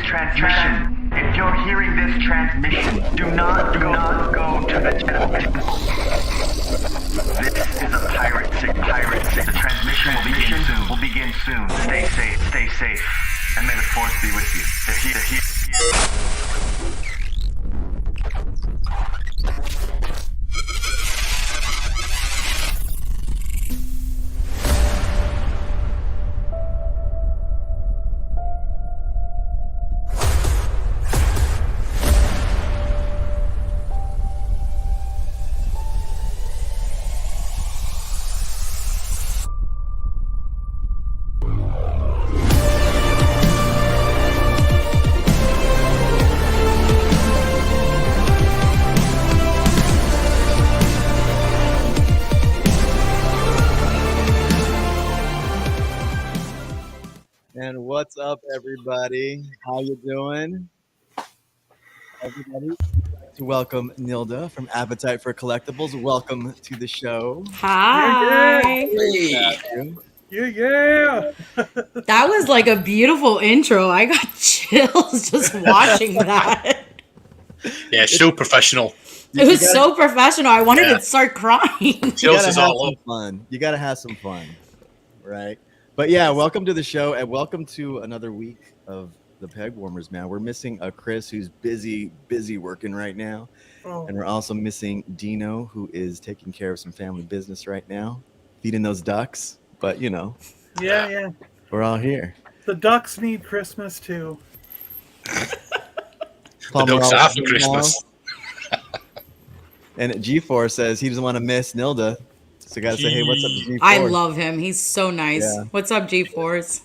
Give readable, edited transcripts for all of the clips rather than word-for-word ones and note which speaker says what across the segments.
Speaker 1: transmission. If you're hearing this transmission, do not go to the television. This is a pirate signal. The transmission will begin soon. Stay safe, and may the force be with you. They're here.
Speaker 2: And what's up, everybody? How you doing? Everybody, I'd like to welcome Nilda from Appetite for Collectibles. Welcome to the show.
Speaker 3: Hi.
Speaker 4: Yeah.
Speaker 3: That was like a beautiful intro. I got chills just watching that.
Speaker 4: Yeah, so professional.
Speaker 3: It was so professional. I wanted to start crying.
Speaker 4: Chills is all up.
Speaker 2: Fun. You got to have some fun, right? But yeah, welcome to the show, and welcome to another week of the Pegwarmers, man. We're missing Chris, who's busy working right now. And we're also missing Dino, who is taking care of some family business right now, feeding those ducks. But, you know.
Speaker 5: Yeah.
Speaker 2: We're all here.
Speaker 5: The ducks need Christmas, too.
Speaker 4: The ducks are for Christmas.
Speaker 2: And G4 says he doesn't want to miss Nilda. So I got to say, hey, what's up, G4?
Speaker 3: I love him. He's so nice. Yeah. What's up, G4s?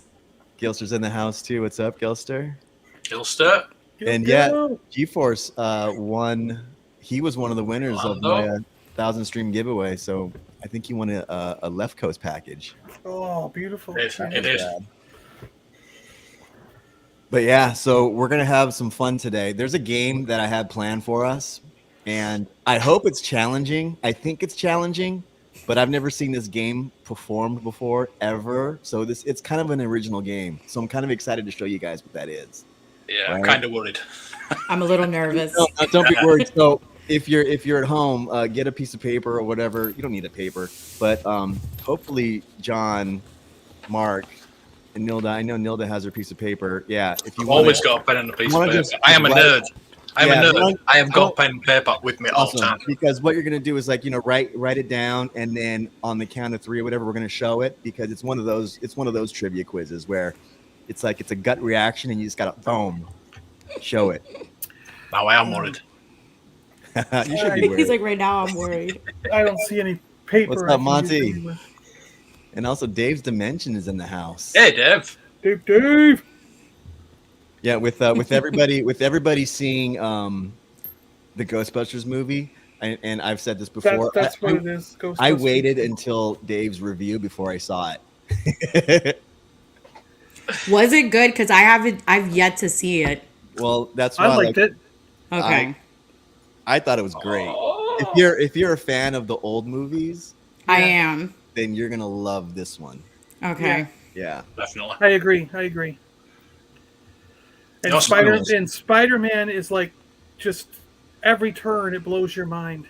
Speaker 2: Gilster's in the house, too. What's up, Gilster?
Speaker 4: Gilster.
Speaker 2: And yeah, G-Force won. He was one of the winners of my 1,000 stream giveaway. So I think he won a Left Coast package.
Speaker 5: Oh, beautiful.
Speaker 4: It is.
Speaker 2: But yeah, so we're going to have some fun today. There's a game that I had planned for us, and I hope it's challenging. I think it's challenging, but I've never seen this game performed before, ever. So it's kind of an original game. So I'm kind of excited to show you guys what that is.
Speaker 4: Yeah, right? I'm kind of worried.
Speaker 3: I'm a little nervous.
Speaker 2: Don't be worried. So if you're at home, get a piece of paper or whatever. You don't need a paper, but hopefully John, Mark, and Nilda. I know Nilda has her piece of paper. Yeah, if you
Speaker 4: always got a pen and a piece of paper. I am a nerd. I have got pen and paper with me all the time.
Speaker 2: Because what you're gonna do is write it down, and then on the count of 3 or whatever, we're gonna show it, because it's one of those trivia quizzes where it's like it's a gut reaction, and you just gotta boom, show it.
Speaker 4: Now I am worried.
Speaker 2: You should be worried.
Speaker 3: He's like, right now I'm worried.
Speaker 5: I don't see any paper.
Speaker 2: What's up, Monty? And also Dave's Dimension is in the house.
Speaker 4: Hey, Dave.
Speaker 5: Dave.
Speaker 2: Yeah, with everybody seeing the Ghostbusters movie, and I've said this before.
Speaker 5: That's what it is.
Speaker 2: Ghostbusters. I waited until Dave's review before I saw it.
Speaker 3: Was it good? Because I've yet to see it.
Speaker 2: Well, that's why
Speaker 5: I liked it.
Speaker 3: Okay.
Speaker 2: I thought it was great. If you're a fan of the old movies,
Speaker 3: I am.
Speaker 2: Then you're gonna love this one.
Speaker 3: Okay.
Speaker 2: Yeah.
Speaker 4: Definitely.
Speaker 5: I agree. And Spider-Man is like just every turn it blows your mind.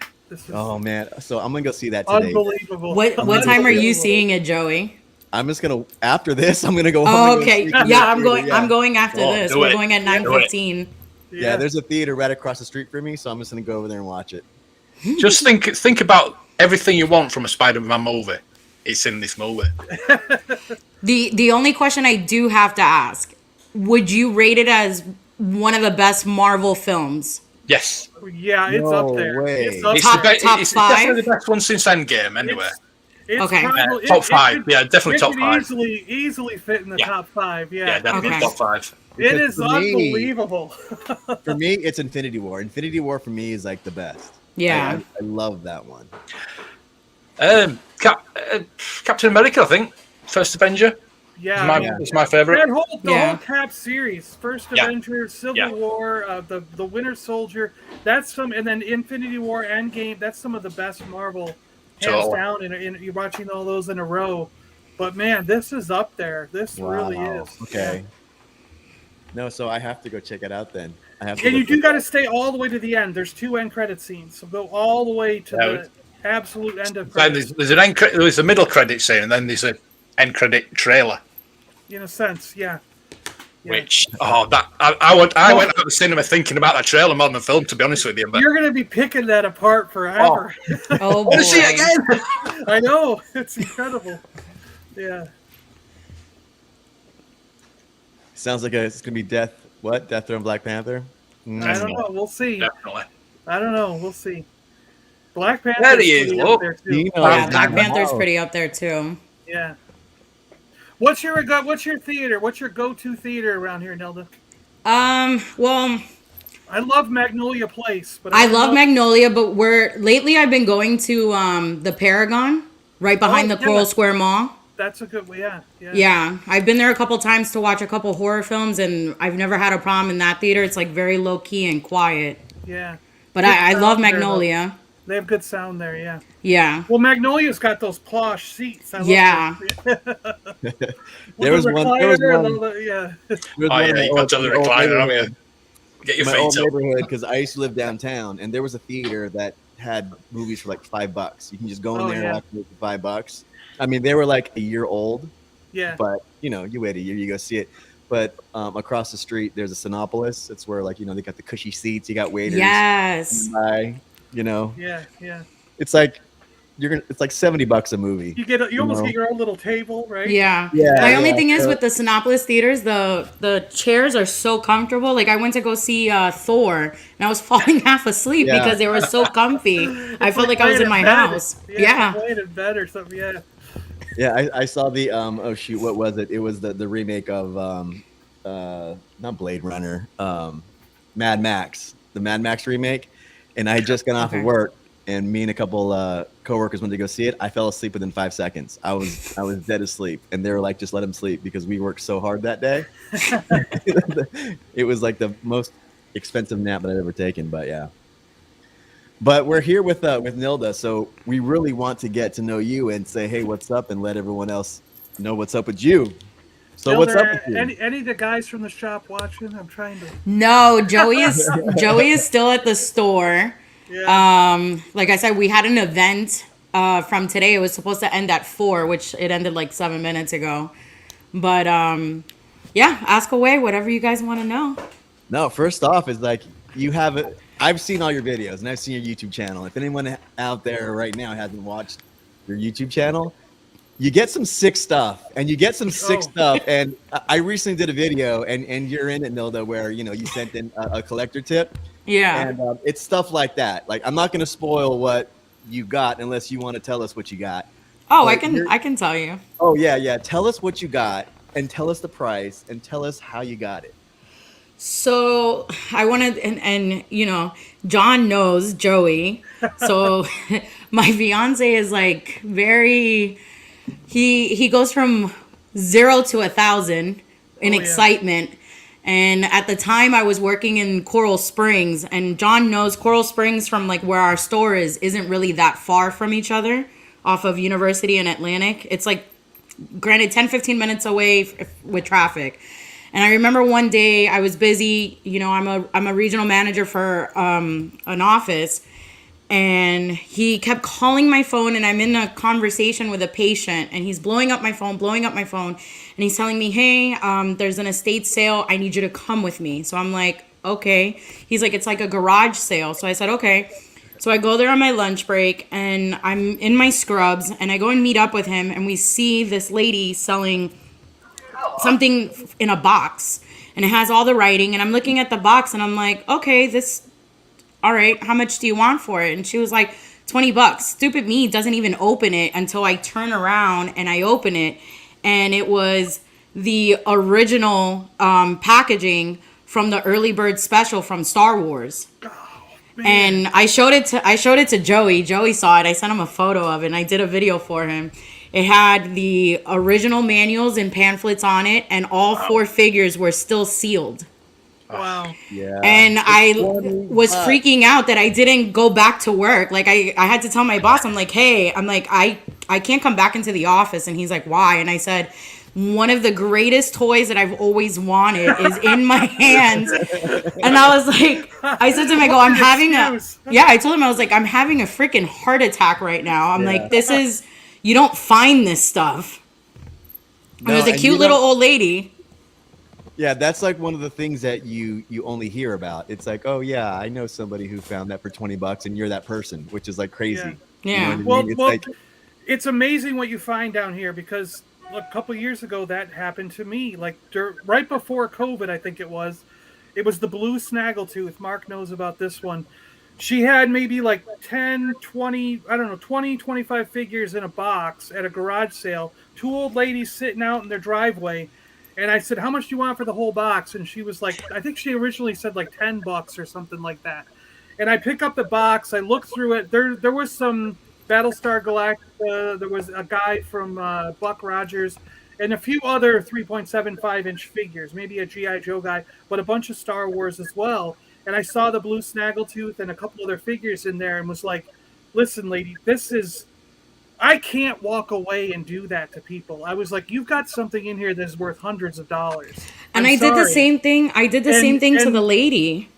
Speaker 2: Oh man! So I'm gonna go see that today.
Speaker 5: Unbelievable.
Speaker 3: What time are you seeing it, Joey?
Speaker 2: I'm just gonna after this. I'm gonna go home.
Speaker 3: Oh, okay. I'm going. Yeah. I'm going after this. We're going at 9:15.
Speaker 2: Yeah, there's a theater right across the street from me, so I'm just gonna go over there and watch it.
Speaker 4: Just think about everything you want from a Spider-Man movie. It's in this movie.
Speaker 3: The only question I do have to ask: would you rate it as one of the best Marvel films?
Speaker 4: Yes.
Speaker 5: Yeah, it's up there.
Speaker 2: It's
Speaker 3: top 5.
Speaker 4: It's definitely the best one since Endgame, anyway.
Speaker 5: It's
Speaker 3: okay.
Speaker 5: Probably,
Speaker 4: top 5. Definitely top 5.
Speaker 5: Easily fit in the top 5. Yeah,
Speaker 4: definitely top 5.
Speaker 5: It is unbelievable.
Speaker 2: For me, it's Infinity War. Infinity War for me is like the best.
Speaker 3: Yeah,
Speaker 2: I love that one.
Speaker 4: Captain America, I think. First Avenger.
Speaker 5: Yeah,
Speaker 4: it's my favorite.
Speaker 5: The whole Cap series, First Avenger, Civil War, the Winter Soldier. That's and then Infinity War, Endgame. That's some of the best Marvel, hands down. And you're watching all those in a row. But man, this is up there. This really is.
Speaker 2: Okay. No, so I have to go check it out then. I have to.
Speaker 5: And you do got to stay all the way to the end. There's 2 end credit scenes, so go all the way to the absolute end of credits.
Speaker 4: There's an end credit. There's a middle credit scene, and then there's an end credit trailer.
Speaker 5: In a sense, yeah.
Speaker 4: Which I went out of the cinema thinking about that trailer more than the film. To be honest with you, but
Speaker 5: you're going to be picking that apart forever.
Speaker 3: Oh,
Speaker 4: want to see it again.
Speaker 5: I know, it's incredible. Yeah.
Speaker 2: Sounds like it's gonna be Death Row and Black Panther.
Speaker 5: I don't know. We'll see.
Speaker 4: Definitely.
Speaker 5: I don't know. We'll see. Black Panther.
Speaker 4: There he is.
Speaker 5: Up there too.
Speaker 3: Yeah, Black Panther's pretty up there too.
Speaker 5: Yeah. What's your theater? What's your go-to theater around here, Nelda?
Speaker 3: Well,
Speaker 5: I love Magnolia Place, but
Speaker 3: I love Magnolia, but lately I've been going to the Paragon right behind the Coral Square Mall.
Speaker 5: That's a good one, yeah.
Speaker 3: Yeah, I've been there a couple times to watch a couple horror films, and I've never had a problem in that theater. It's like very low key and quiet.
Speaker 5: Yeah.
Speaker 3: But I love Magnolia.
Speaker 5: They have good sound there, yeah.
Speaker 3: Yeah.
Speaker 5: Well, Magnolia's got those plush seats.
Speaker 3: Yeah.
Speaker 2: There was one.
Speaker 5: Yeah.
Speaker 4: You got to the recliner, haven't you? Get your
Speaker 2: my
Speaker 4: feet
Speaker 2: old
Speaker 4: up.
Speaker 2: neighborhood, because I used to live downtown, and there was a theater that had movies for like $5. You can just go in there and watch movies for $5. I mean, they were like a year old.
Speaker 5: Yeah.
Speaker 2: But you wait a year, you go see it. But across the street, there's a Sinopolis. It's where they got the cushy seats. You got waiters.
Speaker 3: Yes.
Speaker 2: Yeah. It's like it's like $70 a movie.
Speaker 5: You almost get your own little table, right?
Speaker 3: Yeah. My only thing is with the Sinopolis theaters, the chairs are so comfortable. Like I went to go see Thor, and I was falling half asleep because they were so comfy. I felt like I was in my house. Yeah.
Speaker 5: Playing in bed or something. Yeah.
Speaker 2: Yeah, I saw the what was it? It was the remake of not Blade Runner, Mad Max, the Mad Max remake, and I had just got off of work, and me and a couple coworkers went to go see it. I fell asleep within 5 seconds. I was dead asleep, and they were like, "Just let him sleep," because we worked so hard that day. It was like the most expensive nap that I've ever taken, but yeah. But we're here with Nilda, so we really want to get to know you and say, hey, what's up, and let everyone else know what's up with you. So Nilda, what's up with you?
Speaker 5: Any of the guys from the shop watching? I'm trying to.
Speaker 3: No, Joey is still at the store. Yeah. Like I said, we had an event from today. It was supposed to end at 4, which it ended like 7 minutes ago. But yeah, ask away, whatever you guys want to know.
Speaker 2: No, first off is like you have it. I've seen all your videos and I've seen your YouTube channel. If anyone out there right now hasn't watched your YouTube channel, you get some sick stuff and And I recently did a video and you're in it, Nilda, where, you sent in a collector tip.
Speaker 3: Yeah.
Speaker 2: And it's stuff like that. Like, I'm not going to spoil what you got unless you want to tell us what you got.
Speaker 3: Oh, I can tell you.
Speaker 2: Oh, yeah. Tell us what you got and tell us the price and tell us how you got it.
Speaker 3: So I wanted, and John knows Joey. So my fiance is like he goes from 0 to 1,000 in excitement. And at the time I was working in Coral Springs, and John knows Coral Springs from like where our store isn't really that far from each other off of University and Atlantic. It's like, granted, 10-15 minutes away with traffic. And I remember one day I was busy, I'm a regional manager for an office, and he kept calling my phone, and I'm in a conversation with a patient, and he's blowing up my phone, and he's telling me, hey, there's an estate sale. I need you to come with me. So I'm like, okay. He's like, it's like a garage sale. So I said, okay. So I go there on my lunch break, and I'm in my scrubs, and I go and meet up with him, and we see this lady selling something in a box, and it has all the writing, and I'm looking at the box, and I'm like, okay, all right, how much do you want for it? And she was like, $20. Stupid me doesn't even open it until I turn around and I open it, and it was the original packaging from the early bird special from Star Wars. And I showed it to Joey. Joey saw it. I sent him a photo of it, and I did a video for him. It had the original manuals and pamphlets on it, and all 4 figures were still sealed.
Speaker 5: Wow.
Speaker 2: Yeah.
Speaker 3: And I was
Speaker 2: but-
Speaker 3: freaking out that I didn't go back to work. Like I had to tell my boss, I'm like, hey, I can't come back into the office. And he's like, why? And I said, one of the greatest toys that I've always wanted is in my hands. And I was like, I said to him, I go, I'm having I told him, I was like, I'm having a freaking heart attack right now. I'm like, this is, you don't find this stuff. And there's a cute little old lady.
Speaker 2: Yeah, that's like one of the things that you only hear about. It's like, oh yeah, I know somebody who found that for $20 and you're that person, which is like crazy.
Speaker 3: Yeah.
Speaker 2: You know what I mean?
Speaker 5: Well, it's amazing what you find down here because a couple years ago that happened to me. Like right before COVID, I think it was the blue snaggletooth. Mark knows about this one. She had maybe like 10, 20, I don't know, 20, 25 figures in a box at a garage sale. Two old ladies sitting out in their driveway. And I said, how much do you want for the whole box? And she was like, I think she originally said like $10 or something like that. And I pick up the box. I look through it. There was some Battlestar Galactica. There was a guy from Buck Rogers and a few other 3.75-inch figures, maybe a G.I. Joe guy, but a bunch of Star Wars as well. And I saw the blue snaggletooth and a couple other figures in there and was like, listen, lady, I can't walk away and do that to people. I was like, you've got something in here that's worth hundreds of dollars.
Speaker 3: And I did the same thing. I did the same thing to the lady.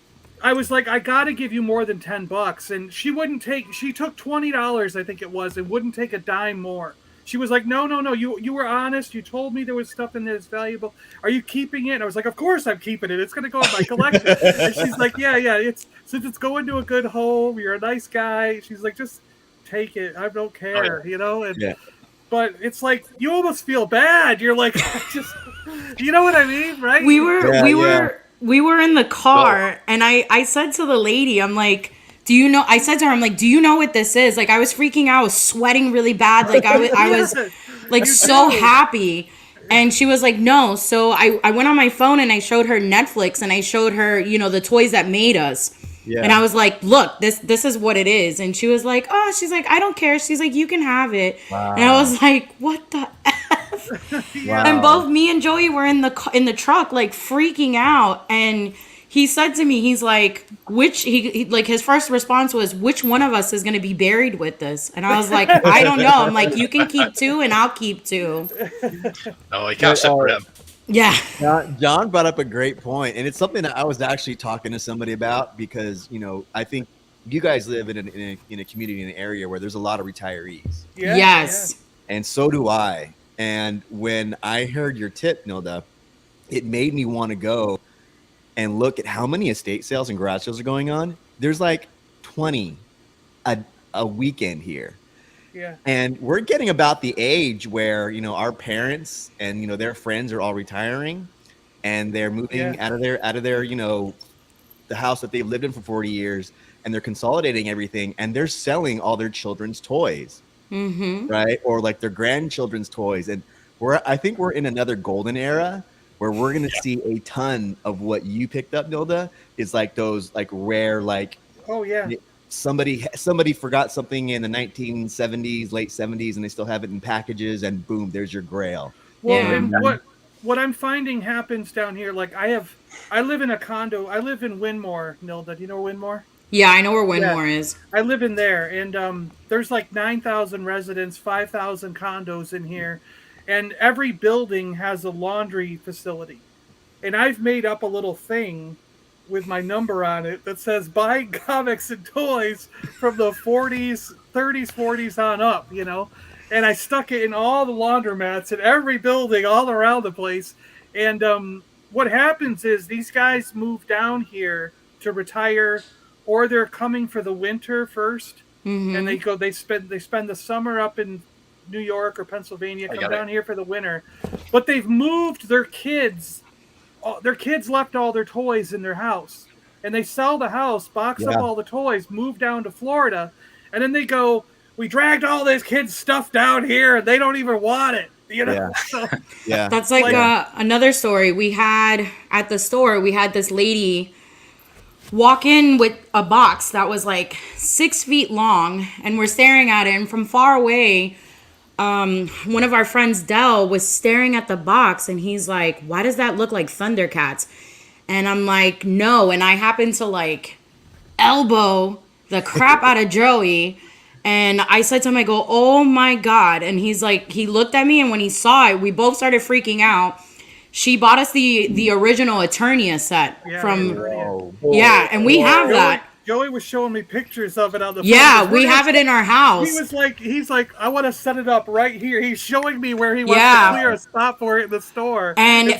Speaker 5: I was like, I got to give you more than $10. And she took $20, I think it was, and wouldn't take a dime more. She was like, no, you were honest. You told me there was stuff in there that's valuable. Are you keeping it? And I was like, of course I'm keeping it. It's going to go in my collection. And she's like, yeah, since it's going to a good home, you're a nice guy. She's like, just take it. I don't care, you know? And, but it's like, you almost feel bad. You're like, you know what I mean? Right?
Speaker 3: We were in the car and I said to the lady, I'm like, I said to her, I'm like, do you know what this is? Like, I was freaking out. I was sweating really bad. Like, I was like so happy. And she was like, no. So I went on my phone and I showed her Netflix and I showed her, the toys that made us. Yeah. And I was like, look, this is what it is. And she was like, oh, she's like, I don't care. She's like, you can have it. Wow. And I was like, what the F? Wow. And both me and Joey were in the truck, like freaking out. And he said to me, he's like, his first response was, which one of us is going to be buried with this? And I was like, I don't know. I'm like, you can keep 2 and I'll keep 2.
Speaker 4: No, you can't separate them.
Speaker 3: Yeah.
Speaker 2: John brought up a great point, and it's something that I was actually talking to somebody about because, I think you guys live in a community, in an area where there's a lot of retirees.
Speaker 5: Yeah,
Speaker 3: yes.
Speaker 2: Yeah. And so do I. And when I heard your tip, Nilda, it made me want to go and look at how many estate sales and garage sales are going on. There's like 20 a weekend here.
Speaker 5: Yeah. And
Speaker 2: we're getting about the age where, our parents and, their friends are all retiring and they're moving out of their, the house that they've lived in for 40 years and they're consolidating everything and they're selling all their children's toys, right? Or like their grandchildren's toys. And I think we're in another golden era where we're going to see a ton of what you picked up, Nilda, is like those like rare, like,
Speaker 5: oh yeah,
Speaker 2: somebody forgot something in the 1970s, late 70s, and they still have it in packages, and boom, there's your grail.
Speaker 5: Well, and what I'm finding happens down here, like I live in a condo. I live in Winmore, Nilda. Do you know where Winmore?
Speaker 3: Yeah, I know where Winmore is.
Speaker 5: I live in there, and there's like 9,000 residents, 5,000 condos in here. And every building has a laundry facility. And I've made up a little thing with my number on it that says buy comics and toys from the 40s, 30s, 40s on up, And I stuck it in all the laundromats in every building all around the place. And what happens is these guys move down here to retire, or they're coming for the winter first. And they spend the summer up in New York or Pennsylvania, come down here for the winter, but they've moved their kids. Their kids left all their toys in their house, and they sell the house, box up all the toys, move down to Florida, and then they go, we dragged all this kids' stuff down here, and they don't even want it. So,
Speaker 3: that's like another story we had at the store. We had this lady walk in with a box that was like 6 feet long, and we're staring at it, and from far away, one of our friends, Dell, was staring at the box and he's like, why does that look like Thundercats? And I'm like, no. And I happen to like elbow the crap out of Joey. And I said to him, I go, oh my God. And he's like, he looked at me, and when he saw it, we both started freaking out. She bought us the original Eternia set from, and we have that.
Speaker 5: Joey was showing me pictures of it on the phone.
Speaker 3: Yeah, we have it in our house.
Speaker 5: He's like, I want to set it up right here. He's showing me where he wants to clear a spot for it in the store.
Speaker 3: And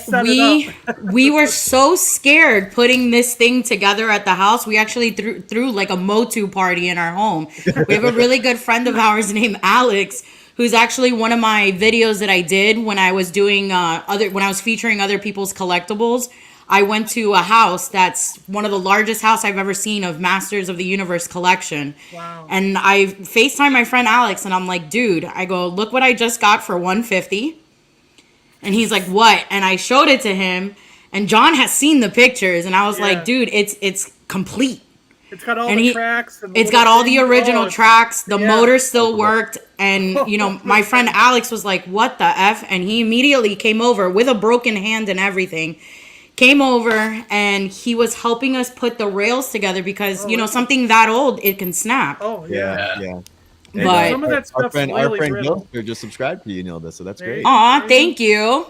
Speaker 3: we were so scared putting this thing together at the house. We actually threw like a Motu party in our home. We have a really good friend of ours named Alex, who's actually one of my videos that I did when I was doing when I was featuring other people's collectibles. I went to a house that's one of the largest house I've ever seen of Masters of the Universe collection.
Speaker 5: Wow.
Speaker 3: And I FaceTime my friend Alex, and I'm like, dude, I go, look what I just got for $150. And he's like, what? And I showed it to him, and John has seen the pictures, and I was like, dude, it's complete.
Speaker 5: It's got all the tracks. And
Speaker 3: it's got all the original tracks. The motor still worked. And, you know, my friend Alex was like, what the F? And he immediately came over with a broken hand and everything. Came over, and he was helping us put the rails together because, you know, something that old, it can snap.
Speaker 5: Oh, yeah.
Speaker 3: But
Speaker 5: some of that stuff's
Speaker 2: our friend
Speaker 5: brittle.
Speaker 2: Gilster just subscribed to you, Nilda, so that's great.
Speaker 3: Aw, thank you.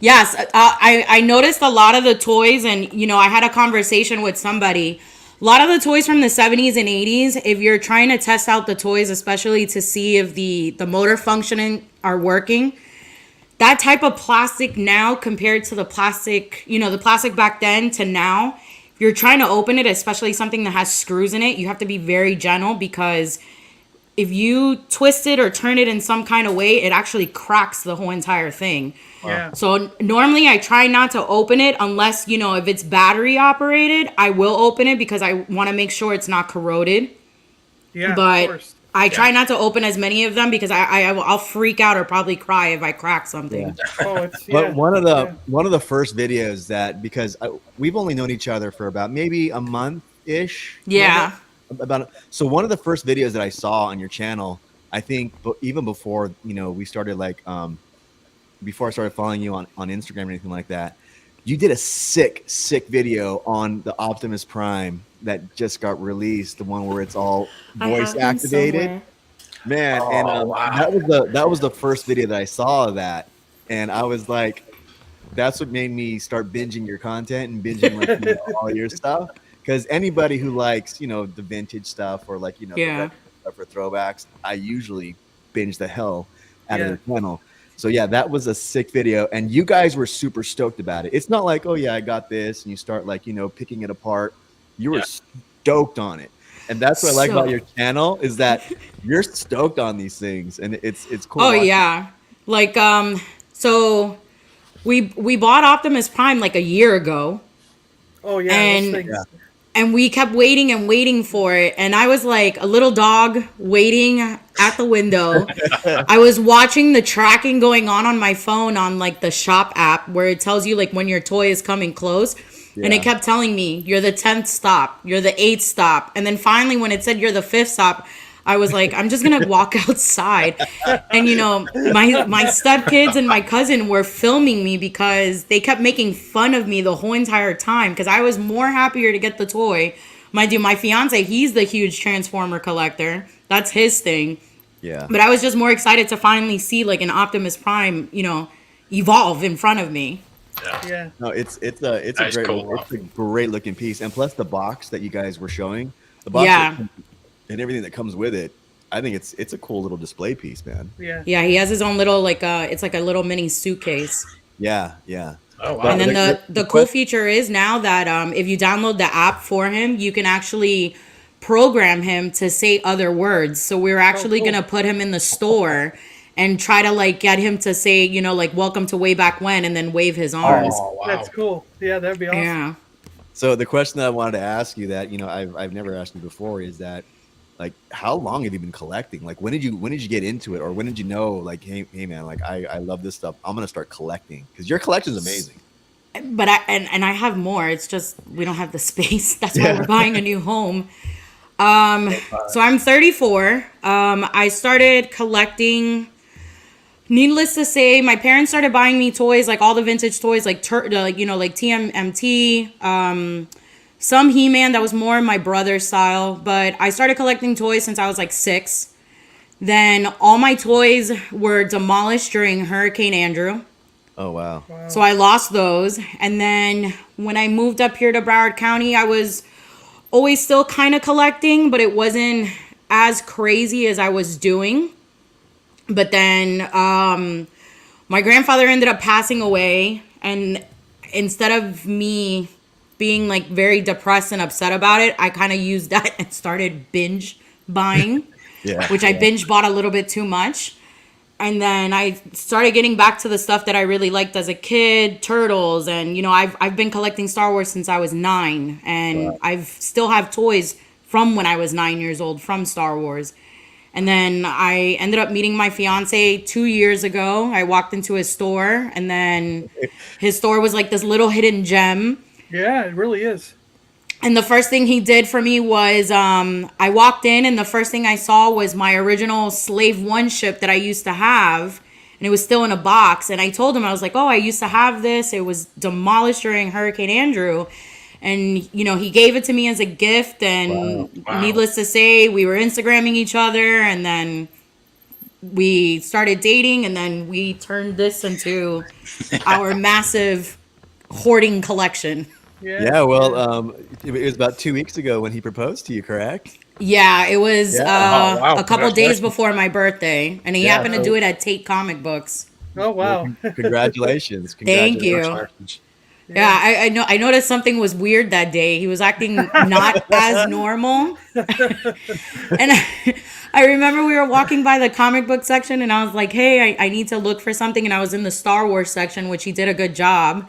Speaker 3: Yes, I noticed a lot of the toys, and, you know, I had a conversation with somebody. A lot of the toys from the 70s and 80s, if you're trying to test out the toys, especially to see if the motor functioning are working, that type of plastic now compared to the plastic, you know, the plastic back then to now, if you're trying to open it, especially something that has screws in it, you have to be very gentle because if you twist it or turn it in some kind of way, it actually cracks the whole entire thing.
Speaker 5: Yeah.
Speaker 3: So normally I try not to open it unless, you know, if it's battery operated, I will open it because I want to make sure it's not corroded.
Speaker 5: Yeah,
Speaker 3: but
Speaker 5: of course.
Speaker 3: I try not to open as many of them because I'll freak out or probably cry if I crack something.
Speaker 5: Yeah.
Speaker 2: But one of the first videos that, because we've only known each other for about maybe a month ish.
Speaker 3: Yeah.
Speaker 2: So one of the first videos that I saw on your channel, I think even before, you know, we started like before I started following you on Instagram or anything like that, you did a sick video on the Optimus Prime that just got released, the one where it's all voice activated. Man, that was the first video that I saw of that, and I was like, that's what made me start binging your content and binging like, you know, all your stuff. Because anybody who likes, you know, the vintage stuff or like, you know, the retro stuff or throwbacks, I usually binge the hell out of their channel. So yeah, that was a sick video, and you guys were super stoked about it. It's not like, oh yeah, I got this, and you start like, you know, picking it apart. You were stoked on it, and that's what I like about your channel is that you're stoked on these things, and it's cool.
Speaker 3: Oh yeah, like so we bought Optimus Prime like a year ago.
Speaker 5: Oh yeah,
Speaker 3: and we kept waiting and waiting for it. And I was like a little dog waiting at the window. I was watching the tracking going on my phone on like the shop app where it tells you like when your toy is coming close. Yeah. And it kept telling me, you're the 10th stop, you're the 8th stop. And then finally when it said you're the 5th stop, I was like, I'm just going to walk outside. And, you know, my stepkids and my cousin were filming me because they kept making fun of me the whole entire time because I was more happier to get the toy. My fiance, he's the huge Transformer collector. That's his thing.
Speaker 2: Yeah.
Speaker 3: But I was just more excited to finally see like an Optimus Prime, you know, evolve in front of me.
Speaker 5: Yeah.
Speaker 2: No, it's a great looking piece. And plus the box that you guys were showing, the box and everything that comes with it, I think it's a cool little display piece, man.
Speaker 5: Yeah.
Speaker 3: Yeah, he has his own little it's like a little mini suitcase.
Speaker 2: Yeah.
Speaker 4: Oh wow.
Speaker 3: And then the cool feature is now that if you download the app for him, you can actually program him to say other words. So we're actually gonna put him in the store and try to like get him to say, you know, like welcome to way back when, and then wave his arms.
Speaker 4: Oh, wow.
Speaker 5: That's cool. Yeah, that'd be awesome.
Speaker 3: Yeah.
Speaker 2: So the question that I wanted to ask you that, you know, I've never asked you before is that, like, how long have you been collecting? Like, when did you get into it, or when did you know, like, hey man, like I love this stuff, I'm gonna start collecting? Because your collection is amazing.
Speaker 3: But I have more. It's just we don't have the space. That's why we're buying a new home. So I'm 34. I started collecting needless to say, my parents started buying me toys, like all the vintage toys, like like TMNT, some He-Man. That was more my brother's style. But I started collecting toys since I was like 6. Then all my toys were demolished during Hurricane Andrew.
Speaker 2: Oh, wow.
Speaker 3: So I lost those. And then when I moved up here to Broward County, I was always still kind of collecting, but it wasn't as crazy as I was doing. But then my grandfather ended up passing away. And instead of me being like very depressed and upset about it, I kind of used that and started binge buying, which I binge bought a little bit too much. And then I started getting back to the stuff that I really liked as a kid, Turtles. And, I've been collecting Star Wars since I was 9. And I've still have toys from when I was 9 years old from Star Wars. And then I ended up meeting my fiance 2 years ago. I walked into his store, and then his store was like this little hidden gem.
Speaker 5: Yeah, it really is.
Speaker 3: And the first thing he did for me was I walked in, and the first thing I saw was my original Slave 1 ship that I used to have. And it was still in a box. And I told him, I was like, oh, I used to have this. It was demolished during Hurricane Andrew. And, he gave it to me as a gift. And needless to say, we were Instagramming each other. And then we started dating. And then we turned this into our massive hoarding collection.
Speaker 2: Yeah, well, it was about 2 weeks ago when he proposed to you, correct?
Speaker 3: Yeah, it was a couple days before my birthday, and he happened to do it at Tate Comic Books.
Speaker 5: Oh, wow.
Speaker 2: Well, congratulations.
Speaker 3: Thank you. Yeah, I noticed something was weird that day. He was acting not as normal. And I remember we were walking by the comic book section, and I was like, hey, I need to look for something. And I was in the Star Wars section, which he did a good job.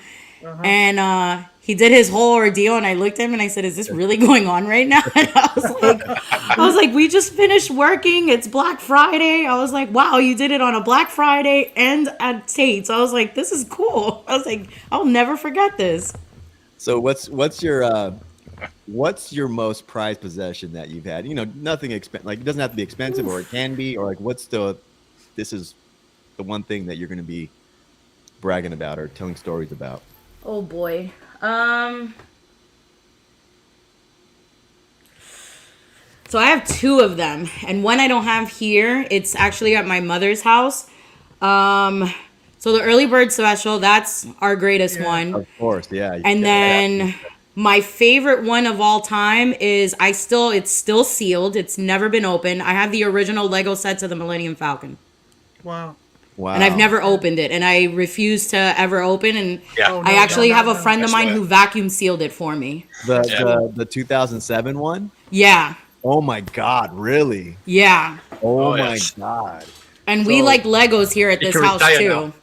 Speaker 3: And he did his whole ordeal, and I looked at him and I said, is this really going on right now? And I was like, we just finished working. It's Black Friday. I was like, wow, you did it on a Black Friday and at Tate's. I was like, this is cool. I was like, I'll never forget this.
Speaker 2: So what's your most prized possession that you've had? Nothing like it doesn't have to be expensive, or it can be, or like this is the one thing that you're going to be bragging about or telling stories about.
Speaker 3: Oh boy. So I have 2 of them, and one I don't have here. It's actually at my mother's house. So the early bird special, that's our greatest one.
Speaker 2: Of course, yeah.
Speaker 3: And then my favorite one of all time is it's still sealed. It's never been opened. I have the original Lego sets of the Millennium Falcon.
Speaker 5: Wow.
Speaker 3: And I've never opened it, and I refuse to ever open. And I actually have a friend of mine who vacuum sealed it for me.
Speaker 2: The 2007 one?
Speaker 3: Yeah.
Speaker 2: Oh my God! Really?
Speaker 3: Yeah.
Speaker 2: Oh my God!
Speaker 3: And we like Legos here at this house too.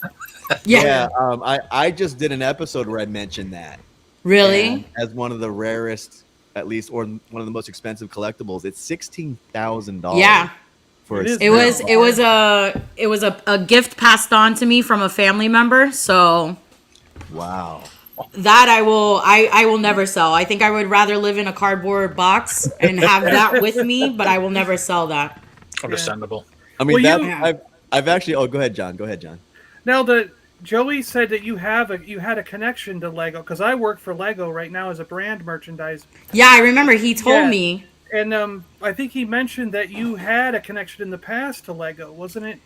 Speaker 2: Yeah. I just did an episode where I mentioned that.
Speaker 3: Really?
Speaker 2: As one of the rarest, at least, or one of the most expensive collectibles. It's $16,000. Yeah. It was a gift passed on to me from a family member. So. Wow.
Speaker 3: That I will never sell. I think I would rather live in a cardboard box and have that with me, but I will never sell that.
Speaker 4: Understandable.
Speaker 2: I mean, I've actually. Oh, go ahead, John.
Speaker 5: Now Joey said that you had a connection to Lego, because I work for Lego right now as a brand merchandise.
Speaker 3: Yeah, I remember he told me.
Speaker 5: And I think he mentioned that you had a connection in the past to Lego, wasn't it?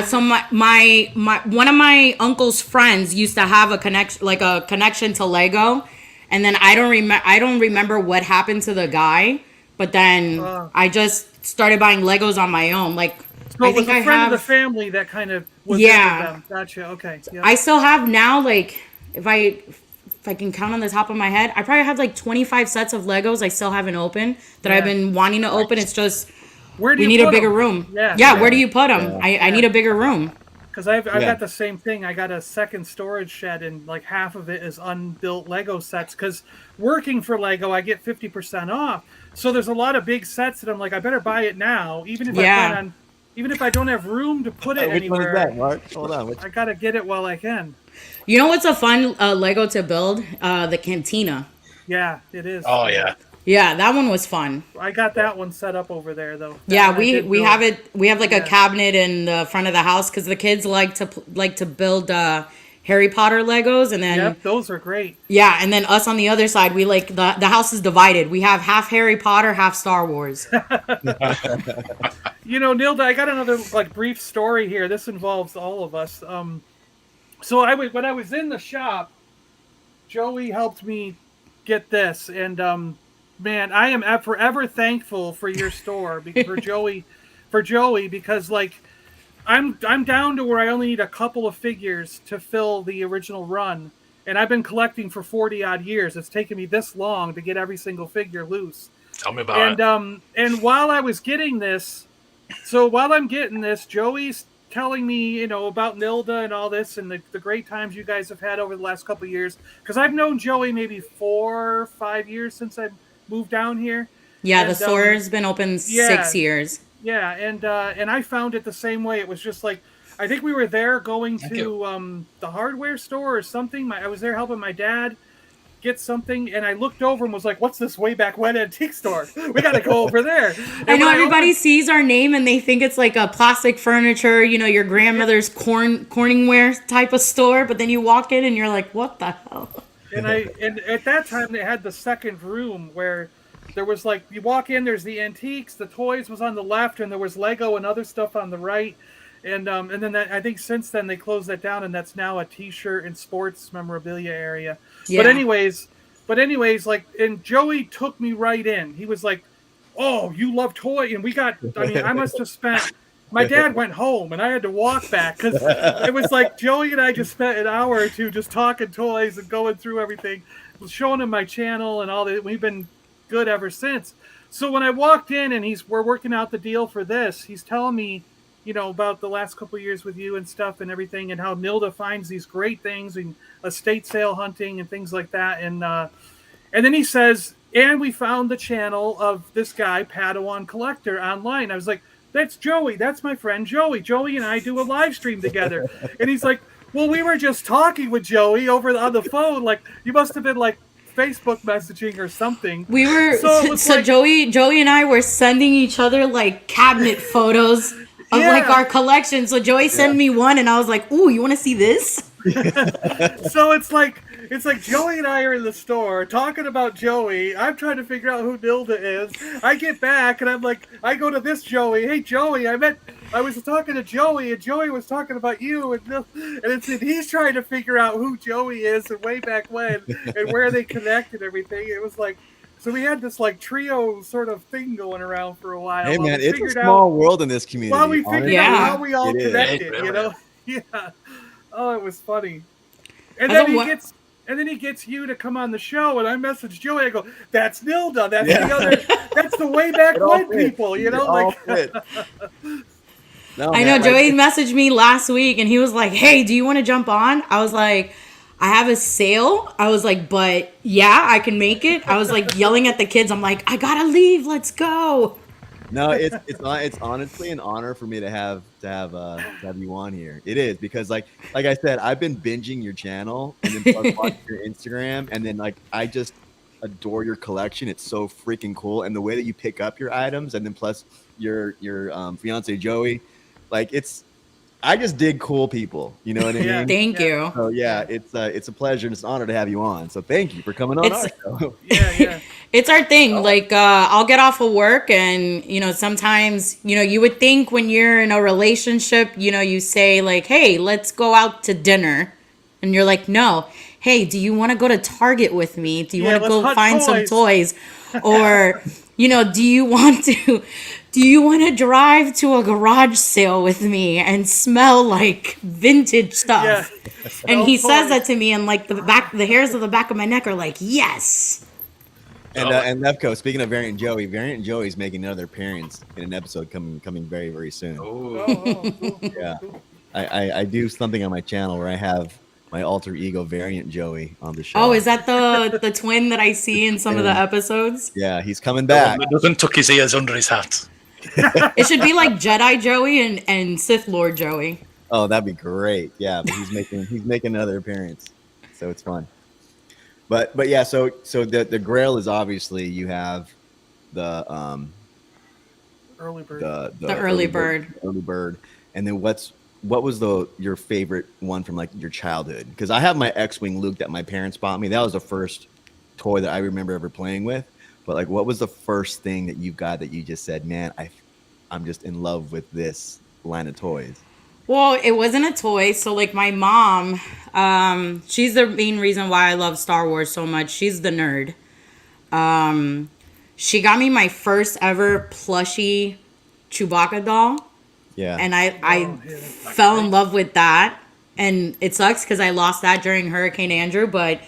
Speaker 3: So my one of my uncle's friends used to have a connection to Lego, and then I don't remember what happened to the guy, but then I just started buying Legos on my own. Like,
Speaker 5: so I think a friend of the family that kind of was into them. Gotcha. Okay. Yeah.
Speaker 3: I still have now, like, if I can count on the top of my head, I probably have like 25 sets of Legos I still haven't opened that I've been wanting to open. It's just we need a bigger room. Yeah. Where do you put them? I need a bigger room.
Speaker 5: Because I've got the same thing. I got a second storage shed, and like half of it is unbuilt Lego sets. Because working for Lego, I get 50% off. So there's a lot of big sets that I'm like, I better buy it now, even if even if I don't have room to put it anywhere.
Speaker 2: Which one is that, Mark? Hold on.
Speaker 5: I gotta get it while I can.
Speaker 3: You know what's a fun Lego to build? The cantina.
Speaker 5: Yeah, it is.
Speaker 4: Oh yeah.
Speaker 3: Yeah, that one was fun.
Speaker 5: I got that one set up over there though.
Speaker 3: Yeah, we have it. We have like a cabinet in the front of the house because the kids like to build Harry Potter Legos, and then
Speaker 5: those are great.
Speaker 3: Yeah, and then us on the other side, we like the house is divided. We have half Harry Potter, half Star Wars.
Speaker 5: You know, Nilda, I got another like brief story here. This involves all of us. So when I was in the shop, Joey helped me get this, and man, I am forever thankful for your store for Joey, because like I'm down to where I only need a couple of figures to fill the original run, and I've been collecting for 40 odd years. It's taken me this long to get every single figure loose.
Speaker 4: Tell me about it.
Speaker 5: And while I was getting this, while I'm getting this, Joey's telling me, you know, about Nilda and all this and the great times you guys have had over the last couple of years. Because I've known Joey maybe 4 or 5 years since I moved down here.
Speaker 3: Yeah, and the store's been open 6 years.
Speaker 5: Yeah, and I found it the same way. It was just like, I think we were there going to the hardware store or something. I was there helping my dad get something, and I looked over and was like, what's this way back when antique store? We got to go over there. And
Speaker 3: I know everybody sees our name and they think it's like a plastic furniture, you know, your grandmother's Corningware type of store, but then you walk in and you're like, what the hell?
Speaker 5: And at that time they had the second room where there was like, you walk in, there's the antiques, the toys was on the left, and there was Lego and other stuff on the right. And then I think since then they closed that down, and that's now a t-shirt and sports memorabilia area. Yeah. But anyways, like, and Joey took me right in. He was like, "Oh, you love toy," and I must have spent. My dad went home, and I had to walk back because it was like Joey and I just spent an hour or two just talking toys and going through everything, showing him my channel and all that. We've been good ever since. So when I walked in and we're working out the deal for this, he's telling me, you know, about the last couple of years with you and stuff and everything, and how Nilda finds these great things and estate sale hunting and things like that. And then he says, and we found the channel of this guy, Padawan Collector, online. I was like, that's Joey. That's my friend Joey. Joey and I do a live stream together. And he's like, well, we were just talking with Joey on the phone. Like, you must have been like Facebook messaging or something.
Speaker 3: We were so Joey and I were sending each other like cabinet photos of like our collection. So Joey sent me one, and I was like, "Ooh, you want to see this?"
Speaker 5: So it's like Joey and I are in the store talking about Joey. I'm trying to figure out who Nilda is. I get back and I'm like, I go to this Joey. Hey Joey, I was talking to Joey, and Joey was talking about you, and he's trying to figure out who Joey is and way back when and where they connect and everything. It was like, so we had this like trio sort of thing going around for a while.
Speaker 2: Hey man, it's a small world in this community.
Speaker 5: While we figured out how we all connected, you know? Yeah. Oh, it was funny. And then he gets you to come on the show, and I messaged Joey. I go, "That's Nilda. That's the other. That's the way back when people, you know." Like,
Speaker 3: no, I know Joey messaged me last week, and he was like, "Hey, do you want to jump on?" I was like, I have a sale. I was like, but yeah, I can make it. I was like yelling at the kids. I'm like, I gotta leave. Let's go.
Speaker 2: No, it's honestly an honor for me to have you on here. It is, because like I said, I've been binging your channel and then plus watching your Instagram, and then like I just adore your collection. It's so freaking cool, and the way that you pick up your items, and then plus your fiance Joey, like I just dig cool people. You know what I mean?
Speaker 3: Thank you.
Speaker 2: So yeah, it's a pleasure and it's an honor to have you on. So thank you for coming on our show.
Speaker 5: Yeah.
Speaker 3: It's our thing. Like I'll get off of work, and you know, sometimes, you know, you would think when you're in a relationship, you know, you say like, hey, let's go out to dinner, and you're like, no. Hey, do you want to go to Target with me? Do you want to go find some toys? Or, you know, do you want to drive to a garage sale with me and smell like vintage stuff?
Speaker 5: Yeah.
Speaker 3: And he says that to me, and like the hairs of the back of my neck are like, yes.
Speaker 2: And Levko, speaking of Variant Joey's making another appearance in an episode coming very, very soon.
Speaker 5: Oh.
Speaker 2: Yeah. I do something on my channel where I have my alter ego Variant Joey on the show.
Speaker 3: Oh, is that the twin that I see in some of the episodes?
Speaker 2: Yeah, he's coming back.
Speaker 4: He doesn't tuck his ears under his hat.
Speaker 3: It should be like Jedi Joey and Sith Lord Joey.
Speaker 2: Oh, that'd be great. Yeah, but he's making another appearance, so it's fun. But yeah, so the Grail is obviously you have the
Speaker 5: Early bird.
Speaker 3: The early bird.
Speaker 2: And then what was your favorite one from like your childhood? Because I have my X-Wing Luke that my parents bought me. That was the first toy that I remember ever playing with. But like, what was the first thing that you got that you just said, man, I'm just in love with this line of toys?
Speaker 3: Well, it wasn't a toy. So like my mom, she's the main reason why I love Star Wars so much. She's the nerd. She got me my first ever plushie Chewbacca doll.
Speaker 2: Yeah.
Speaker 3: And I fell in love with that. And it sucks because I lost that during Hurricane Andrew, but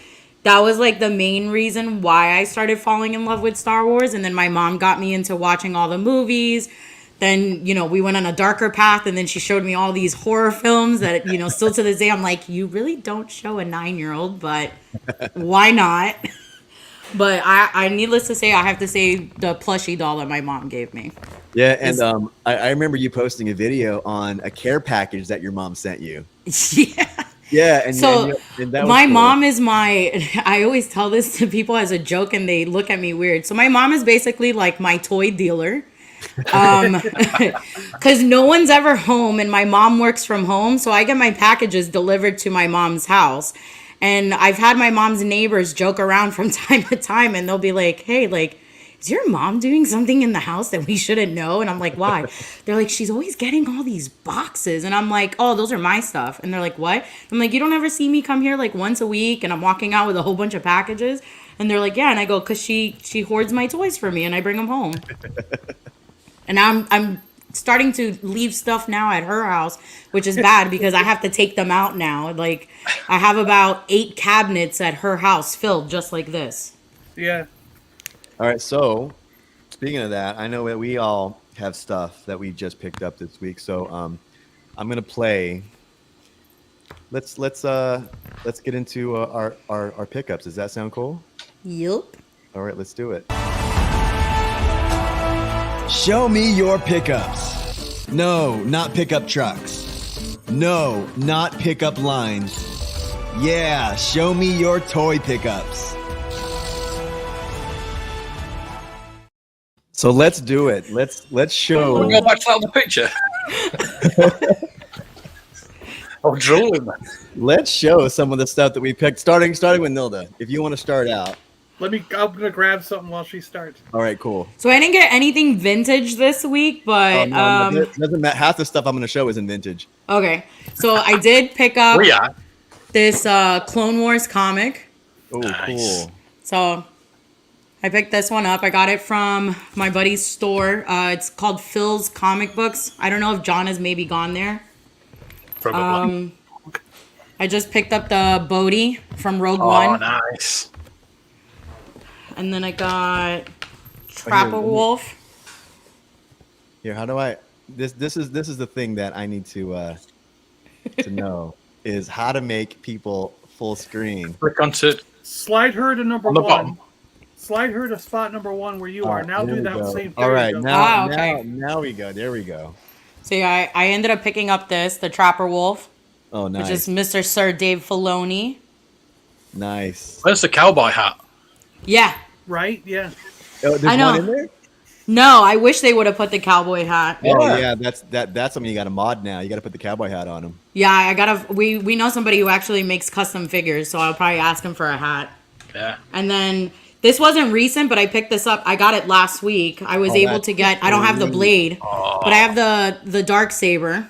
Speaker 3: that was like the main reason why I started falling in love with Star Wars. And then my mom got me into watching all the movies. Then, we went on a darker path, and then she showed me all these horror films that, still to this day, I'm like, you really don't show a 9-year-old, but why not? But I needless to say, I have to say the plushie doll that my mom gave me.
Speaker 2: Yeah, and I remember you posting a video on a care package that your mom sent you.
Speaker 3: Yeah.
Speaker 2: Yeah, and
Speaker 3: so
Speaker 2: and that was
Speaker 3: my
Speaker 2: cool.
Speaker 3: mom is I always tell this to people as a joke, and they look at me weird. So my mom is basically like my toy dealer. Because no one's ever home, and my mom works from home, so I get my packages delivered to my mom's house. And I've had my mom's neighbors joke around from time to time, and they'll be like, hey, like, is your mom doing something in the house that we shouldn't know? And I'm like, why? They're like, she's always getting all these boxes. And I'm like, oh, those are my stuff. And they're like, what? I'm like, you don't ever see me come here like once a week and I'm walking out with a whole bunch of packages? And they're like, yeah. And I go, because she hoards my toys for me and I bring them home. And I'm starting to leave stuff now at her house, which is bad because I have to take them out now. Like, I have about 8 cabinets at her house filled just like this.
Speaker 5: Yeah.
Speaker 2: All right, so speaking of that, I know that we all have stuff that we just picked up this week. So I'm gonna play. Let's get into our pickups. Does that sound cool?
Speaker 3: Yep.
Speaker 2: All right, let's do it. Show me your pickups. No, not pickup trucks. No, not pickup lines. Yeah, show me your toy pickups. So let's do it. Let's show.
Speaker 4: We'll go back to that other picture. I'm drooling.
Speaker 2: Let's show some of the stuff that we picked. Starting with Nilda. If you want to start out.
Speaker 5: I'm gonna grab something while she starts.
Speaker 2: All right, cool.
Speaker 3: So I didn't get anything vintage this week, but
Speaker 2: no, doesn't matter. Half the stuff I'm gonna show isn't vintage.
Speaker 3: Okay. So I did pick up
Speaker 4: Yeah.
Speaker 3: this Clone Wars comic.
Speaker 2: Oh,
Speaker 4: Nice.
Speaker 2: cool.
Speaker 3: So I picked this one up. I got it from my buddy's store. It's called Phil's Comic Books. I don't know if John has maybe gone there.
Speaker 4: Probably.
Speaker 3: I just picked up the Bodhi from Rogue
Speaker 4: Oh,
Speaker 3: One.
Speaker 4: nice.
Speaker 3: And then I got Trapper Wolf.
Speaker 2: Here, how do I? This is the thing that I need to know is how to make people full screen.
Speaker 4: Click onto
Speaker 5: Slide her to number
Speaker 4: on the
Speaker 5: 1.
Speaker 4: bottom.
Speaker 5: Slide her to spot number 1 where you are. Now
Speaker 2: there
Speaker 5: do
Speaker 2: we
Speaker 5: that
Speaker 2: go.
Speaker 5: same.
Speaker 2: All right,
Speaker 5: there you go.
Speaker 2: now we go. There we go.
Speaker 3: So yeah, I ended up picking up the Trapper Wolf,
Speaker 2: Oh, nice.
Speaker 3: which is Mr. Sir Dave Filoni.
Speaker 2: Nice.
Speaker 4: Where's the cowboy hat?
Speaker 3: Yeah.
Speaker 5: Right? Yeah.
Speaker 2: Oh, there's
Speaker 3: I know.
Speaker 2: one in there?
Speaker 3: No, I wish they would have put the cowboy hat.
Speaker 2: Oh yeah, that's something you got to mod now. You got to put the cowboy hat on him.
Speaker 3: Yeah, I gotta. We know somebody who actually makes custom figures, so I'll probably ask him for a hat.
Speaker 4: Yeah.
Speaker 3: And then this wasn't recent, but I picked this up. I got it last week. I was able to get. I don't have the blade, but I have the dark saber.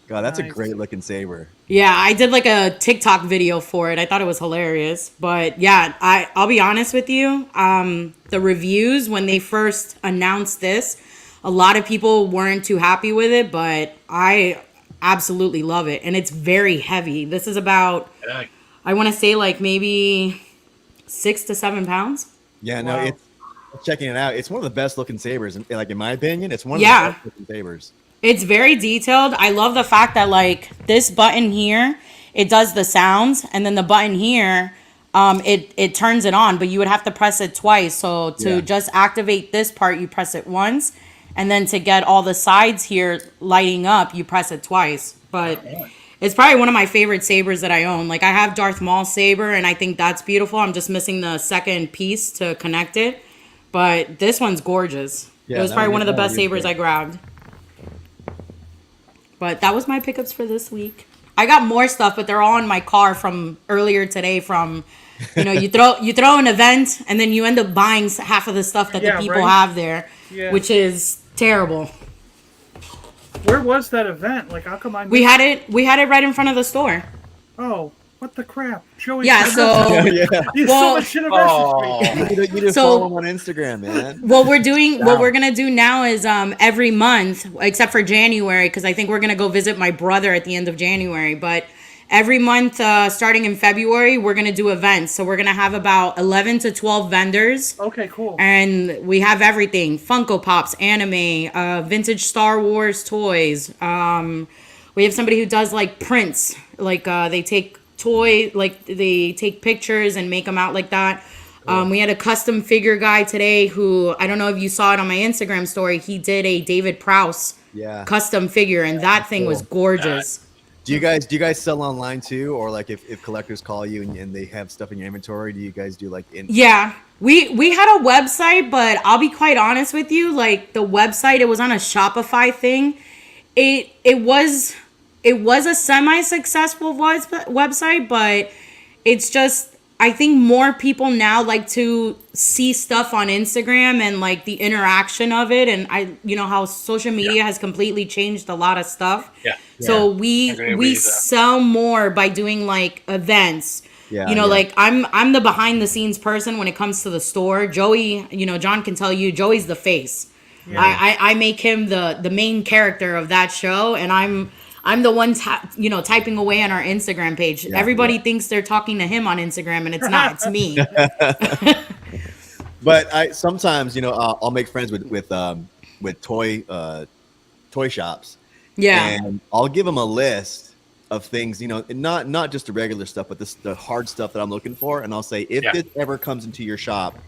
Speaker 2: God, that's a
Speaker 5: Nice.
Speaker 2: great looking saber.
Speaker 3: Yeah, I did like a TikTok video for it. I thought it was hilarious. But yeah, I'll be honest with you. The reviews when they first announced this, a lot of people weren't too happy with it, but I absolutely love it. And it's very heavy. This is about,
Speaker 4: Yeah.
Speaker 3: I want to say like maybe 6 to 7 pounds.
Speaker 2: Yeah, no,
Speaker 5: Wow.
Speaker 2: it's checking it out. It's one of the best looking sabers. Like in my opinion, it's one of
Speaker 3: Yeah.
Speaker 2: the best looking sabers.
Speaker 3: It's very detailed. I love the fact that like this button here, it does the sounds, and then the button here, it turns it on, but you would have to press it twice. So to just activate this part, you press it once, and then to get all the sides here lighting up, you press it twice. But It's probably one of my favorite sabers that I own. Like, I have Darth Maul's saber, and I think that's beautiful. I'm just missing the second piece to connect it. But this one's gorgeous.
Speaker 2: Yeah,
Speaker 3: it was probably one of the best
Speaker 2: really
Speaker 3: sabers
Speaker 2: good.
Speaker 3: I grabbed. But that was my pickups for this week. I got more stuff, but they're all in my car from earlier today. From, you throw an event, and then you end up buying half of the stuff that the people have there, which is terrible.
Speaker 5: Where was that event? Like, how come
Speaker 3: We had it right in front of the store.
Speaker 5: Oh, what the crap, Joey?
Speaker 3: Yeah, so
Speaker 5: you so much shit
Speaker 2: you need to follow him on Instagram, man.
Speaker 3: What we're gonna do now is every month, except for January, because I think we're gonna go visit my brother at the end of January. But every month, starting in February, we're gonna do events. So we're gonna have about 11 to 12 vendors.
Speaker 5: Okay, cool.
Speaker 3: And we have everything: Funko Pops, anime, vintage Star Wars toys. We have somebody who does like prints, like they take pictures and make them out like that. We had a custom figure guy today who, I don't know if you saw it on my Instagram story, he did a David Prowse custom figure, and that thing was gorgeous.
Speaker 2: Do you guys sell online too, or like if collectors call you and they have stuff in your inventory, do you guys do like
Speaker 3: Yeah, we had a website, but I'll be quite honest with you, like the website, it was on a Shopify thing. It was a semi-successful website, but it's just, I think more people now like to see stuff on Instagram and like the interaction of it. And how social media has completely changed a lot of stuff.
Speaker 4: Yeah.
Speaker 3: So we sell more by doing like events. Like I'm the behind the scenes person when it comes to the store. Joey, John can tell you, Joey's the face. Yeah. I make him the main character of that show, and I'm the one typing away on our Instagram page. Everybody thinks they're talking to him on Instagram, and it's not. It's me.
Speaker 2: But I sometimes I'll make friends with toy shops.
Speaker 3: Yeah.
Speaker 2: And I'll give them a list of things, not just the regular stuff, but the hard stuff that I'm looking for. And I'll say, if this ever comes into your shop,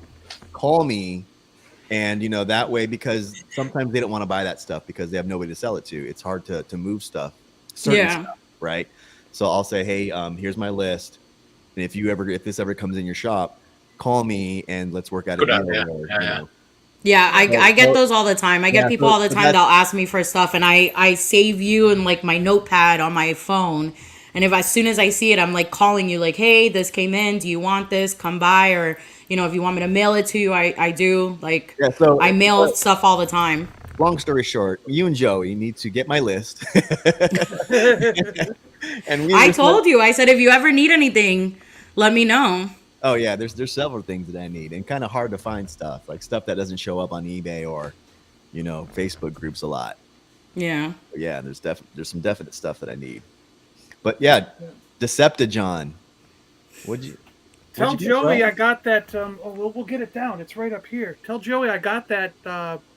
Speaker 2: call me. And, that way, because sometimes they don't want to buy that stuff because they have nobody to sell it to. It's hard to move stuff, stuff, right? So I'll say, hey, here's my list. And if this ever comes in your shop, call me and let's work out a deal.
Speaker 3: Yeah, I get those all the time. I get people all the time that'll ask me for stuff, and I save you in like my notepad on my phone. And as soon as I see it, I'm like calling you like, hey, this came in. Do you want this? Come by. Or, if you want me to mail it to you, I do. Like, I mail stuff all the time.
Speaker 2: Long story short, you and Joey need to get my list. And
Speaker 3: I told you. I said, if you ever need anything, let me know.
Speaker 2: Oh, yeah. There's several things that I need, and kind of hard to find stuff, like stuff that doesn't show up on eBay or, Facebook groups a lot.
Speaker 3: Yeah.
Speaker 2: But yeah, there's some definite stuff that I need. But yeah, Decepticon.
Speaker 5: Tell Joey I got that. We'll get it down. It's right up here. Tell Joey I got that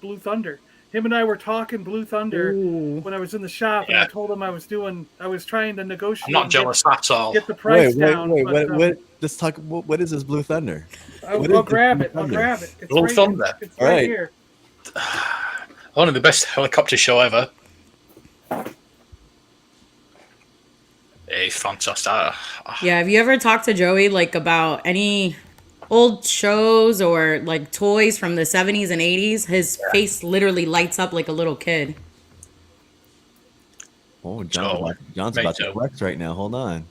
Speaker 5: Blue Thunder. Him and I were talking Blue Thunder when I was in the shop, and I told him I was trying to negotiate.
Speaker 4: I'm not jealous at all.
Speaker 5: Get the price down.
Speaker 2: Let's talk. What is this Blue Thunder?
Speaker 5: I'll grab it. It's
Speaker 4: Blue Thunder.
Speaker 5: It's right here.
Speaker 4: One of the best helicopter show ever. It's fantastic.
Speaker 3: Yeah, have you ever talked to Joey like about any old shows or like toys from the 70s and 80s? His face literally lights up like a little kid.
Speaker 2: Oh, John's about to flex right now. Hold on.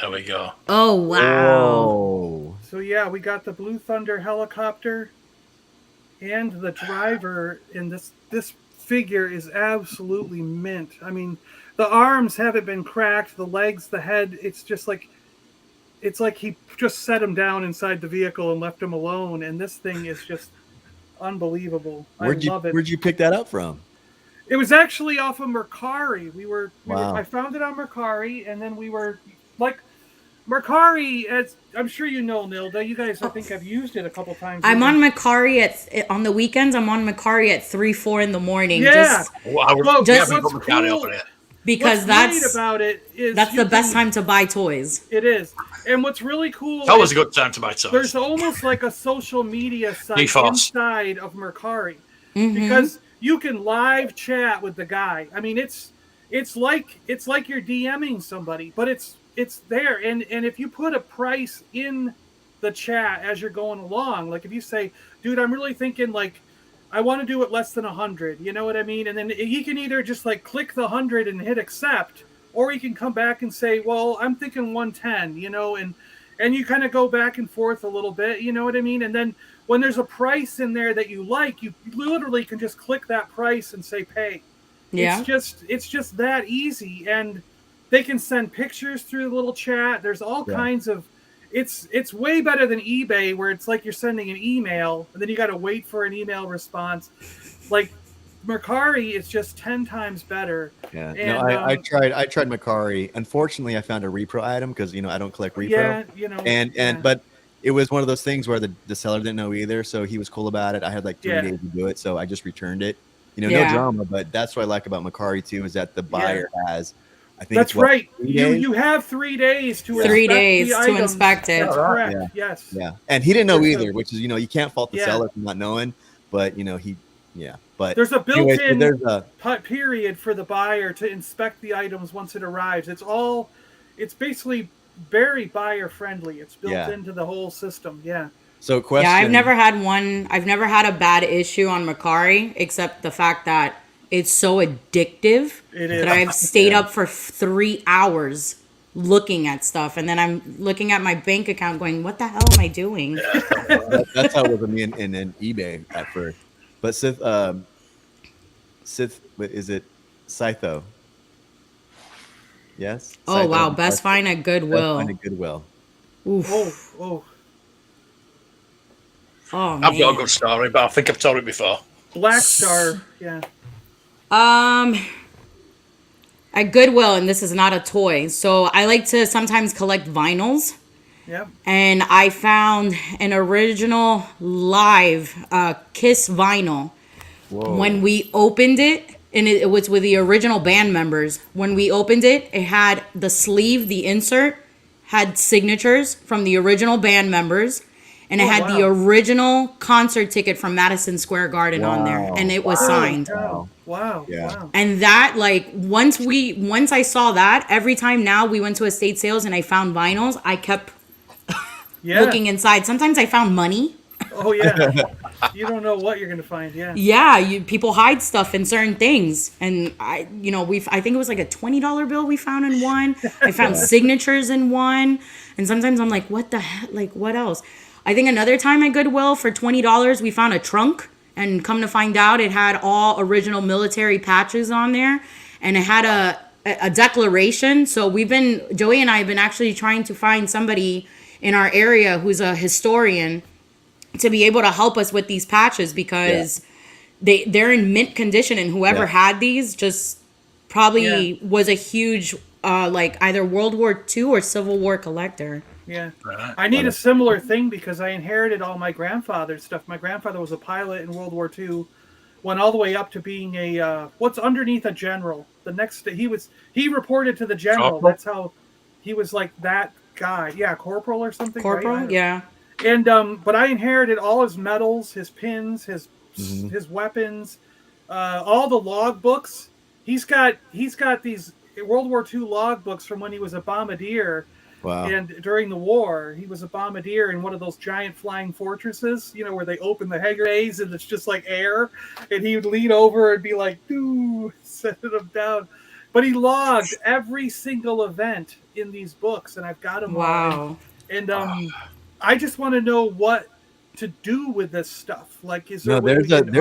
Speaker 4: There we go.
Speaker 3: Oh, wow.
Speaker 2: Oh.
Speaker 5: So yeah, we got the Blue Thunder helicopter and the driver, and this figure is absolutely mint. I mean, the arms haven't been cracked, the legs, the head, it's like he just set him down inside the vehicle and left him alone, and this thing is just unbelievable. I love it.
Speaker 2: Where'd you pick that up from?
Speaker 5: It was actually off of Mercari. I found it on Mercari, and then we were like, Mercari, as I'm sure you know, Nilda, you guys I think have used it a couple times.
Speaker 3: I'm on Mercari on the weekends. I'm on Mercari at 3-4 in the morning.
Speaker 5: Yeah.
Speaker 3: Because
Speaker 5: what's about it is
Speaker 3: that's the best time to buy toys.
Speaker 5: It is. And what's really cool
Speaker 4: it's always a good time to buy toys.
Speaker 5: There's almost like a social media site inside of Mercari.
Speaker 3: Mm-hmm.
Speaker 5: Because you can live chat with the guy. I mean, it's it's like you're DMing somebody, but it's there. And if you put a price in the chat as you're going along, like if you say, dude, I'm really thinking like I want to do it less than 100, you know what I mean? And then he can either just like click the 100 and hit accept, or he can come back and say, well, I'm thinking 110, you know, and you kind of go back and forth a little bit, you know what I mean? And then when there's a price in there that you like, you literally can just click that price and say pay.
Speaker 3: Yeah.
Speaker 5: It's just that easy. And they can send pictures through the little chat. There's all kinds of, it's way better than eBay, where it's like you're sending an email and then you got to wait for an email response. Like Mercari is just 10 times better.
Speaker 2: Yeah,
Speaker 5: and,
Speaker 2: no, I tried Mercari. Unfortunately, I found a repro item because I don't collect repro.
Speaker 5: Yeah, you know,
Speaker 2: but it was one of those things where the seller didn't know either, so he was cool about it. I had like 3 days to do it, so I just returned it. No drama. But that's what I like about Mercari too, is that the buyer has. I think
Speaker 5: that's right. You have 3 days to
Speaker 3: inspect it.
Speaker 5: That's correct.
Speaker 2: Yeah.
Speaker 5: Yes.
Speaker 2: Yeah, and he didn't know either, which is you can't fault the seller for not knowing, but he. Yeah, but
Speaker 5: there's a built-in period for the buyer to inspect the items once it arrives. It's basically very buyer friendly. It's built into the whole system. Yeah.
Speaker 2: So question.
Speaker 3: Yeah, I've never had a bad issue on Mercari, except the fact that it's so addictive that I've stayed up for 3 hours looking at stuff, and then I'm looking at my bank account going, what the hell am I doing?
Speaker 2: That's how it was with me in eBay at first. But Sith, what is it? Scytho. Yes.
Speaker 3: Oh
Speaker 2: Scytho.
Speaker 3: wow! Best find at Goodwill.
Speaker 2: Best find at Goodwill.
Speaker 3: Oof.
Speaker 5: Oh.
Speaker 3: Oh man.
Speaker 4: I've got a good story, but I think I've told it before.
Speaker 5: Black Star. Yeah.
Speaker 3: At Goodwill, and this is not a toy, so I like to sometimes collect vinyls.
Speaker 5: Yep.
Speaker 3: And I found an original live Kiss vinyl.
Speaker 2: Whoa.
Speaker 3: When we opened it, and it was with the original band members. When we opened it, it had the sleeve, the insert, had signatures from the original band members. And it had the original concert ticket from Madison Square Garden on there. And it was signed.
Speaker 5: Wow.
Speaker 3: And that, like, once I saw that, every time now we went to estate sales and I found vinyls, I kept looking inside. Sometimes I found money.
Speaker 5: Oh, yeah. You don't know what you're going to find. Yeah.
Speaker 3: Yeah. People hide stuff in certain things. And I think it was like a $20 bill we found in one. I found signatures in one. And sometimes I'm like, what the heck? Like, what else? I think another time at Goodwill for $20, we found a trunk, and come to find out it had all original military patches on there, and it had a declaration. So Joey and I have been actually trying to find somebody in our area who's a historian to be able to help us with these patches, because they're in mint condition, and whoever had these just probably was a huge like either World War II or Civil War collector.
Speaker 5: Yeah. I need a similar thing because I inherited all my grandfather's stuff. My grandfather was a pilot in World War II, went all the way up to being a what's underneath a general. The next he reported to the general. Corporal? That's how he was, like that guy. Yeah, corporal or something.
Speaker 3: Corporal,
Speaker 5: right?
Speaker 3: Yeah.
Speaker 5: And but I inherited all his medals, his pins, his weapons, all the log books. He's got these World War II log books from when he was a bombardier.
Speaker 2: Wow.
Speaker 5: And during the war, he was a bombardier in one of those giant flying fortresses, where they open the hangar bays and it's just like air. And he would lean over and be like, "Doo," setting them down. But he logged every single event in these books, and I've got them all. And I just want to know what to do with this stuff. Like, is there
Speaker 2: there's a big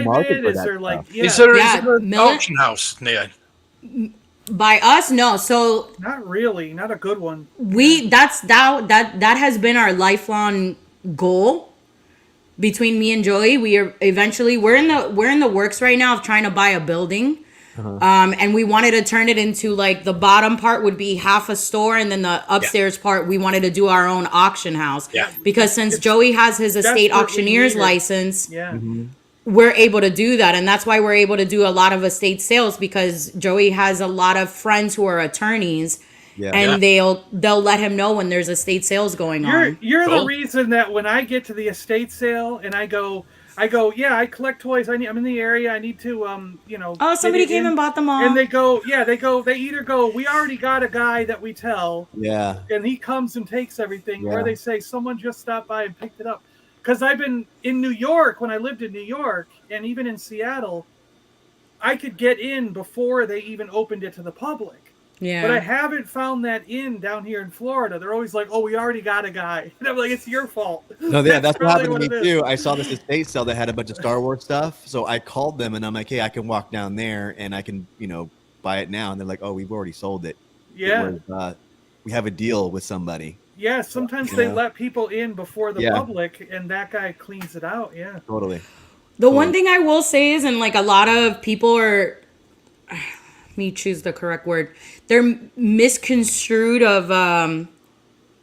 Speaker 2: market for
Speaker 5: is
Speaker 2: that
Speaker 5: there like
Speaker 2: stuff.
Speaker 4: Is there an auction house near?
Speaker 3: By us, no. So
Speaker 5: not really, not a good one.
Speaker 3: That has been our lifelong goal between me and Joey. We're in the works right now of trying to buy a building. And we wanted to turn it into, like, the bottom part would be half a store, and then the upstairs part we wanted to do our own auction house.
Speaker 4: Yeah.
Speaker 3: Because since Joey has his estate auctioneer's license, we're able to do that. And that's why we're able to do a lot of estate sales, because Joey has a lot of friends who are attorneys, and they'll let him know when there's estate sales going on.
Speaker 5: You're the reason that when I get to the estate sale and I go, I go, yeah, I collect toys. I'm in the area. I need to,
Speaker 3: Oh, somebody came and bought them all.
Speaker 5: And they either go, we already got a guy that we tell.
Speaker 2: Yeah.
Speaker 5: And he comes and takes everything. Or they say, someone just stopped by and picked it up. Because I've been in New York, when I lived in New York, and even in Seattle, I could get in before they even opened it to the public.
Speaker 3: Yeah.
Speaker 5: But I haven't found that down here in Florida. They're always like, oh, we already got a guy. And I'm like, it's your fault.
Speaker 2: No, that's what happened to me too. I saw this estate sale that had a bunch of Star Wars stuff. So I called them and I'm like, hey, I can walk down there and I can, buy it now. And they're like, oh, we've already sold it.
Speaker 5: Yeah.
Speaker 2: We have a deal with somebody.
Speaker 5: Yeah, sometimes they let people in before the public and that guy cleans it out. Yeah.
Speaker 2: Totally.
Speaker 3: The one thing I will say is, and like a lot of people are, let me choose the correct word, they're misconstrued of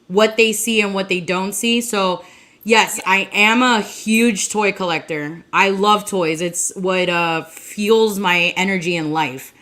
Speaker 3: what they see and what they don't see. So yes, I am a huge toy collector. I love toys. It's what fuels my energy in life.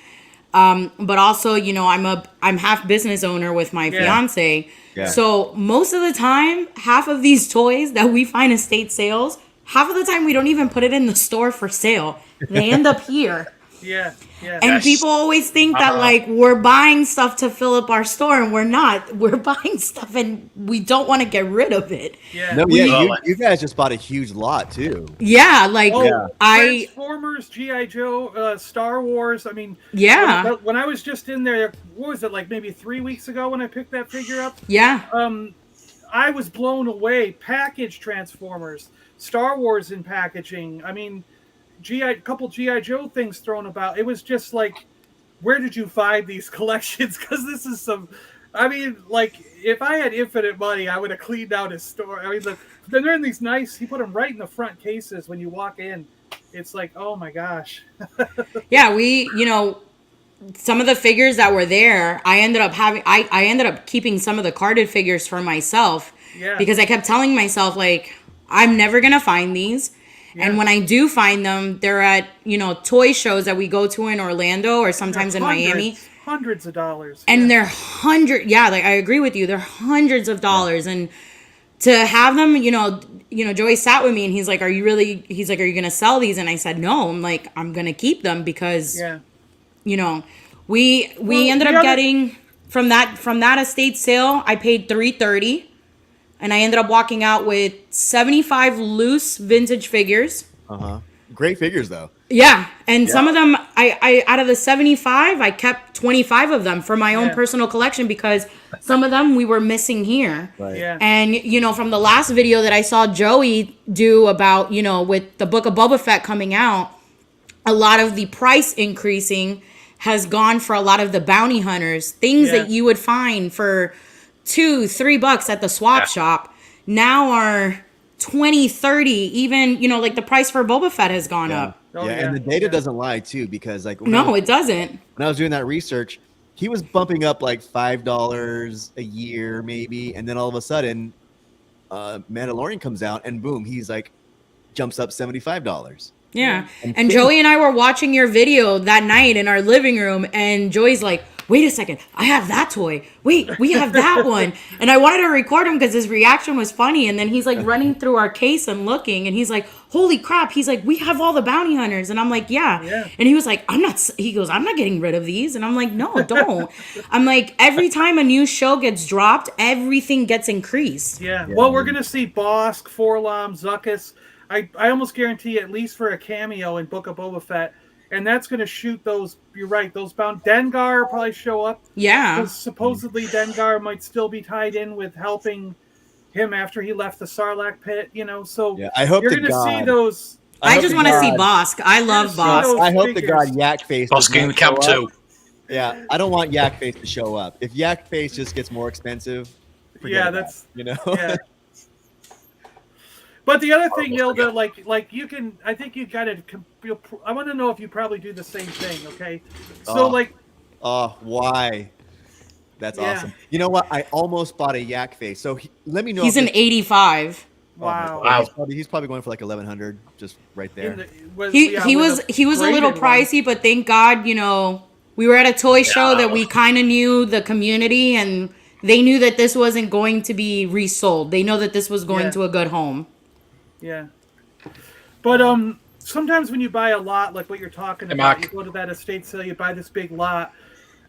Speaker 3: But also, I'm half business owner with my fiance. Yeah. So most of the time, half of these toys that we find estate sales, half of the time we don't even put it in the store for sale. They end up here.
Speaker 5: Yeah.
Speaker 3: And people always think that like we're buying stuff to fill up our store, and we're not. We're buying stuff and we don't want to get rid of it.
Speaker 5: Yeah.
Speaker 2: No, you guys just bought a huge lot too.
Speaker 3: Yeah,
Speaker 5: Transformers, G.I. Joe, Star Wars. I mean, when I was just in there, what was it, like maybe 3 weeks ago when I picked that figure up?
Speaker 3: Yeah.
Speaker 5: I was blown away. Packaged Transformers, Star Wars in packaging. I mean, couple G.I. Joe things thrown about. It was just like, where did you find these collections? Because this is some, if I had infinite money, I would have cleaned out his store. I mean, then they're in these nice, he put them right in the front cases when you walk in. It's like, oh my gosh.
Speaker 3: Yeah, some of the figures that were there, I ended up keeping some of the carded figures for myself.
Speaker 5: Yeah.
Speaker 3: Because I kept telling myself, like, I'm never going to find these. Yeah. And when I do find them, they're at, toy shows that we go to in Orlando or sometimes in Miami.
Speaker 5: Hundreds of dollars.
Speaker 3: And they're I agree with you. They're hundreds of dollars. And to have them, Joey sat with me and he's like, are you going to sell these? And I said, no, I'm going to keep them because, we ended up getting from that estate sale, I paid $330. And I ended up walking out with 75 loose vintage figures.
Speaker 2: Great figures, though.
Speaker 3: Yeah. And some of them, I out of the 75, I kept 25 of them for my own personal collection because some of them we were missing here.
Speaker 2: Right.
Speaker 5: Yeah.
Speaker 3: And, from the last video that I saw Joey do about, with the Book of Boba Fett coming out, a lot of the price increasing has gone for a lot of the bounty hunters. Things that you would find for $2-3 at the swap shop now are 20, 30, even, like the price for Boba Fett has gone up.
Speaker 2: And the data doesn't lie too, because like,
Speaker 3: it doesn't.
Speaker 2: When I was doing that research, he was bumping up like $5 a year maybe. And then all of a sudden Mandalorian comes out and boom, he's like jumps up $75.
Speaker 3: Yeah. And Joey and I were watching your video that night in our living room and Joey's like, wait a second, I have that toy. Wait, we have that one. And I wanted to record him because his reaction was funny. And then he's like running through our case and looking. And he's like, holy crap. He's like, we have all the bounty hunters. And I'm like, yeah. And he was like, I'm not getting rid of these. And I'm like, no, don't. I'm like, every time a new show gets dropped, everything gets increased.
Speaker 5: Yeah. Well, we're going to see Bosk, Forlom, Zuckuss. I almost guarantee at least for a cameo in Book of Boba Fett. And that's going to shoot those, you're right, those bound. Dengar will probably show up.
Speaker 3: Yeah.
Speaker 5: Because supposedly Dengar might still be tied in with helping him after he left the Sarlacc pit, so
Speaker 2: I hope
Speaker 5: you're going to see those.
Speaker 3: I just want to see Bosk. I love Bosk.
Speaker 2: I hope the god Yak Face.
Speaker 4: Bosk in Camp 2.
Speaker 2: Yeah, I don't want Yak Face to show up. If Yak Face just gets more expensive,
Speaker 5: that's, Yeah. But the other thing, Nilda, like you can, I think you got to. I want to know if you probably do the same thing. Okay, so
Speaker 2: why? That's awesome. You know what? I almost bought a Yak Face. So let me know.
Speaker 3: He's an 85.
Speaker 5: Wow.
Speaker 2: He's probably going for like 1,100, just right there.
Speaker 3: He was a little pricey, but thank God, we were at a toy show that we kind of knew the community, and they knew that this wasn't going to be resold. They know that this was going to a good home.
Speaker 5: Yeah. But sometimes when you buy a lot, like what you're talking about, you go to that estate sale, you buy this big lot.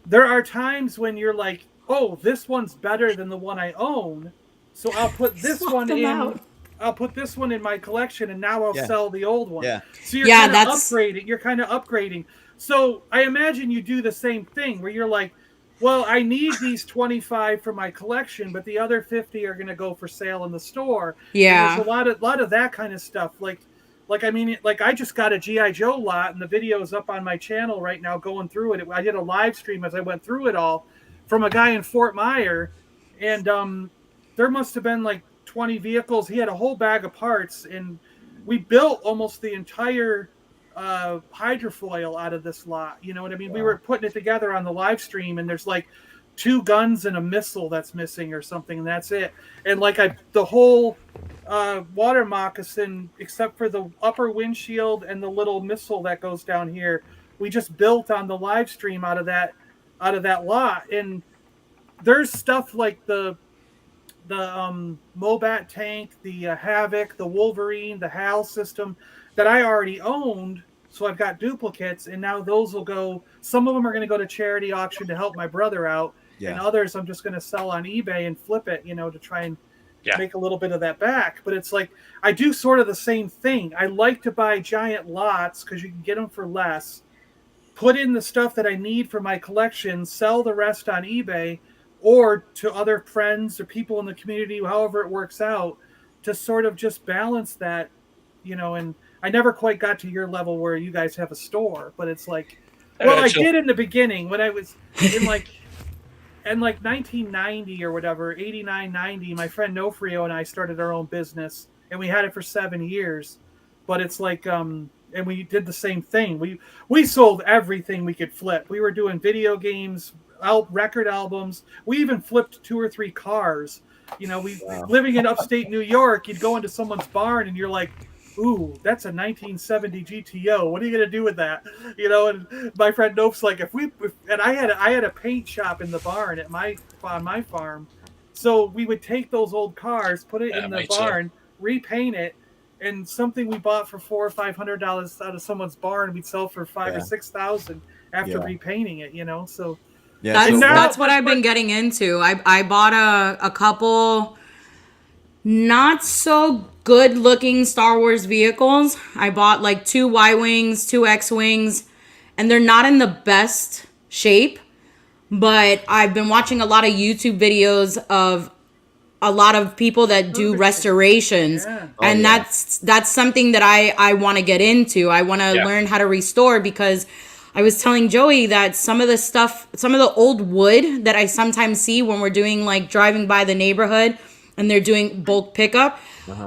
Speaker 5: There are times when you're like, oh, this one's better than the one I own, so I'll put this one in. I'll put this one in my collection, and now I'll sell the old one.
Speaker 2: Yeah.
Speaker 5: So you're kind of upgrading. You're kind of upgrading. So I imagine you do the same thing where you're like, well, I need these 25 for my collection, but the other 50 are going to go for sale in the store.
Speaker 3: Yeah.
Speaker 5: And there's a lot of that kind of stuff. Like I just got a G.I. Joe lot, and the video is up on my channel right now going through it. I did a live stream as I went through it all from a guy in Fort Myer, and there must have been like 20 vehicles. He had a whole bag of parts, and we built almost the entire hydrofoil out of this lot. You know what I mean? Wow. We were putting it together on the live stream, and there's like 2 guns and a missile that's missing or something, and that's it. And like the whole water moccasin, except for the upper windshield and the little missile that goes down here, we just built on the live stream out of that lot. And there's stuff like the Mobat tank, the Havoc, the Wolverine, the HAL system that I already owned. So I've got duplicates, and now those will go. Some of them are going to go to charity auction to help my brother out, and others I'm just going to sell on eBay and flip it, to try and make a little bit of that back. But it's like I do sort of the same thing. I like to buy giant lots because you can get them for less, put in the stuff that I need for my collection, sell the rest on eBay or to other friends or people in the community, however it works out, to sort of just balance that, and I never quite got to your level where you guys have a store, but it's like, well, I did in the beginning when I was in like 1990 or whatever, 89, 90, my friend Nofrio and I started our own business, and we had it for 7 years. But it's like, and we did the same thing. We sold everything we could flip. We were doing video games, record albums. We even flipped 2 or 3 cars. Living in upstate New York, you'd go into someone's barn and you're like, ooh, that's a 1970 GTO. What are you gonna do with that? And my friend Nope's like, and I had a paint shop in the barn on my farm, so we would take those old cars, put it in the barn, repaint it, and something we bought for $400 or $500 out of someone's barn, we'd sell for $5,000 or $6,000 after repainting it. So
Speaker 3: that's what I've been getting into. I bought a couple not so good looking Star Wars vehicles. I bought like 2 Y-Wings, 2 X-Wings, and they're not in the best shape, but I've been watching a lot of YouTube videos of a lot of people that do restorations, and that's something that I want to get into. I want to learn how to restore, because I was telling Joey that some of the old wood that I sometimes see when we're doing like driving by the neighborhood and they're doing bulk pickup,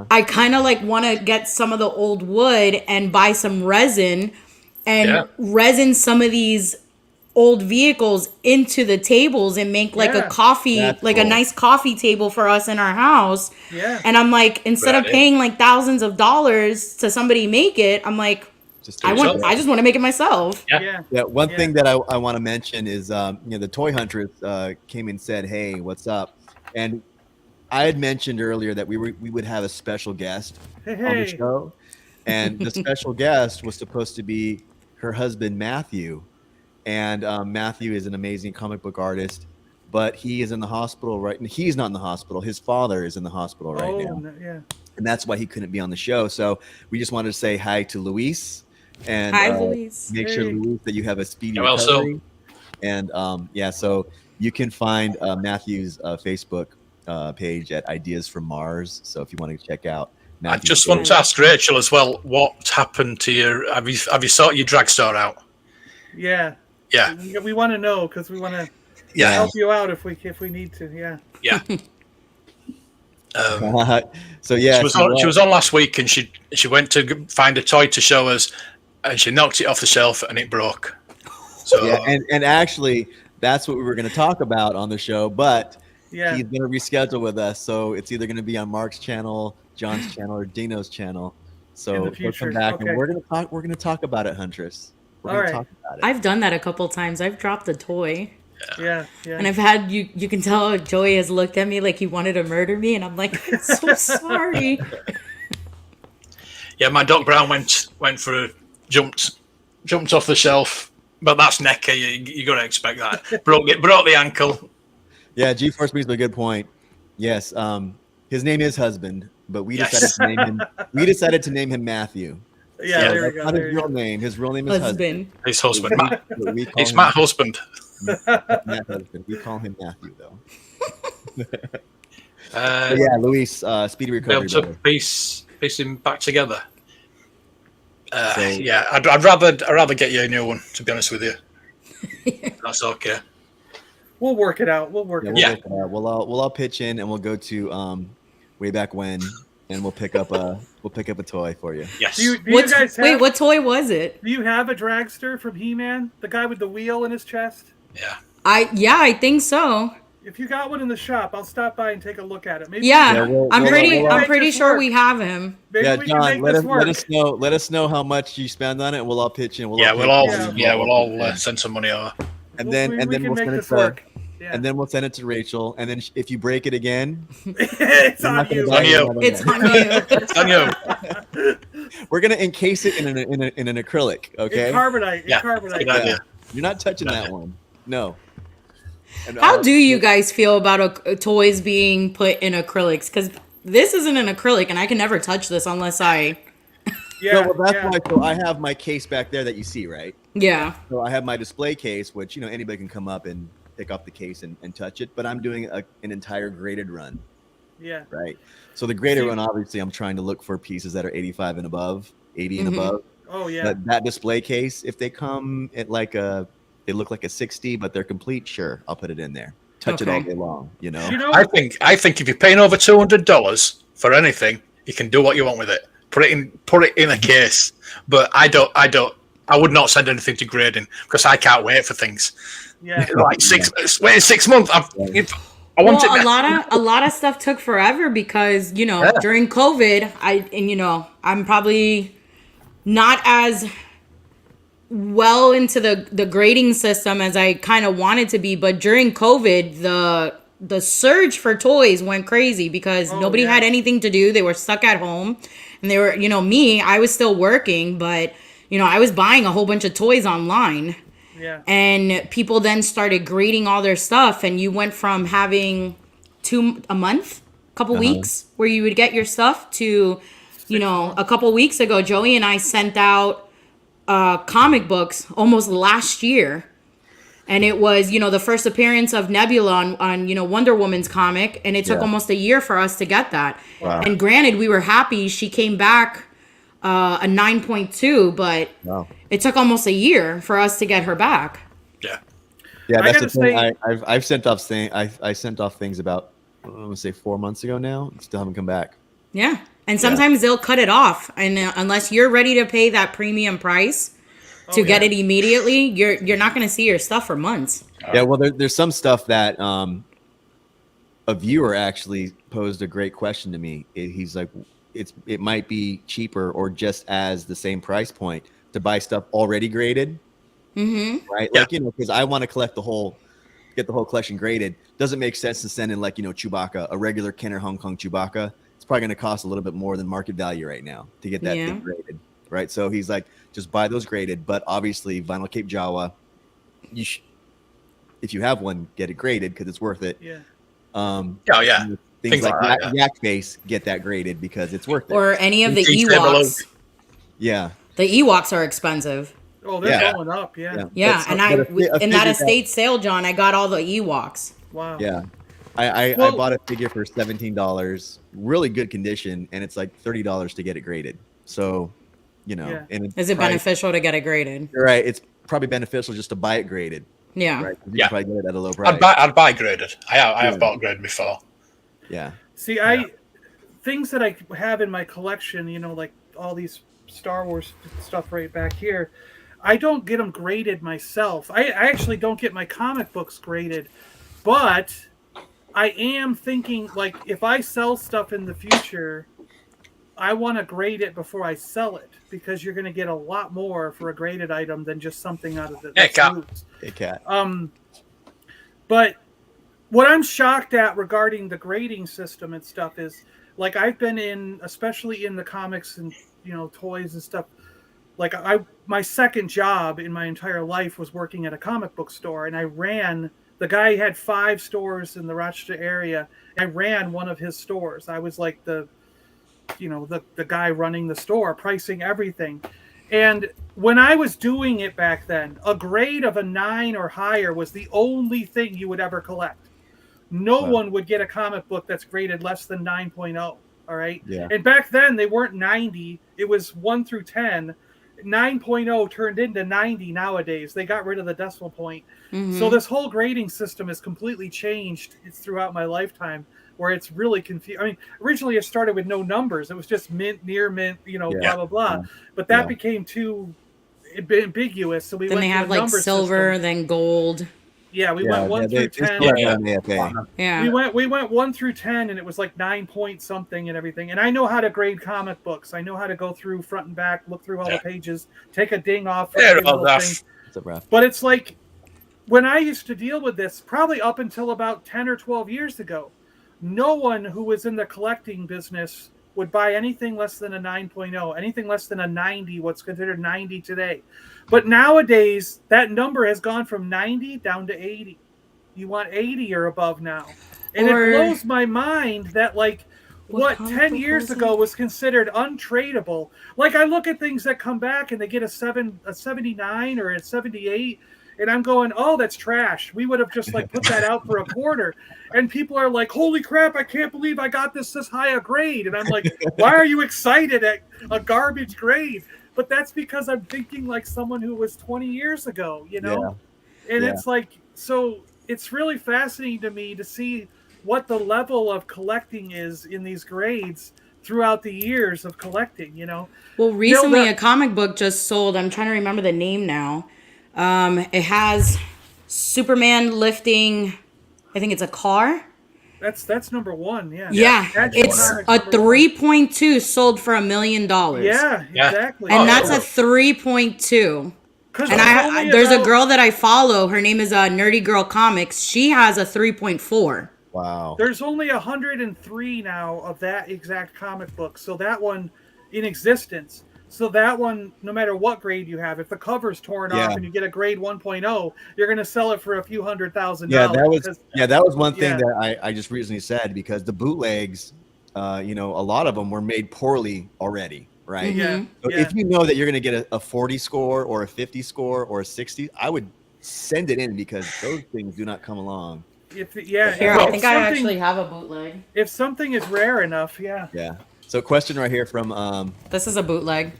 Speaker 3: I kind of like want to get some of the old wood and buy some resin and resin some of these old vehicles into the tables and make like a coffee, a nice coffee table for us in our house. Yeah. And I'm like, instead of paying like thousands of dollars to somebody make it, I'm like, I just want to make it myself.
Speaker 2: One thing that I want to mention is, the Toy Huntress came and said, "Hey, what's up?" And I had mentioned earlier that we would have a special guest on the show, and the special guest was supposed to be her husband Matthew, and Matthew is an amazing comic book artist, but he is in the hospital right now. He's not in the hospital. His father is in the hospital right now. Yeah. And that's why he couldn't be on the show. So we just wanted to say hi to Luis, and
Speaker 3: Luis.
Speaker 2: Make sure, Luis, that you have a speedy recovery. And so you can find Matthew's Facebook page at Ideas from Mars. So if you want to check out Matthew's
Speaker 4: I just want to ask Rachel as well, what happened to your, have you sorted your dragstore out?
Speaker 5: Yeah. We want to know, because we want to help you out if we need to.
Speaker 4: Yeah.
Speaker 2: So yeah,
Speaker 4: she was on last week, and she went to find a toy to show us, and she knocked it off the shelf and it broke. So
Speaker 2: and actually that's what we were going to talk about on the show, but he's going to reschedule with us, so it's either going to be on Mark's channel, John's channel, or Dino's channel. So we'll come back and we're going to talk about it, Huntress. We're going to talk about it.
Speaker 3: I've done that a couple times. I've dropped a toy.
Speaker 5: Yeah.
Speaker 3: And I've had you can tell Joey has looked at me like he wanted to murder me, and I'm like, I'm so sorry.
Speaker 4: Yeah, my Doc Brown went for jumped off the shelf, but that's necker. You got to expect that. broke the ankle.
Speaker 2: Yeah, G-Force brings me a good point. Yes, his name is Husband, but we decided to name him. We decided to name him Matthew.
Speaker 5: Yeah,
Speaker 2: So
Speaker 5: there we
Speaker 2: that's
Speaker 5: go.
Speaker 2: not his real name. His real name is Husband.
Speaker 4: His husband.
Speaker 2: We call
Speaker 4: It's
Speaker 2: him
Speaker 4: Matt Husband.
Speaker 2: Matt Husband. We call him Matthew though. But
Speaker 4: Yeah,
Speaker 2: yeah, Luis, speedy
Speaker 4: be
Speaker 2: recovery.
Speaker 4: able to
Speaker 2: Brother.
Speaker 4: piece him back together.
Speaker 2: So-
Speaker 4: Yeah, I'd rather get you a new one. To be honest with you, that's okay.
Speaker 5: We'll work it out. We'll work
Speaker 2: Yeah,
Speaker 5: it
Speaker 2: we'll
Speaker 5: out.
Speaker 2: work it out. We'll all pitch in and we'll go to way back when, and we'll pick up a toy for you.
Speaker 4: Yes.
Speaker 5: Do you guys have,
Speaker 3: Wait, what toy was it?
Speaker 5: Do you have a dragster from He-Man? The guy with the wheel in his chest?
Speaker 4: Yeah.
Speaker 3: I think so.
Speaker 5: If you got one in the shop, I'll stop by and take a look at it. Maybe
Speaker 3: Yeah, I'm
Speaker 5: we'll
Speaker 3: pretty
Speaker 5: make
Speaker 3: sure
Speaker 5: this
Speaker 3: we
Speaker 5: work.
Speaker 3: have him.
Speaker 5: Maybe
Speaker 2: Yeah,
Speaker 5: we
Speaker 2: John,
Speaker 5: can make this work.
Speaker 2: let us know how much you spend on it, and we'll all pitch in.
Speaker 4: We'll all send some money over.
Speaker 2: and
Speaker 5: we
Speaker 2: then
Speaker 5: can
Speaker 2: we'll
Speaker 5: make
Speaker 2: send it
Speaker 5: this
Speaker 2: to,
Speaker 5: work. Yeah.
Speaker 2: and then we'll send it to Rachel. And then if you break it again,
Speaker 5: It's
Speaker 2: we're
Speaker 5: on
Speaker 2: not gonna
Speaker 5: you.
Speaker 2: buy
Speaker 4: On you.
Speaker 2: another
Speaker 3: It's
Speaker 2: one.
Speaker 3: on you.
Speaker 4: On you.
Speaker 2: We're gonna encase it in an acrylic. Okay,
Speaker 5: In carbonite.
Speaker 4: Yeah,
Speaker 5: In carbonite.
Speaker 4: good idea.
Speaker 2: you're not touching that one. No. And,
Speaker 3: How do you guys feel about toys being put in acrylics? Because this isn't an acrylic, and I can never touch this unless I.
Speaker 5: Yeah,
Speaker 2: well, that's
Speaker 5: yeah.
Speaker 2: why. So I have my case back there that you see, right?
Speaker 3: Yeah.
Speaker 2: So I have my display case, which anybody can come up and pick up the case and touch it. But I'm doing an entire graded run,
Speaker 5: Yeah.
Speaker 2: right? So the graded
Speaker 5: See-
Speaker 2: run, obviously, I'm trying to look for pieces that are 85 and above, 80 and above.
Speaker 5: Oh, yeah.
Speaker 2: But that display case, if they come at they look like a 60, but they're complete. Sure, I'll put it in there. Touch it all
Speaker 3: Okay.
Speaker 2: day long.
Speaker 5: You know,
Speaker 4: I think if you're paying over $200 for anything, you can do what you want with it. Put it in a case. But I would not send anything to grading because I can't wait for things.
Speaker 5: yeah.
Speaker 4: Like 6 months. I want it.
Speaker 3: A lot of stuff took forever because
Speaker 4: Yeah.
Speaker 3: during COVID, I'm probably not as well into the grading system as I kind of wanted to be, but during COVID, the surge for toys went crazy because nobody
Speaker 5: yeah.
Speaker 3: had anything to do. They were stuck at home, and they were, I was still working, but I was buying a whole bunch of toys online.
Speaker 5: Yeah.
Speaker 3: And people then started grading all their stuff, and you went from having a month, couple weeks where you would get your stuff to, a couple weeks ago, Joey and I sent out comic books almost last year. And it was, the first appearance of Nebula on Wonder Woman's comic. And it took almost a year for us to get that.
Speaker 2: Wow.
Speaker 3: And granted, we were happy. She came back a 9.2, but
Speaker 2: Wow.
Speaker 3: it took almost a year for us to get her back.
Speaker 4: Yeah.
Speaker 2: Yeah,
Speaker 5: I
Speaker 2: that's the
Speaker 5: gotta
Speaker 2: thing. I've sent off I sent off things about I want to say 4 months ago now. Still haven't come back.
Speaker 3: Yeah. And sometimes they'll cut it off. And unless you're ready to pay that premium price to get it immediately, you're not going to see your stuff for months.
Speaker 2: Yeah, well, there's some stuff that a viewer actually posed a great question to me. He's like, it might be cheaper or just as the same price point to buy stuff already graded, right?
Speaker 4: Yeah.
Speaker 2: Like because I want to get the whole collection graded. Doesn't make sense to send in Chewbacca, a regular Kenner Hong Kong Chewbacca. It's probably going to cost a little bit more than market value right now to get that thing graded, right? So he's like, just buy those graded, but obviously Vinyl Cape Jawa, if you have one, get it graded because it's worth it.
Speaker 5: Yeah.
Speaker 2: Things like
Speaker 4: like that,
Speaker 2: Yak Face, get that graded because it's worth it.
Speaker 3: Or any of the
Speaker 4: Things down below.
Speaker 3: Ewoks.
Speaker 2: Yeah.
Speaker 3: The Ewoks are expensive.
Speaker 5: Oh, they're
Speaker 2: Yeah.
Speaker 5: going up. Yeah.
Speaker 3: Yeah,
Speaker 2: But
Speaker 3: and
Speaker 2: a
Speaker 3: in that
Speaker 2: figure
Speaker 3: estate sale, John, I got all the Ewoks.
Speaker 5: Wow.
Speaker 2: Yeah. I
Speaker 5: Well-
Speaker 2: bought a figure for $17, really good condition, and it's like $30 to get it graded. So,
Speaker 5: Yeah.
Speaker 2: and
Speaker 3: Is it beneficial to get it graded?
Speaker 2: You're right. It's probably beneficial just to buy it graded,
Speaker 3: Yeah.
Speaker 2: right? 'Cause you
Speaker 4: Yeah.
Speaker 2: can probably get it at a low price.
Speaker 4: I'd buy graded. I have bought graded before.
Speaker 2: Yeah.
Speaker 5: See, things that I have in my collection, like all these Star Wars stuff right back here, I don't get them graded myself. I actually don't get my comic books graded, but I am thinking, like, if I sell stuff in the future, I want to grade it before I sell it because you're going to get a lot more for a graded item than just something out of the loose.
Speaker 2: Hey, Cat.
Speaker 5: But what I'm shocked at regarding the grading system and stuff is, like, I've been in, especially in the comics and toys and stuff. Like my second job in my entire life was working at a comic book store, and I ran. The guy had 5 stores in the Rochester area. I ran one of his stores. I was like the guy running the store, pricing everything. And when I was doing it back then, a grade of a 9 or higher was the only thing you would ever collect. No one would get a comic book that's graded less than 9.0. All right.
Speaker 2: Yeah.
Speaker 5: And back then they weren't 90. It was 1 through 10. 9.0 turned into 90 nowadays. They got rid of the decimal point.
Speaker 3: Mm-hmm.
Speaker 5: So this whole grading system has completely changed. It's throughout my lifetime, where it's really confusing. I mean, originally it started with no numbers. It was just mint, near mint, blah, blah, blah. But that became too ambiguous. So
Speaker 3: then they have like silver, then gold.
Speaker 5: Yeah, we went 1 through 10.
Speaker 3: Yeah.
Speaker 5: We went 1 through 10, and it was like 9 point something and everything. And I know how to grade comic books. I know how to go through front and back, look through all the pages, take a ding off. But it's like when I used to deal with this, probably up until about 10 or 12 years ago, no one who was in the collecting business would buy anything less than a 9.0, anything less than a 90, what's considered 90 today. But nowadays, that number has gone from 90 down to 80. You want 80 or above now. And it blows my mind that, like, what 10 years ago was considered untradeable. Like, I look at things that come back and they get a 79 or a 78, and I'm going, oh, that's trash. We would have just like put that out for a quarter. And people are like, holy crap, I can't believe I got this high a grade. And I'm like, why are you excited at a garbage grade? But that's because I'm thinking like someone who was 20 years ago, And it's like, so it's really fascinating to me to see what the level of collecting is in these grades throughout the years of collecting,
Speaker 3: Well, recently a comic book just sold. I'm trying to remember the name now. It has Superman lifting, I think it's a car.
Speaker 5: That's number 1, yeah.
Speaker 3: Yeah, it's a 3.2 sold for $1 million.
Speaker 5: Yeah, exactly.
Speaker 3: And that's a 3.2. And there's a girl that I follow. Her name is Nerdy Girl Comics. She has a 3.4.
Speaker 2: Wow.
Speaker 5: There's only 103 now of that exact comic book. So that one in existence. So that one, no matter what grade you have, if the cover's torn off and you get a grade 1.0, you're going to sell it for a few $100,000.
Speaker 2: That was one thing that I just recently said, because the bootlegs, a lot of them were made poorly already, right?
Speaker 5: Yeah.
Speaker 2: So if you know that you're going to get a 40 score or a 50 score or a 60, I would send it in, because those things do not come along.
Speaker 3: I think I actually have a bootleg.
Speaker 5: If something is rare enough,
Speaker 2: Yeah. So question right here from
Speaker 3: this is a bootleg.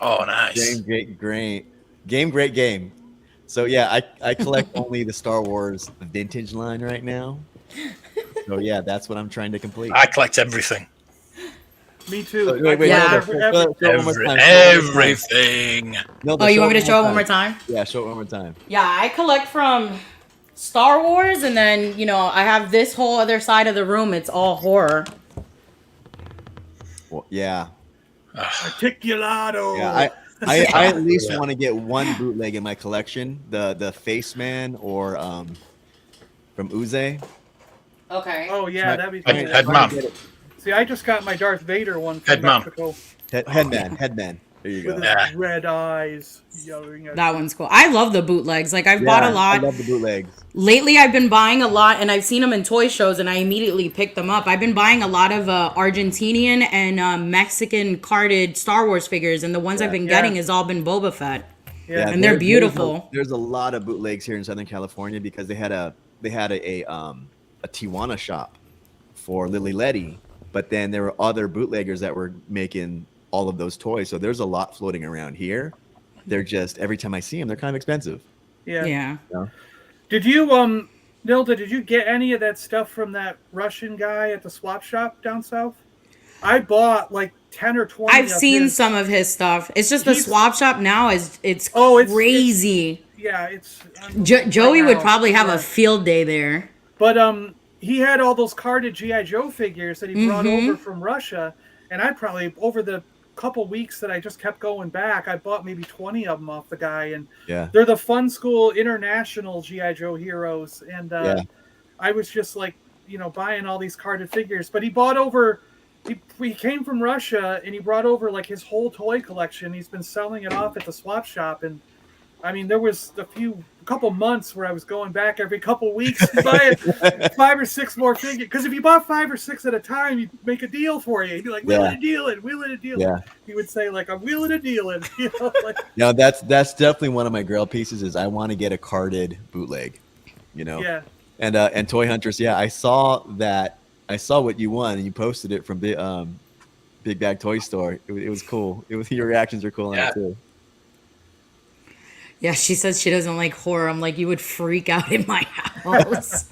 Speaker 4: Oh, nice.
Speaker 2: Great game. So yeah, I collect only the Star Wars vintage line right now. So yeah, that's what I'm trying to complete.
Speaker 4: I collect everything.
Speaker 5: Me too.
Speaker 2: So,
Speaker 4: Everything.
Speaker 2: No,
Speaker 3: you want me to show it one more time?
Speaker 2: Yeah, show it one more time.
Speaker 3: Yeah, I collect from Star Wars, and then I have this whole other side of the room. It's all horror.
Speaker 2: Well, yeah.
Speaker 5: Articulado.
Speaker 2: Yeah, I at least want to get one bootleg in my collection, the Face Man or from Uze.
Speaker 3: Okay.
Speaker 5: Oh yeah, that'd be cool.
Speaker 4: Headman.
Speaker 5: See, I just got my Darth Vader one from
Speaker 4: Headman.
Speaker 5: Mexico.
Speaker 2: Headman. There you go.
Speaker 5: With his red eyes yelling at
Speaker 3: That one's cool. I love the bootlegs. Like, I've bought a lot.
Speaker 2: I love the bootlegs.
Speaker 3: Lately, I've been buying a lot, and I've seen them in toy shows, and I immediately picked them up. I've been buying a lot of Argentinian and Mexican carded Star Wars figures, and the ones I've been getting has all been Boba Fett.
Speaker 5: Yeah,
Speaker 3: and they're beautiful.
Speaker 2: There's a lot of bootlegs here in Southern California, because they had a Tijuana shop for Lily Letty, but then there were other bootleggers that were making all of those toys. So there's a lot floating around here. They're just, every time I see them, they're kind of expensive.
Speaker 5: Yeah. Did you, Nilda, did you get any of that stuff from that Russian guy at the swap shop down south? I bought like 10 or 20.
Speaker 3: I've seen some of his stuff. It's just the swap shop now it's crazy.
Speaker 5: It's
Speaker 3: Joey would probably have a field day there.
Speaker 5: But he had all those carded G.I. Joe figures that he brought over from Russia, and I probably, over the couple weeks that I just kept going back, I bought maybe 20 of them off the guy, and they're the Fun School International G.I. Joe heroes, and I was just like, buying all these carded figures. But he bought over he came from Russia and he brought over like his whole toy collection. He's been selling it off at the swap shop, and I mean, there was a couple months where I was going back every couple weeks to buy 5 or 6 more figures. Because if you bought 5 or 6 at a time, he'd make a deal for you. He'd be like, wheeling a deal in.
Speaker 2: Yeah.
Speaker 5: He would say, like, I'm wheeling a deal in. You know, like,
Speaker 2: No, that's definitely one of my grail pieces is I want to get a carded bootleg, you know?
Speaker 5: Yeah.
Speaker 2: And Toy Hunters, I saw that. I saw what you won, and you posted it from Big Bag Toy Store. It was cool. Your reactions are cool on it, too.
Speaker 3: Yeah, she says she doesn't like horror. I'm like, you would freak out in my house.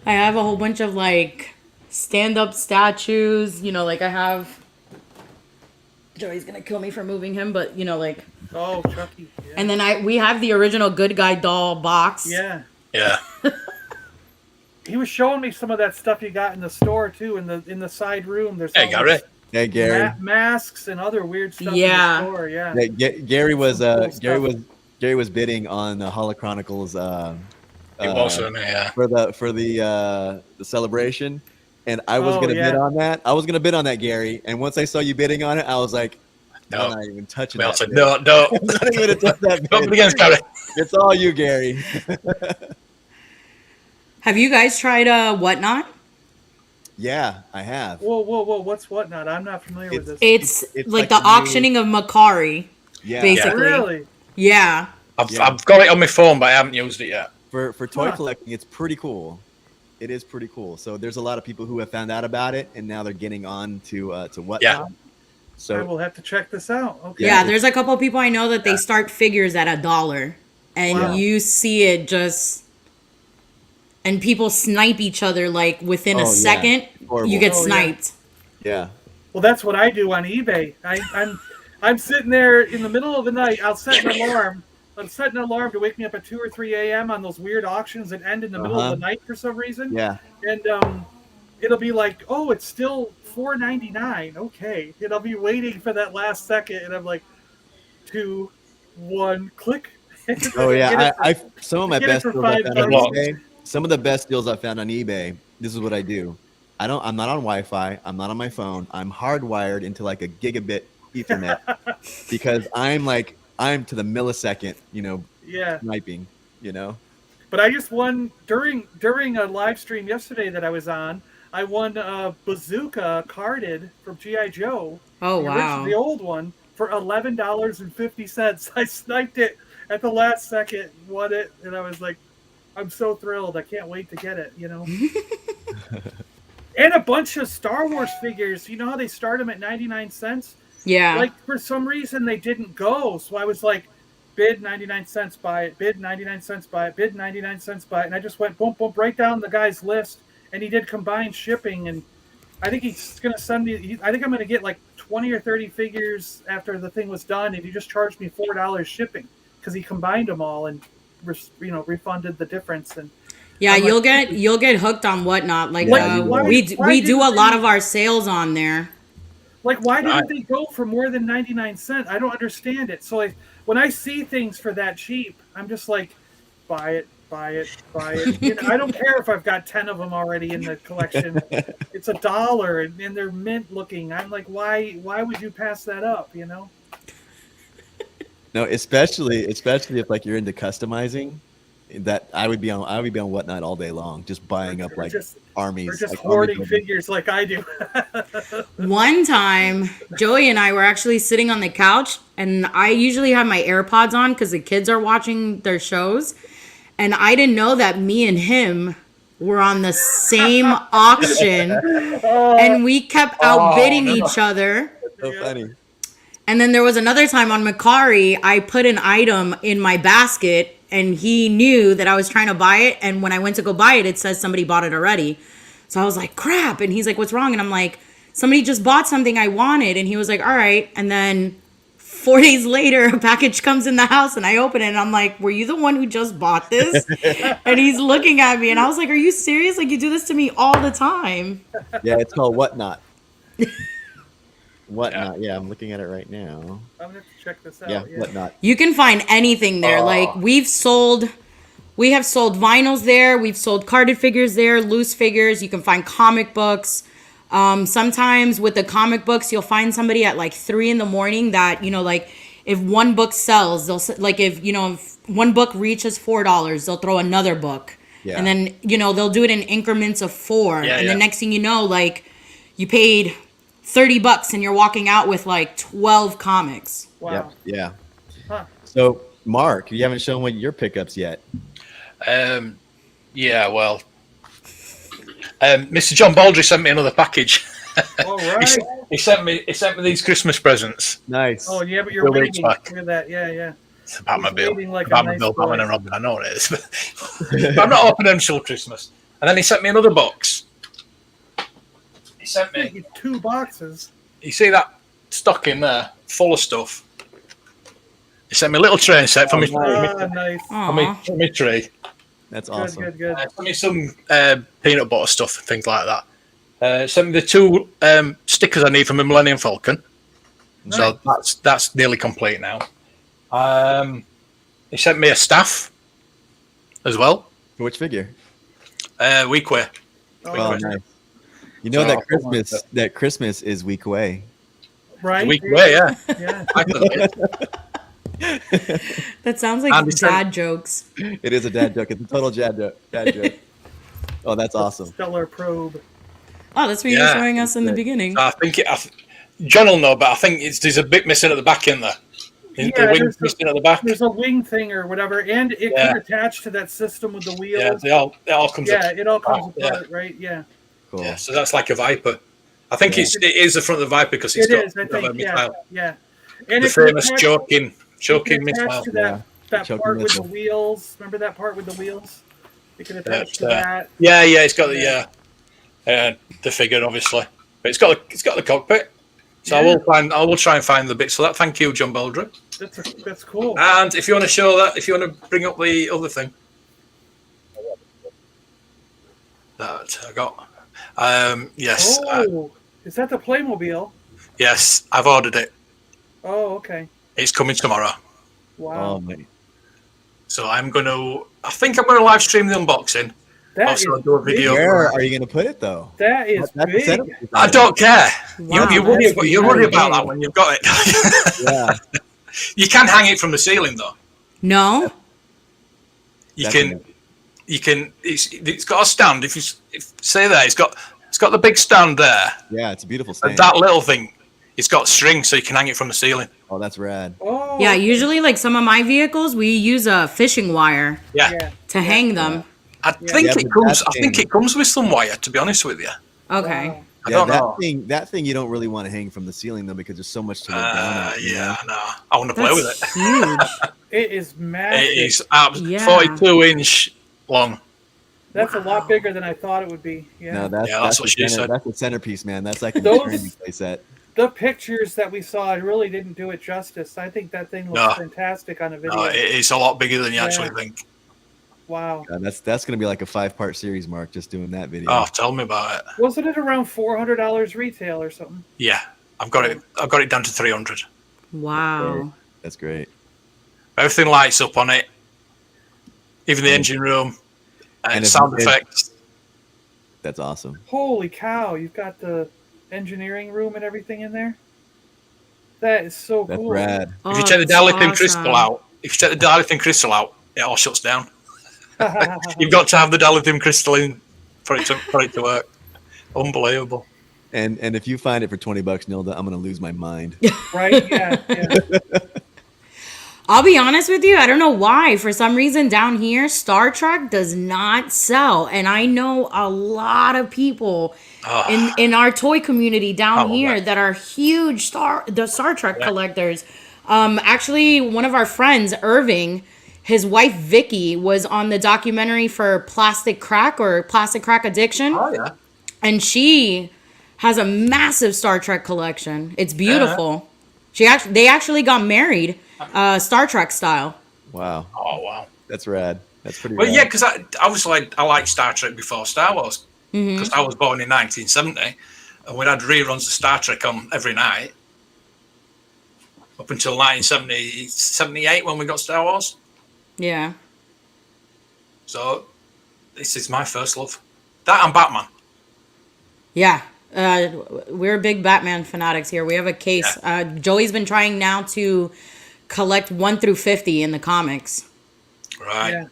Speaker 3: I have a whole bunch of like stand-up statues. You know, like I have. Joey's gonna kill me for moving him, but you know, like.
Speaker 5: Oh, Chucky. Yeah.
Speaker 3: And then we have the original Good Guy doll box.
Speaker 5: Yeah.
Speaker 4: Yeah.
Speaker 5: He was showing me some of that stuff you got in the store too, in the side room. There's
Speaker 4: Hey, Gary.
Speaker 2: Hey, Gary.
Speaker 5: Masks and other weird stuff
Speaker 3: Yeah.
Speaker 5: in the store. Yeah.
Speaker 2: Gary was
Speaker 5: Cool
Speaker 2: Gary was bidding on the Holochronicles
Speaker 4: It was, yeah.
Speaker 2: for the celebration, and I was gonna bid on that. I was gonna bid on that, Gary. And once I saw you bidding on it, I was like,
Speaker 4: No.
Speaker 2: I'm not even touching
Speaker 4: Mel
Speaker 2: that.
Speaker 4: said,
Speaker 2: bid.
Speaker 4: no.
Speaker 2: I'm not even gonna touch that.
Speaker 4: Don't
Speaker 2: bid.
Speaker 4: be against Gary.
Speaker 2: It's all you, Gary.
Speaker 3: Have you guys tried Whatnot?
Speaker 2: Yeah, I have.
Speaker 5: Whoa! What's Whatnot? I'm not familiar with this.
Speaker 3: It's like the
Speaker 2: the new-
Speaker 3: auctioning of Makari,
Speaker 2: Yeah.
Speaker 3: basically.
Speaker 5: Really?
Speaker 3: Yeah.
Speaker 4: I've got it on my phone, but I haven't used it yet.
Speaker 2: For toy
Speaker 5: Huh.
Speaker 2: collecting, it's pretty cool. It is pretty cool. So there's a lot of people who have found out about it, and now they're getting on to Whatnot.
Speaker 4: Yeah.
Speaker 5: I
Speaker 2: So
Speaker 5: will have to check this out. Okay.
Speaker 3: Yeah, there's a couple of people I know that they start figures at $1, and
Speaker 5: Wow.
Speaker 3: you see it just, and people snipe each other like within
Speaker 2: Oh,
Speaker 3: a
Speaker 2: yeah.
Speaker 3: second.
Speaker 2: Horrible.
Speaker 3: You get
Speaker 5: Oh, yeah.
Speaker 3: sniped.
Speaker 2: yeah.
Speaker 5: Well, that's what I do on eBay. I'm sitting there in the middle of the night. I'll set an alarm. I'm setting an alarm to wake me up at 2 or 3 a.m. on those weird auctions that end in the middle of the night for some reason.
Speaker 2: Yeah.
Speaker 5: And it'll be like, oh, it's still $4.99. Okay. And I'll be waiting for that last second, and I'm like, 2, 1, click.
Speaker 2: Oh yeah.
Speaker 5: Get it
Speaker 2: I some of my
Speaker 5: get it
Speaker 2: best
Speaker 5: for
Speaker 2: deals I found on
Speaker 4: $5.
Speaker 2: eBay. Some of the best deals I found on eBay. This is what I do. I'm not on Wi-Fi. I'm not on my phone. I'm hardwired into like a gigabit Ethernet because I'm to the millisecond,
Speaker 5: Yeah.
Speaker 2: sniping,
Speaker 5: But I just won during a live stream yesterday that I was on. I won a bazooka carded from G.I. Joe.
Speaker 3: Oh, wow.
Speaker 5: The old one for $11.50. I sniped it at the last second, won it, and I was like, I'm so thrilled. I can't wait to get it, And a bunch of Star Wars figures. You know how they start them at 99 cents?
Speaker 3: Yeah.
Speaker 5: Like, for some reason, they didn't go. So I was like, bid 99 cents, buy it. Bid 99 cents, buy it. Bid 99 cents, buy it. And I just went boom, boom, right down the guy's list. And he did combined shipping. And I think he's going to send me, I think I'm going to get like 20 or 30 figures after the thing was done. And he just charged me $4 shipping because he combined them all and, refunded the difference. And
Speaker 3: Yeah,
Speaker 5: I'm
Speaker 3: you'll
Speaker 5: like,
Speaker 3: get hooked on Whatnot. Like
Speaker 2: Why
Speaker 3: we do
Speaker 5: didn't
Speaker 3: a lot
Speaker 5: they-
Speaker 3: of our sales on there.
Speaker 5: Like, why didn't they go for more than 99 cents? I don't understand it. So when I see things for that cheap, I'm just like, buy it. I don't care if I've got 10 of them already in the collection. It's $1 and they're mint looking. I'm like, why would you pass that up,
Speaker 2: No, especially if like you're into customizing, that I would be on Whatnot all day long, just buying up like armies.
Speaker 5: Or just
Speaker 2: like
Speaker 5: hoarding
Speaker 2: army
Speaker 5: figures like I do.
Speaker 3: One time, Joey and I were actually sitting on the couch, and I usually have my AirPods on because the kids are watching their shows, and I didn't know that me and him were on the same auction, and we kept outbidding each other.
Speaker 2: So funny.
Speaker 3: And then there was another time on Makari, I put an item in my basket, and he knew that I was trying to buy it. And when I went to go buy it, it says somebody bought it already. So I was like, crap. And he's like, what's wrong? And I'm like, somebody just bought something I wanted. And he was like, all right. And then 4 days later, a package comes in the house, and I open it, and I'm like, were you the one who just bought this? And he's looking at me, and I was like, are you serious? Like, you do this to me all the time.
Speaker 2: Yeah, it's called Whatnot. Whatnot. Yeah, I'm looking at it right now.
Speaker 5: I'm going to have to check this out.
Speaker 2: Yeah, Whatnot.
Speaker 3: You can find anything there. Like we have sold vinyls there. We've sold carded figures there, loose figures. You can find comic books. Sometimes with the comic books, you'll find somebody at like 3 a.m. that, like if one book sells, if one book reaches $4, they'll throw another book.
Speaker 2: Yeah.
Speaker 3: And then, they'll do it in increments of 4.
Speaker 4: Yeah,
Speaker 3: and
Speaker 4: yeah.
Speaker 3: the next thing you know, like you paid $30 and you're walking out with like 12 comics.
Speaker 5: Wow.
Speaker 2: Yep. Yeah.
Speaker 5: Huh.
Speaker 2: So, Mark, you haven't shown what your pickups yet.
Speaker 4: Yeah, well, Mr. John Baldry sent me another package.
Speaker 5: All right.
Speaker 4: he sent me these Christmas presents.
Speaker 2: Nice.
Speaker 5: Oh yeah, but you're
Speaker 4: Still
Speaker 5: waiting.
Speaker 4: weeks back.
Speaker 5: Look at that. Yeah.
Speaker 4: It's about my
Speaker 5: He's
Speaker 4: bill.
Speaker 5: waiting like a
Speaker 4: About my
Speaker 5: nice
Speaker 4: bill,
Speaker 5: boy.
Speaker 4: Batman and Robin. I know what it is. But I'm not opening them till Christmas. And then he sent me another box. He sent
Speaker 5: Yeah,
Speaker 4: me.
Speaker 5: you 2 boxes.
Speaker 4: You see that stocking there, full of stuff. He sent me a little train set for me.
Speaker 5: Nice.
Speaker 3: Aw.
Speaker 4: For me tree.
Speaker 2: That's awesome.
Speaker 5: Good.
Speaker 4: Sent me some peanut butter stuff and things like that. Sent me the 2 stickers I need from the Millennium Falcon. So that's nearly complete now. He sent me a staff as well.
Speaker 2: Which figure?
Speaker 4: Weekway.
Speaker 2: Oh, nice. You know that Christmas is week away.
Speaker 5: Right.
Speaker 4: Weekway, yeah.
Speaker 5: Yeah.
Speaker 3: That sounds like
Speaker 4: Andy said-
Speaker 3: dad jokes.
Speaker 2: It is a dad joke. It's a total dad joke. Oh, that's awesome.
Speaker 5: Stellar probe.
Speaker 3: Oh, that's what you were
Speaker 4: Yeah.
Speaker 3: showing us in the beginning.
Speaker 4: I think John will know, but I think there's a bit missing at the back in there. The wing's missing at the back.
Speaker 5: There's a wing thing or whatever, and it can attach to that system with the wheels.
Speaker 4: Yeah, it all comes.
Speaker 5: It all comes
Speaker 4: Yeah.
Speaker 5: apart, right? Yeah.
Speaker 2: Cool.
Speaker 4: Yeah, so that's like a Viper. I think it is the front of the Viper because it's
Speaker 5: It
Speaker 4: got
Speaker 5: is, I
Speaker 4: a
Speaker 5: think.
Speaker 4: missile.
Speaker 5: Yeah. And
Speaker 4: The
Speaker 5: it can
Speaker 4: famous
Speaker 5: attach-
Speaker 4: choking
Speaker 5: it can
Speaker 4: missile.
Speaker 5: attach to that
Speaker 2: Choking
Speaker 5: part with
Speaker 2: missile.
Speaker 5: the wheels. Remember that part with the wheels? It can attach
Speaker 4: That's,
Speaker 5: to that.
Speaker 4: Yeah, it's got the figure obviously, but it's got the cockpit. So I will try and find the bits for that. Thank you, John Baldry.
Speaker 5: That's cool.
Speaker 4: And if you want to show that, if you want to bring up the other thing that I got, yes,
Speaker 5: Is that the Playmobil?
Speaker 4: yes, I've ordered it.
Speaker 5: Oh, okay.
Speaker 4: It's coming tomorrow.
Speaker 5: Wow.
Speaker 2: Oh, man.
Speaker 4: So I think I'm going to live stream the unboxing.
Speaker 5: That
Speaker 4: Also,
Speaker 5: is
Speaker 4: do a video.
Speaker 2: Where are you going to put it, though?
Speaker 5: That is
Speaker 2: That's the
Speaker 5: big.
Speaker 2: setup.
Speaker 4: I don't care.
Speaker 3: Wow,
Speaker 4: you worry
Speaker 3: that's
Speaker 4: about
Speaker 3: really
Speaker 4: that
Speaker 3: big.
Speaker 4: when you've got it.
Speaker 2: Yeah.
Speaker 4: You can hang it from the ceiling though.
Speaker 3: No?
Speaker 4: You
Speaker 2: Definitely.
Speaker 4: can. It's got a stand. If say that it's got the big stand there.
Speaker 2: Yeah, it's a beautiful
Speaker 4: And
Speaker 2: stand.
Speaker 4: that little thing, it's got string so you can hang it from the ceiling.
Speaker 2: Oh, that's rad.
Speaker 5: Oh.
Speaker 3: Yeah, usually like some of my vehicles, we use a fishing wire
Speaker 4: Yeah.
Speaker 3: to hang them.
Speaker 4: I think
Speaker 2: Yeah,
Speaker 4: it
Speaker 2: but
Speaker 4: comes.
Speaker 2: that
Speaker 4: I think
Speaker 2: thing-
Speaker 4: it comes with some wire. To be honest with you,
Speaker 3: Okay.
Speaker 5: Wow.
Speaker 4: I don't know.
Speaker 2: That thing you don't really want to hang from the ceiling though because there's so much to look down at. you know?
Speaker 4: Yeah, no. I want to play with
Speaker 3: That's
Speaker 4: it.
Speaker 3: huge.
Speaker 5: It is massive.
Speaker 4: It is
Speaker 3: Yeah.
Speaker 4: 42-inch long.
Speaker 5: That's a lot bigger than I thought it would be. Yeah.
Speaker 2: No, that's
Speaker 4: Yeah, that's
Speaker 2: the
Speaker 4: what she said.
Speaker 2: That's the centerpiece, man. That's like a
Speaker 5: Those-
Speaker 2: training playset.
Speaker 5: The pictures that we saw really didn't do it justice. I think that thing looks
Speaker 4: No.
Speaker 5: fantastic on a video.
Speaker 4: No, it's a lot bigger than you
Speaker 5: Yeah.
Speaker 4: actually think.
Speaker 5: Wow.
Speaker 2: Yeah, that's gonna be like a 5-part series, Mark. Just doing that video.
Speaker 4: Oh, tell me about it.
Speaker 5: Wasn't it around $400 retail or something?
Speaker 4: Yeah, I've got it down to 300.
Speaker 3: Wow.
Speaker 2: That's great.
Speaker 4: Everything lights up on it, even the engine room, and
Speaker 2: And
Speaker 4: sound
Speaker 2: if-
Speaker 4: effects.
Speaker 2: That's awesome.
Speaker 5: Holy cow! You've got the engineering room and everything in there. That is so
Speaker 2: That's
Speaker 5: cool.
Speaker 2: rad.
Speaker 4: If you
Speaker 3: Oh,
Speaker 4: take the
Speaker 3: that's
Speaker 4: dilithium crystal
Speaker 3: awesome.
Speaker 4: out, it all shuts down. You've got to have the dilithium crystal in for it to work. Unbelievable.
Speaker 2: And if you find it for $20, Nilda, I'm gonna lose my mind.
Speaker 5: Right? Yeah.
Speaker 3: I'll be honest with you, I don't know why. For some reason down here, Star Trek does not sell. And I know a lot of people in our toy community down here that are huge Star Trek collectors. Actually, one of our friends, Irving, his wife Vicky was on the documentary for Plastic Crack or Plastic Crack Addiction.
Speaker 4: Oh yeah.
Speaker 3: And she has a massive Star Trek collection. It's beautiful. They actually got married, Star Trek style.
Speaker 2: Wow,
Speaker 4: Oh wow.
Speaker 2: that's rad. That's pretty.
Speaker 4: Well,
Speaker 2: rad.
Speaker 4: yeah, because I liked Star Trek before Star Wars because I was born in 1970, and we had reruns of Star Trek on every night up until 1978 when we got Star Wars.
Speaker 3: Yeah.
Speaker 4: So this is my first love. That and Batman.
Speaker 3: Yeah. We're big Batman fanatics here. We have a case. Joey's been trying now to collect 1 through 50 in the comics.
Speaker 4: Right.
Speaker 5: Yeah.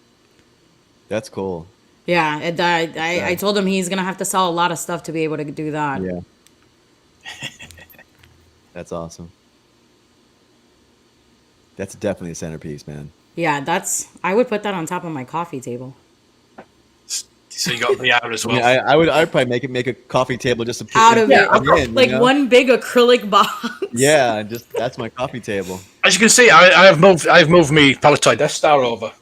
Speaker 2: That's cool.
Speaker 3: Yeah, I told him he's gonna have to sell a lot of stuff to be able to do that.
Speaker 2: Yeah. That's awesome. That's definitely a centerpiece, man.
Speaker 3: Yeah, I would put that on top of my coffee table.
Speaker 4: So you got VR as well.
Speaker 2: Yeah, I'd probably make a coffee table just to put
Speaker 3: Out of it,
Speaker 2: in,
Speaker 3: like
Speaker 2: you know?
Speaker 3: one big acrylic box.
Speaker 2: Yeah, just that's my coffee table.
Speaker 4: As you can see, I've moved me Palatoy Death Star over.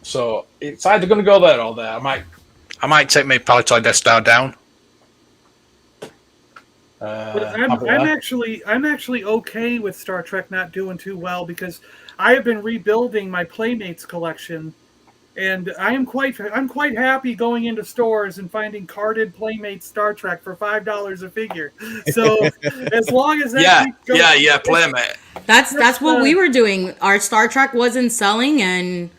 Speaker 4: So it's either going to go there or there. I might take my Palatoy Death Star down.
Speaker 5: But I'm actually okay with Star Trek not doing too well because I have been rebuilding my Playmates collection, and I'm quite happy going into stores and finding carded Playmates Star Trek for $5 a figure. So as long as that keeps going,
Speaker 4: Playmate.
Speaker 3: That's what we were doing. Our Star Trek wasn't selling, and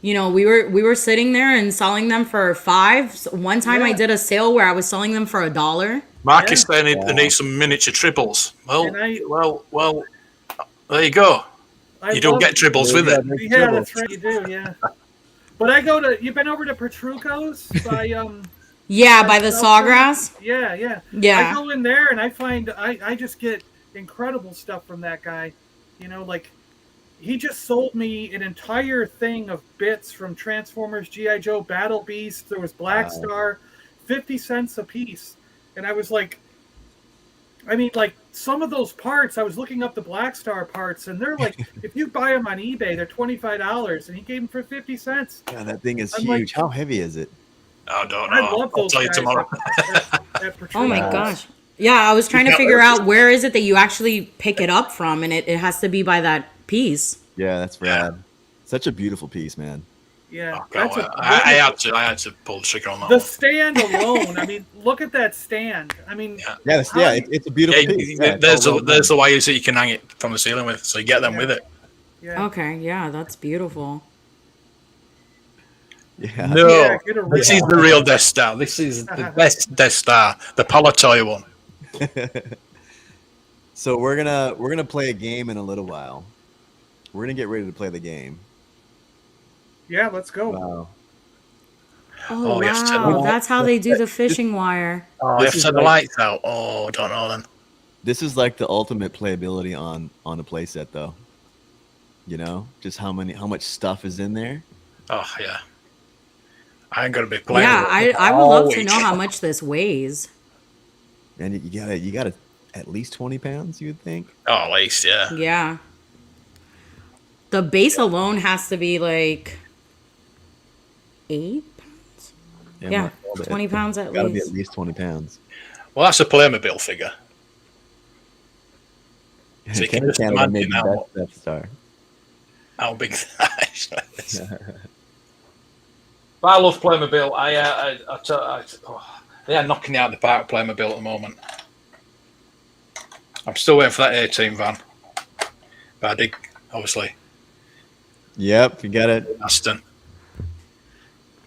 Speaker 3: we were sitting there and selling them for $5. So one time I did a sale where I was selling them for $1.
Speaker 4: Mark is saying they need some miniature tribbles. Well, there you go. You don't get tribbles with it.
Speaker 5: Yeah, that's right. You do, yeah. But you've been over to Petrucco's by
Speaker 3: by the Sawgrass.
Speaker 5: Yeah. I go in there and I find I just get incredible stuff from that guy. Like he just sold me an entire thing of bits from Transformers, G.I. Joe, Battle Beast. There was Black Star, 50 cents a piece. And I was like, some of those parts, I was looking up the Black Star parts, and they're like, if you buy them on eBay, they're $25, and he gave them for 50 cents.
Speaker 2: Yeah, that thing is huge. How heavy is it?
Speaker 4: I don't know.
Speaker 5: I love those
Speaker 4: I'll tell you
Speaker 5: guys
Speaker 4: tomorrow.
Speaker 5: at
Speaker 3: Oh my gosh. Yeah, I was trying to figure out where is it that you actually pick it up from, and it has to be by that piece.
Speaker 2: Yeah, that's rad. Such a beautiful piece, man.
Speaker 5: Yeah,
Speaker 4: I had to pull the trigger on that.
Speaker 5: The stand alone. Look at that stand.
Speaker 2: It's a beautiful piece. Yeah,
Speaker 4: there's the wires that you can hang it from the ceiling with, so you get them with it.
Speaker 5: Yeah.
Speaker 3: Okay, yeah, that's beautiful.
Speaker 2: Yeah.
Speaker 4: No, this is the real Death Star. This is the best Death Star, the Palatoy one.
Speaker 2: So we're gonna play a game in a little while. We're gonna get ready to play the game.
Speaker 5: Yeah, let's go.
Speaker 2: Wow.
Speaker 3: Oh, wow. That's how they do the fishing wire.
Speaker 4: Oh, you have to set the lights out. Oh, I don't know then.
Speaker 2: This is like the ultimate playability on a playset, though. Just how much stuff is in there.
Speaker 4: Oh yeah. I ain't gonna be playing.
Speaker 3: Yeah, I would love to know how much this weighs.
Speaker 2: And you got at least 20 pounds, you would think.
Speaker 4: Oh, at least, yeah.
Speaker 3: Yeah. The base alone has to be like 8 pounds. Yeah, 20 pounds at least.
Speaker 2: Got to be at least 20 pounds.
Speaker 4: Well, that's a Playmobil figure. So you can just
Speaker 2: Canada
Speaker 4: imagine
Speaker 2: Death Star.
Speaker 4: How big that is. But I love Playmobil. They are knocking out the park Playmobil at the moment. I'm still waiting for that 18 van. But I dig, obviously.
Speaker 2: Yep, you got it.
Speaker 4: Aston.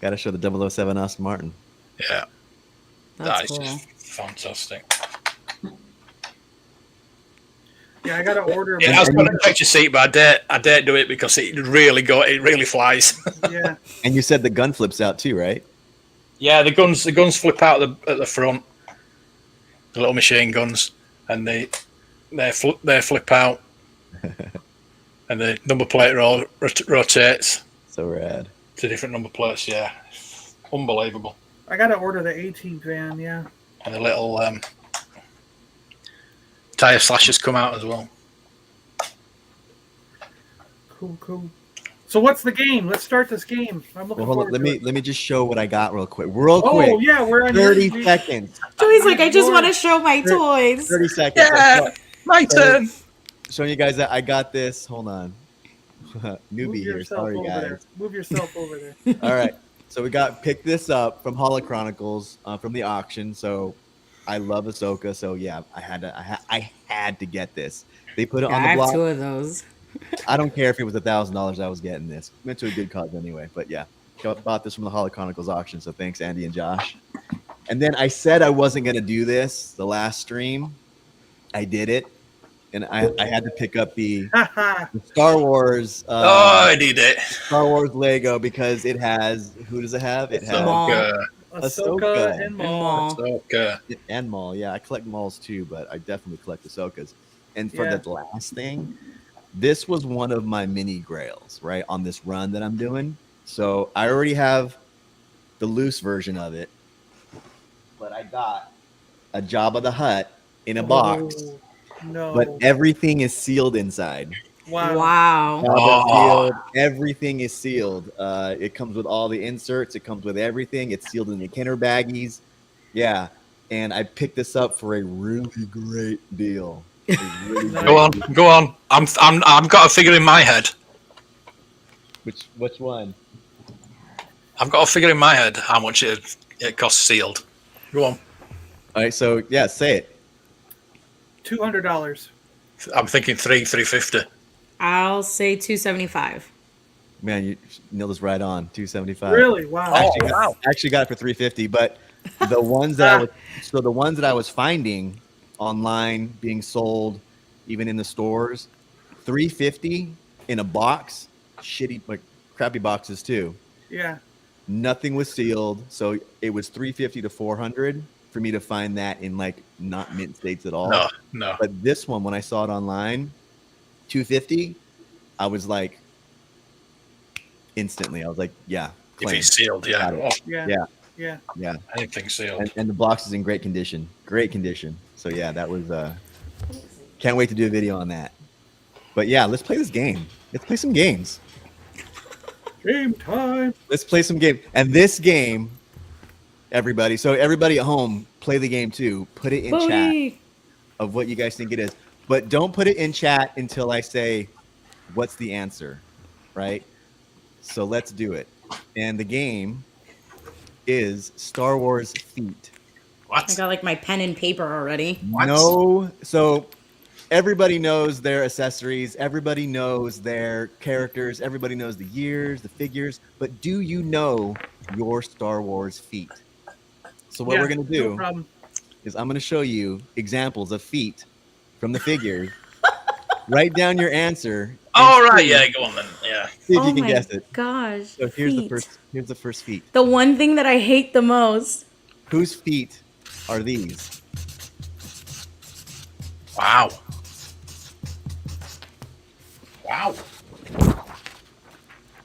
Speaker 2: Got to show the 007 Aston Martin.
Speaker 4: Yeah.
Speaker 3: That's
Speaker 4: That
Speaker 3: cool.
Speaker 4: is just fantastic.
Speaker 5: Yeah, I gotta order.
Speaker 4: Yeah, I was going to check your seat, but I dare do it because it really flies.
Speaker 5: Yeah.
Speaker 2: And you said the gun flips out too, right?
Speaker 4: Yeah, the guns flip out at the front. The little machine guns, and they flip out, and the number plate rotates.
Speaker 2: So rad.
Speaker 4: To different number plates. Yeah, unbelievable.
Speaker 5: I gotta order the 18 van. Yeah.
Speaker 4: And the little tire slashers come out as well.
Speaker 5: Cool. So what's the game? Let's start this game. I'm looking forward to it.
Speaker 2: Let me just show what I got real quick.
Speaker 5: Oh yeah, we're on
Speaker 2: 30 seconds.
Speaker 3: Joey's like, I just want to show my toys.
Speaker 2: 30 seconds.
Speaker 4: Yeah, my turn.
Speaker 2: Showing you guys that I got this. Hold on.
Speaker 5: Move
Speaker 2: Newbie here.
Speaker 5: yourself
Speaker 2: Sorry,
Speaker 5: over
Speaker 2: guys.
Speaker 5: there. Move yourself over there.
Speaker 2: All right. So we picked this up from Holochronicles from the auction. So I love Ahsoka. So yeah, I had to get this. They put it on the
Speaker 3: I
Speaker 2: block.
Speaker 3: have 2 of those.
Speaker 2: I don't care if it was $1,000. I was getting this. Meant to a good cause anyway. But yeah, bought this from the Holochronicles auction. So thanks, Andy and Josh. And then I said I wasn't going to do this the last stream. I did it. And I had to pick up the Star Wars.
Speaker 4: I did it.
Speaker 2: Star Wars Lego because it has. Who does it have? It has
Speaker 5: Ahsoka and Maul.
Speaker 4: Ahsoka.
Speaker 2: And Maul. Yeah, I collect Mauls too, but I definitely collect Ahsokas. And for the last thing, this was one of my mini grails, right, on this run that I'm doing. So I already have the loose version of it, but I got a Jabba the Hutt in a box.
Speaker 5: No.
Speaker 2: But everything is sealed inside.
Speaker 5: Wow.
Speaker 2: Sealed. Everything is sealed. It comes with all the inserts. It comes with everything. It's sealed in the Kenner baggies. Yeah. And I picked this up for a really great deal. Really
Speaker 4: Go on. I've got a figure in my head.
Speaker 2: Which one?
Speaker 4: I've got a figure in my head how much it costs sealed. Go on.
Speaker 2: All right. So yeah, say it.
Speaker 5: $200.
Speaker 4: I'm thinking $350.
Speaker 3: I'll say $275.
Speaker 2: Man, you nailed this right on. $275.
Speaker 5: Really? Wow.
Speaker 2: Actually got it for $350. But the ones that the ones that I was finding online being sold, even in the stores, $350 in a box. Shitty, like crappy boxes too.
Speaker 5: Yeah.
Speaker 2: Nothing was sealed, so it was $350 to $400 for me to find that in like not mint states at all.
Speaker 4: No.
Speaker 2: But this one, when I saw it online, $250, I was like, instantly, I was like, yeah.
Speaker 4: If it's sealed, yeah.
Speaker 2: Yeah.
Speaker 4: Anything sealed.
Speaker 2: And the box is in great condition. Great condition. So yeah, that was can't wait to do a video on that. But yeah, let's play this game. Let's play some games.
Speaker 5: Game time.
Speaker 2: Let's play some game. And this game, everybody, so everybody at home, play the game too. Put it in chat of what you guys think it is. But don't put it in chat until I say, what's the answer, right? So let's do it. And the game is Star Wars Feet.
Speaker 4: What?
Speaker 3: I got like my pen and paper already.
Speaker 4: What?
Speaker 2: No, so everybody knows their accessories. Everybody knows their characters. Everybody knows the years, the figures. But do you know your Star Wars feet? So what we're going to do is I'm going to show you examples of feet from the figures. Write down your answer.
Speaker 4: All right, yeah, go on then. Yeah.
Speaker 2: See if you can guess it.
Speaker 3: Gosh.
Speaker 2: So here's the first feet.
Speaker 3: The one thing that I hate the most.
Speaker 2: Whose feet are these?
Speaker 4: Wow.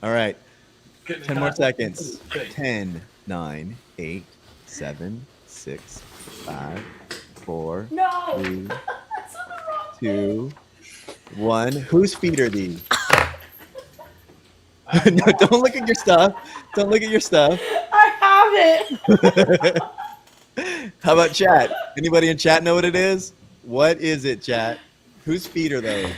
Speaker 2: All right. 10 more seconds. 10, 9, 8, 7, 6, 5, 4, 3, 2, 1. Whose feet are these? No, don't look at your stuff. Don't look at your stuff.
Speaker 3: I have it.
Speaker 2: How about chat? Anybody in chat know what it is? What is it, chat? Whose feet are those?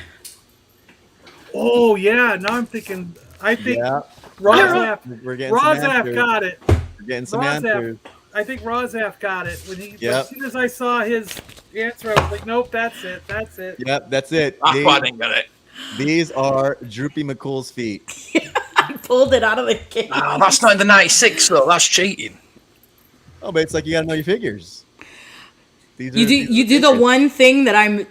Speaker 5: Oh yeah, now I'm thinking. I think
Speaker 2: Yeah.
Speaker 5: Rozaf.
Speaker 2: We're getting some
Speaker 5: Rozaf
Speaker 2: answers.
Speaker 5: got it.
Speaker 2: We're getting some
Speaker 5: Rozaf.
Speaker 2: answers.
Speaker 5: I think Rozaf got it. When he,
Speaker 2: Yep.
Speaker 5: as soon as I saw his answer, I was like, nope, that's it. That's it.
Speaker 2: Yep, that's it.
Speaker 4: That's why I didn't get it.
Speaker 2: These are Droopy McCool's feet.
Speaker 3: I pulled it out of the case.
Speaker 4: Oh, that's not in the 96 though. That's cheating.
Speaker 2: Oh, but it's like you gotta know your figures. These
Speaker 3: You do the one thing that I'm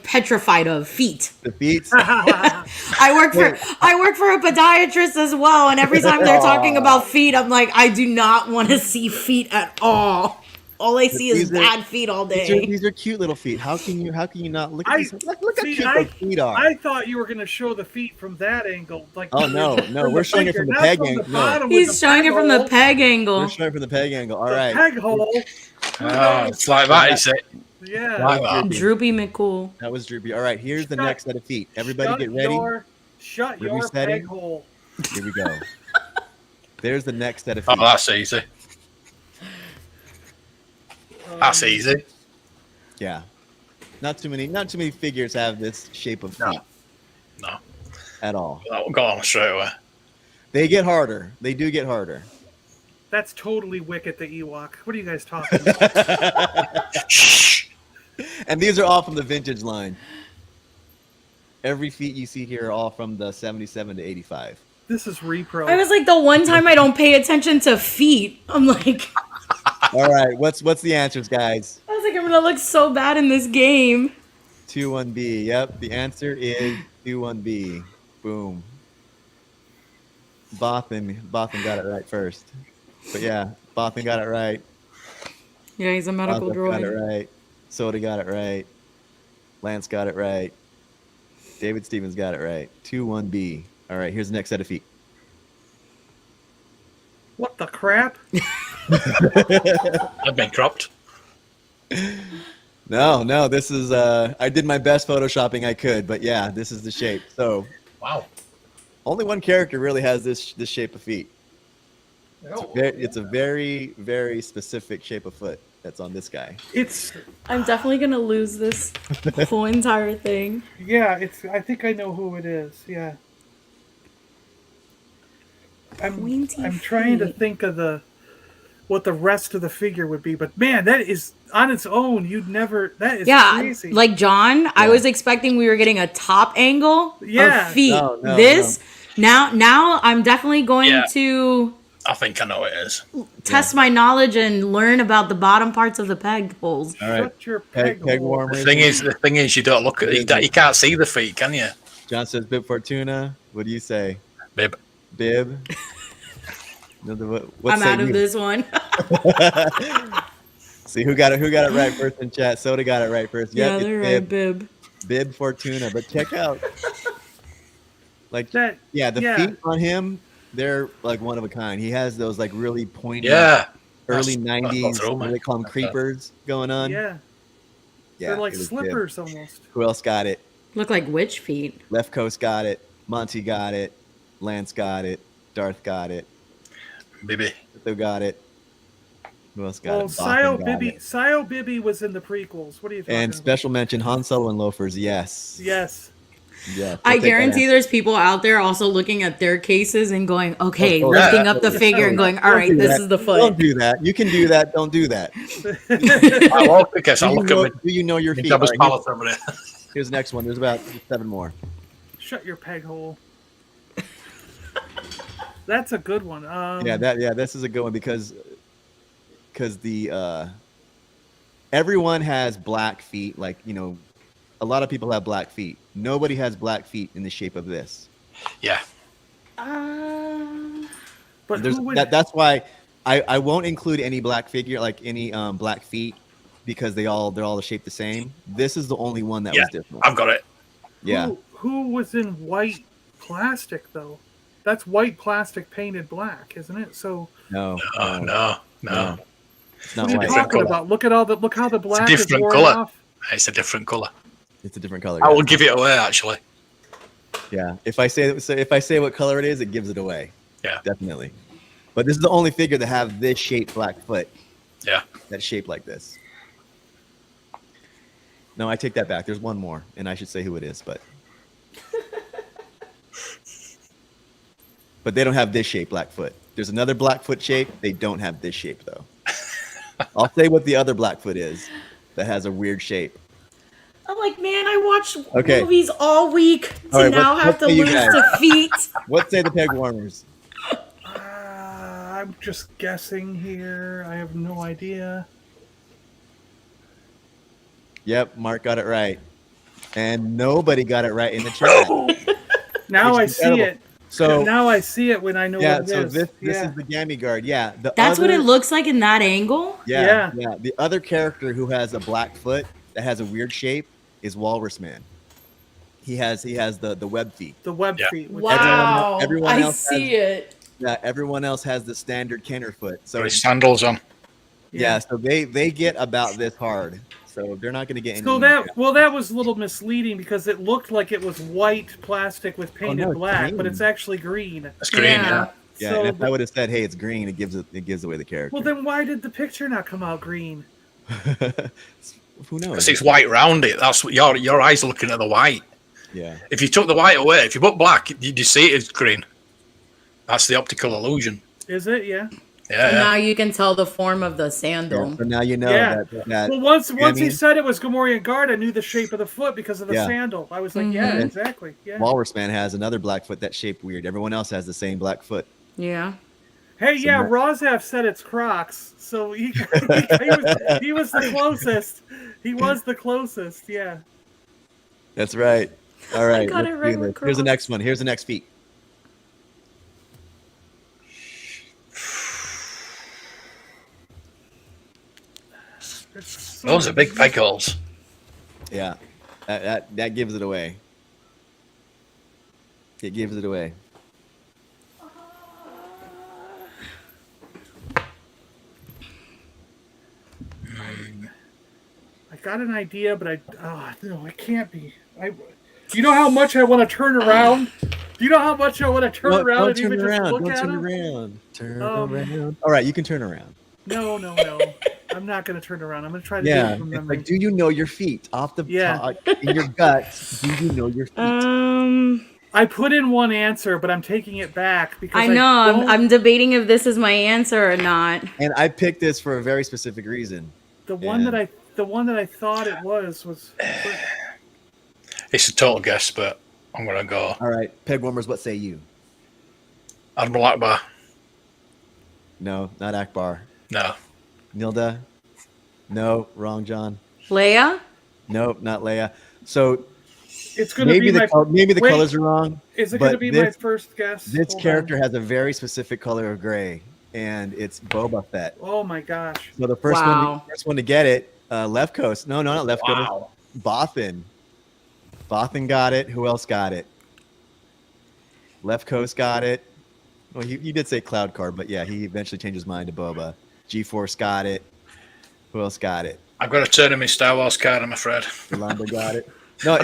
Speaker 3: petrified of, feet.
Speaker 2: The feet.
Speaker 3: I work for a podiatrist as well, and every time they're talking about feet, I'm like, I do not want to see feet at all. All I see is bad feet all day.
Speaker 2: These are cute little feet. How can you not look at these? Look how
Speaker 5: see,
Speaker 2: cute those feet are.
Speaker 5: I thought you were going to show the feet from that angle. Like,
Speaker 2: Oh no, we're showing it from the
Speaker 5: not
Speaker 2: peg
Speaker 5: from the
Speaker 2: angle. No,
Speaker 5: bottom with
Speaker 3: He's showing
Speaker 5: peg
Speaker 3: it from the
Speaker 5: hole.
Speaker 3: peg angle.
Speaker 2: we're showing it from the peg angle. All
Speaker 5: The
Speaker 2: right.
Speaker 5: peg hole.
Speaker 4: Oh, it's like that, is it?
Speaker 5: Yeah.
Speaker 4: Like that.
Speaker 3: Droopy McCool.
Speaker 2: That was Droopy. All right, here's the
Speaker 5: Shut-
Speaker 2: next set of feet. Everybody
Speaker 5: Shut
Speaker 2: get ready.
Speaker 5: Shut
Speaker 2: We're
Speaker 5: your
Speaker 2: resetting.
Speaker 5: peg hole.
Speaker 2: Here we go. There's the next set of
Speaker 4: Oh,
Speaker 2: feet.
Speaker 4: that's easy. That's easy.
Speaker 2: Yeah. Not too many figures have this shape of feet
Speaker 4: No.
Speaker 2: at all.
Speaker 4: That will go on straight away.
Speaker 2: They get harder. They do get harder.
Speaker 5: That's totally Wicket the Ewok. What are you guys talking about?
Speaker 4: Shh.
Speaker 2: And these are all from the vintage line. Every feet you see here are all from the 77 to 85.
Speaker 5: This is repro.
Speaker 3: I was like, the one time I don't pay attention to feet, I'm like,
Speaker 2: All right, what's the answers, guys?
Speaker 3: I was like, I'm gonna look so bad in this game.
Speaker 2: 2-1-B. Yep, the answer is 2-1-B. Boom. Bothan got it right first. But yeah, Bothan got it right.
Speaker 3: Yeah, he's a medical
Speaker 2: Bothan got it
Speaker 3: droid.
Speaker 2: right. Soda got it right. Lance got it right. David Stevens got it right. 2-1-B. All right, here's the next set of feet.
Speaker 5: What the crap?
Speaker 4: I've been cropped.
Speaker 2: No, this is I did my best photoshopping I could, but yeah, this is the shape. So
Speaker 4: Wow.
Speaker 2: only one character really has this shape of feet. It's a very, very specific shape of foot that's on this guy.
Speaker 3: I'm definitely gonna lose this whole entire thing.
Speaker 5: I think I know who it is. Yeah.
Speaker 3: Pointy
Speaker 5: I'm trying to
Speaker 3: feet.
Speaker 5: think of what the rest of the figure would be, but man, that is on its own. That is crazy.
Speaker 3: Like John, I was expecting we were getting a top angle
Speaker 5: Yeah.
Speaker 3: of feet.
Speaker 2: No,
Speaker 3: This now I'm definitely going to
Speaker 4: I think I know what it is.
Speaker 3: test my knowledge and learn about the bottom parts of the peg holes.
Speaker 2: All right,
Speaker 5: Shut your
Speaker 2: peg
Speaker 5: hole.
Speaker 2: warmers.
Speaker 4: The thing is, you don't look at it. You can't see the feet, can you?
Speaker 2: John says Bib Fortuna. What do you say?
Speaker 4: Bib.
Speaker 2: Bib. What
Speaker 3: I'm
Speaker 2: say
Speaker 3: out of
Speaker 2: you?
Speaker 3: this one.
Speaker 2: See who got it right first in chat. Soda got it right first.
Speaker 3: Yeah,
Speaker 2: Yep,
Speaker 3: they're
Speaker 2: it's
Speaker 3: right, Bib.
Speaker 2: Bib Fortuna. But check out, like
Speaker 5: That.
Speaker 2: the feet on him, they're like one of a kind. He has those like really pointy,
Speaker 4: Yeah.
Speaker 2: early
Speaker 4: That's-
Speaker 2: '90s.
Speaker 4: that's all,
Speaker 2: What
Speaker 4: man.
Speaker 2: they call them creepers going on.
Speaker 5: Yeah.
Speaker 2: Yeah,
Speaker 5: They're like
Speaker 2: it was Bib.
Speaker 5: slippers almost.
Speaker 2: Who else got it?
Speaker 3: Look like witch feet.
Speaker 2: Left Coast got it. Monty got it. Lance got it. Darth got it.
Speaker 4: Bibi.
Speaker 2: Who got it? Who else got
Speaker 5: Well,
Speaker 2: it? Bothan got it.
Speaker 5: Sio Bibi was in the prequels. What are you talking
Speaker 2: And
Speaker 5: about?
Speaker 2: special mention Han Solo and Loafers. Yes.
Speaker 5: Yes.
Speaker 2: Yeah.
Speaker 3: I guarantee there's people out there also looking at their cases and going, okay, lifting up the figure and going, all right,
Speaker 2: Don't do
Speaker 3: this
Speaker 2: that.
Speaker 3: is the
Speaker 2: Don't
Speaker 3: foot.
Speaker 2: do that. You can do that. Don't do that.
Speaker 4: I won't because I look at my
Speaker 2: Do you know your feet?
Speaker 4: Jabba's
Speaker 2: All right,
Speaker 4: palette over there.
Speaker 2: here's the next one. There's about 7 more.
Speaker 5: Shut your peg hole. That's a good one.
Speaker 2: This is a good one because the everyone has black feet. Like, a lot of people have black feet. Nobody has black feet in the shape of this.
Speaker 4: Yeah.
Speaker 5: But
Speaker 2: There's
Speaker 5: who would?
Speaker 2: that's why I won't include any black figure, like any black feet, because they're all shaped the same. This is the only one that was different.
Speaker 4: I've got it.
Speaker 2: Yeah.
Speaker 5: Who was in white plastic though? That's white plastic painted black, isn't it? So
Speaker 2: No.
Speaker 4: No.
Speaker 2: It's
Speaker 5: what
Speaker 2: not
Speaker 5: are you
Speaker 2: white.
Speaker 5: talking
Speaker 4: colour.
Speaker 5: about? Look how the black is
Speaker 4: different
Speaker 5: worn
Speaker 4: colour.
Speaker 5: off.
Speaker 4: It's a different colour.
Speaker 2: It's a different color.
Speaker 4: I
Speaker 2: yeah.
Speaker 4: will give it away, actually.
Speaker 2: Yeah. If I say what color it is, it gives it away.
Speaker 4: Yeah.
Speaker 2: Definitely. But this is the only figure that have this shaped black foot.
Speaker 4: Yeah.
Speaker 2: That's shaped like this. No, I take that back. There's one more, and I should say who it is, but they don't have this shape, black foot. There's another black foot shape. They don't have this shape though. I'll say what the other black foot is that has a weird shape.
Speaker 3: I'm like, man, I watch
Speaker 2: Okay.
Speaker 3: movies all week to
Speaker 2: All right,
Speaker 3: now
Speaker 2: what
Speaker 3: have to
Speaker 2: say you
Speaker 3: lose
Speaker 2: guys?
Speaker 3: to feet.
Speaker 2: What say the Pegwarmers?
Speaker 5: I'm just guessing here. I have no idea.
Speaker 2: Yep, Mark got it right. And nobody got it right in the chat.
Speaker 5: Now I
Speaker 2: Which is
Speaker 5: see
Speaker 2: incredible.
Speaker 5: it.
Speaker 2: So
Speaker 5: Now I see it when I know
Speaker 2: yeah,
Speaker 5: what it
Speaker 2: so
Speaker 5: is.
Speaker 2: this
Speaker 5: Yeah.
Speaker 2: is the Gammy Guard. Yeah.
Speaker 3: That's what it looks like in that angle.
Speaker 2: Yeah. The other character who has a black foot that has a weird shape is Walrus Man. He has the web feet.
Speaker 5: The web
Speaker 4: Yeah.
Speaker 5: feet.
Speaker 3: Wow,
Speaker 2: everyone
Speaker 3: I
Speaker 2: else
Speaker 3: see it.
Speaker 2: Yeah, everyone else has the standard Kenner foot. So
Speaker 4: Got his sandals on.
Speaker 2: yeah, so they get about this hard. So they're not going to get any.
Speaker 5: So that was a little misleading because it looked like it was white plastic with painted
Speaker 2: no, it's
Speaker 5: black,
Speaker 2: green.
Speaker 5: but it's actually green.
Speaker 4: It's green, yeah.
Speaker 2: Yeah,
Speaker 5: So
Speaker 2: and if I would have said, "Hey, it's green," it gives away the character.
Speaker 5: well, then why did the picture not come out green?
Speaker 2: Who knows?
Speaker 4: Because it's white round it. That's what your eyes are looking at the white.
Speaker 2: Yeah.
Speaker 4: If you took the white away, if you put black, you see it as green. That's the optical illusion.
Speaker 5: Is it? Yeah.
Speaker 4: Yeah.
Speaker 3: Now you can tell the form of the sandal.
Speaker 2: So now you know
Speaker 5: Yeah.
Speaker 2: that
Speaker 5: Well, once he
Speaker 2: Gammy-
Speaker 5: said it was Gamorrean Guard, I knew the shape of the foot because of the
Speaker 2: Yeah.
Speaker 5: sandal. I was like, yeah,
Speaker 3: Mhm.
Speaker 5: exactly. Yeah.
Speaker 2: Walrus Man has another black foot that's shaped weird. Everyone else has the same black foot.
Speaker 3: Yeah.
Speaker 5: Hey, yeah, Rozef said it's Crocs, so he was the closest. He was the closest, yeah.
Speaker 2: That's right. All right.
Speaker 3: got it
Speaker 2: let's
Speaker 3: right
Speaker 2: do
Speaker 3: with
Speaker 2: this. Here's the
Speaker 3: Crocs.
Speaker 2: next one. Here's the next feat.
Speaker 4: Those are big peg holes.
Speaker 2: Yeah, that gives it away. It gives it away.
Speaker 5: I got an idea, but no, it can't be. Do you know how much I want to turn around? Do you know how much I want to turn around and even just look at him?
Speaker 2: Turn around. All right, you can turn around.
Speaker 5: No. I'm not going to turn around. I'm going to try to do it from memory.
Speaker 2: Like, do you know your feet off the top in your gut? Do you know your feet?
Speaker 5: I put in one answer, but I'm taking it back because
Speaker 3: I know. I'm debating if this is my answer or not.
Speaker 2: And I picked this for a very specific reason.
Speaker 5: The one that I thought it was.
Speaker 4: It's a total guess, but I'm gonna go.
Speaker 2: All right, Pegwarmers, what say you?
Speaker 4: Admiral Akbar.
Speaker 2: No, not Akbar.
Speaker 4: No.
Speaker 2: Nilda? No, wrong, John.
Speaker 3: Leia?
Speaker 2: Nope, not Leia. So
Speaker 5: it's going to be
Speaker 2: maybe the colors are wrong.
Speaker 5: Is it going to be my first guess?
Speaker 2: This character has a very specific color of gray, and it's Boba Fett.
Speaker 5: Oh my gosh!
Speaker 2: So the first one to get it, Left Coast. No, not Left Coast. Bothan. Bothan got it. Who else got it? Left Coast got it. Well, he did say Cloud Card, but yeah, he eventually changed his mind to Boba. G-Force got it. Who else got it?
Speaker 4: I've got to turn in my Star Wars card, I'm afraid.
Speaker 2: Yolanda got it. No,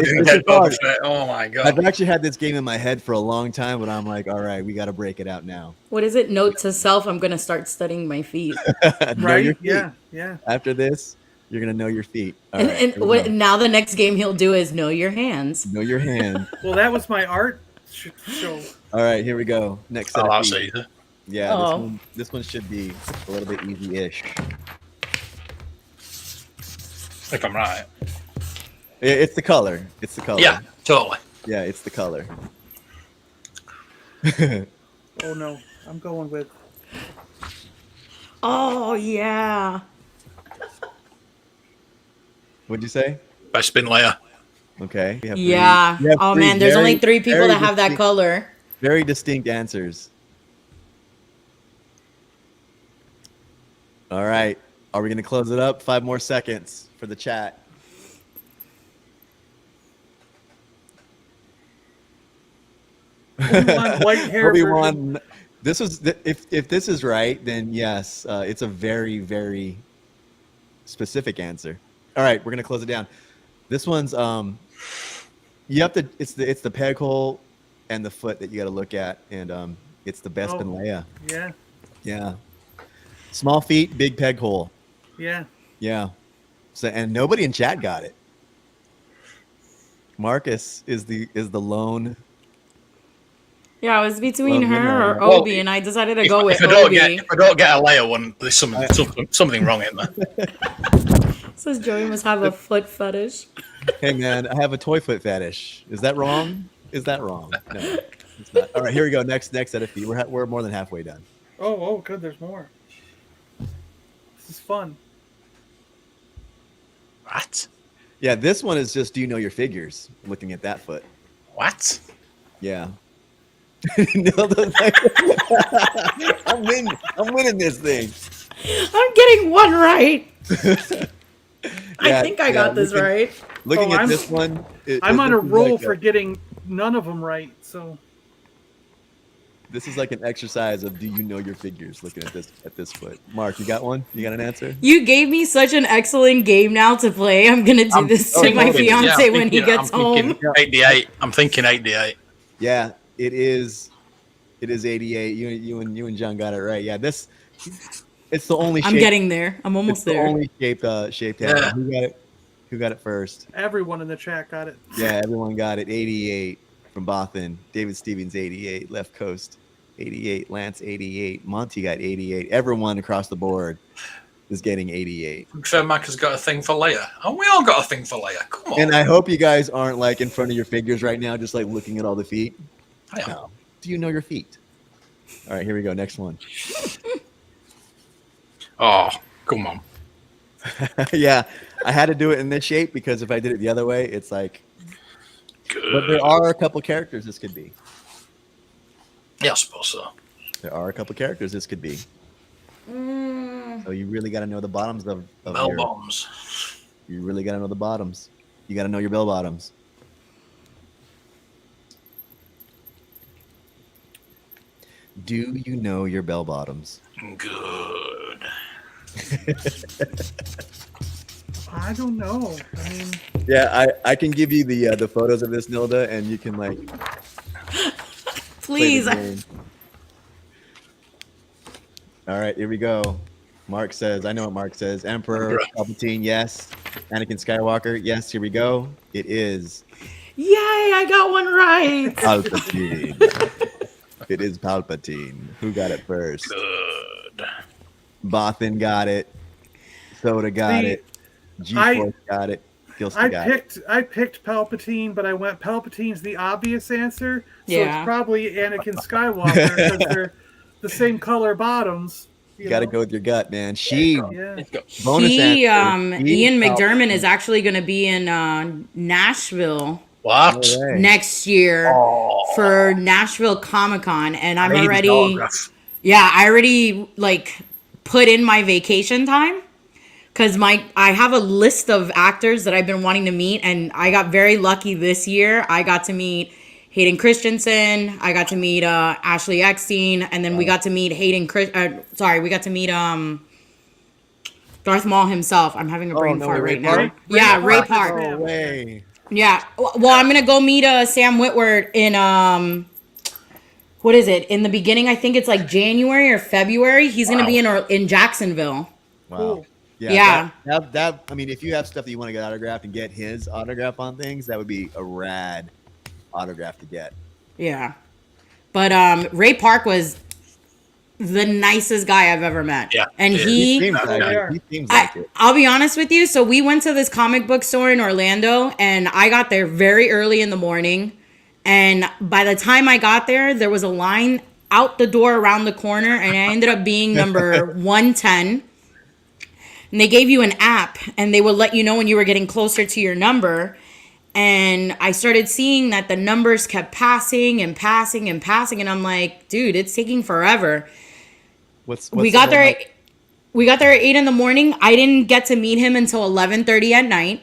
Speaker 4: oh my god!
Speaker 2: I've actually had this game in my head for a long time, but I'm like, all right, we got to break it out now.
Speaker 3: What is it? Note to self: I'm gonna start studying my feet.
Speaker 5: Right? Yeah.
Speaker 2: After this, you're gonna know your feet.
Speaker 3: Now the next game he'll do is know your hands.
Speaker 2: Know your hand.
Speaker 5: Well, that was my art show.
Speaker 2: All right, here we go. Next set of feet.
Speaker 4: Easy.
Speaker 2: Yeah, this one should be a little bit easy-ish.
Speaker 4: If I'm right.
Speaker 2: It's the color. It's the color.
Speaker 4: Yeah, totally.
Speaker 2: Yeah, it's the color.
Speaker 5: Oh no, I'm going with.
Speaker 3: Oh yeah.
Speaker 2: What'd you say?
Speaker 4: Best bin layer.
Speaker 2: Okay.
Speaker 3: Yeah. Oh man, there's only 3 people that have that color.
Speaker 2: Very distinct answers. All right. Are we going to close it up? 5 more seconds for the chat.
Speaker 5: White hair.
Speaker 2: Obi-Wan. This was if this is right, then yes, it's a very, very specific answer. All right, we're gonna close it down. This one's you have to. It's the peg hole and the foot that you got to look at, and it's the best in Leia.
Speaker 5: Yeah.
Speaker 2: Yeah. Small feet, big peg hole.
Speaker 5: Yeah.
Speaker 2: Yeah. So and nobody in chat got it. Marcus is the lone.
Speaker 3: Yeah, it was between her or Obi, and I decided to go with
Speaker 4: Obi.
Speaker 3: Obi.
Speaker 4: If I don't get a Leia one, there's something wrong in there.
Speaker 3: Says Joey must have a foot fetish.
Speaker 2: Hey man, I have a toy foot fetish. Is that wrong? Is that wrong? No, it's not. All right, here we go. Next set of feet. We're more than halfway done.
Speaker 5: Oh, good. There's more. This is fun.
Speaker 4: What?
Speaker 2: Yeah, this one is just do you know your figures? Looking at that foot.
Speaker 4: What?
Speaker 2: Yeah. No, I'm winning this thing.
Speaker 3: I'm getting one right. I think I got this right.
Speaker 2: Looking at this one,
Speaker 5: I'm on a roll for getting none of them right. So
Speaker 2: this is like an exercise of do you know your figures? Looking at this foot. Mark, you got one? You got an answer?
Speaker 3: You gave me such an excellent game now to play. I'm gonna do this to my fiance when he gets home.
Speaker 4: 88. I'm thinking 88.
Speaker 2: Yeah, it is 88. You and John got it right. Yeah, it's the only.
Speaker 3: I'm getting there. I'm almost there.
Speaker 2: The only shaped head. Yeah. Who got it first?
Speaker 5: Everyone in the chat got it.
Speaker 2: Yeah, everyone got it. 88 from Bothan. David Stevens 88. Left Coast 88. Lance 88. Monty got 88. Everyone across the board is getting 88.
Speaker 4: I'm sure Mac has got a thing for Leia. And we all got a thing for Leia. Come on.
Speaker 2: And I hope you guys aren't like in front of your figures right now, just like looking at all the feet.
Speaker 4: I am.
Speaker 2: No. Do you know your feet? All right, here we go. Next one.
Speaker 4: Oh, come on.
Speaker 2: Yeah, I had to do it in this shape because if I did it the other way, it's like.
Speaker 4: Good.
Speaker 2: But there are a couple characters this could be.
Speaker 4: Yeah, I suppose so.
Speaker 2: There are a couple characters this could be. So you really got to know the bottoms of
Speaker 4: Bell
Speaker 2: your.
Speaker 4: bombs.
Speaker 2: You really got to know the bottoms. You got to know your bell bottoms. Do you know your bell bottoms?
Speaker 4: Good.
Speaker 5: I don't know. I mean,
Speaker 2: Yeah, I can give you the photos of this, Nilda, and you can like.
Speaker 3: Please.
Speaker 2: play the game. All right, here we go. Mark says, I know what Mark says. Emperor Palpatine, yes. Anakin Skywalker, yes. Here we go. It is
Speaker 3: Yay, I got one right.
Speaker 2: Palpatine. It is Palpatine. Who got it first?
Speaker 4: Good.
Speaker 2: Bothan got it. Soda got it. G-Force got it. Gilster got it.
Speaker 5: I picked Palpatine, but I went Palpatine's the obvious answer. So
Speaker 3: Yeah.
Speaker 5: it's probably Anakin Skywalker because they're the same color bottoms.
Speaker 2: You got to go with your gut, man. She
Speaker 5: Yeah.
Speaker 2: bonus
Speaker 3: He,
Speaker 2: answer. She
Speaker 3: Ian
Speaker 2: Palpatine.
Speaker 3: McDermott is actually going to be in Nashville
Speaker 4: What?
Speaker 2: No way.
Speaker 3: next year
Speaker 4: Oh.
Speaker 3: for Nashville Comic Con, and I'm
Speaker 4: I need his
Speaker 3: already,
Speaker 4: autograph.
Speaker 3: I already like put in my vacation time because I have a list of actors that I've been wanting to meet, and I got very lucky this year. I got to meet Hayden Christensen, I got to meet Ashley Eckstein, and then we got to meet we got to meet Darth Maul himself. I'm having a brain
Speaker 2: no,
Speaker 3: fart
Speaker 2: Ray
Speaker 3: right
Speaker 2: Park?
Speaker 3: now.
Speaker 5: Ray
Speaker 3: Ray
Speaker 5: Park.
Speaker 3: Park.
Speaker 2: No way.
Speaker 3: Yeah. Well, I'm gonna go meet Sam Witwer in what is it? In the beginning, I think it's like January or February. He's gonna be in Jacksonville.
Speaker 2: Wow.
Speaker 5: Cool.
Speaker 3: Yeah.
Speaker 2: That I mean, if you have stuff that you want to get autographed and get his autograph on things, that would be a rad autograph to get.
Speaker 3: Yeah. But Ray Park was the nicest guy I've ever met.
Speaker 4: Yeah.
Speaker 3: And
Speaker 4: Yeah.
Speaker 3: he
Speaker 2: seems
Speaker 5: Oh,
Speaker 2: like
Speaker 5: yeah.
Speaker 2: it. He seems like it.
Speaker 3: I'll be honest with you. So we went to this comic book store in Orlando, and I got there very early in the morning. And by the time I got there, there was a line out the door around the corner, and I ended up being number 110. And they gave you an app, and they would let you know when you were getting closer to your number. And I started seeing that the numbers kept passing and passing and passing, and I'm like, dude, it's taking forever.
Speaker 2: What's
Speaker 3: We
Speaker 2: the
Speaker 3: got
Speaker 2: whole
Speaker 3: there.
Speaker 2: night?
Speaker 3: We got there at 8 a.m. I didn't get to meet him until 11:30 at night.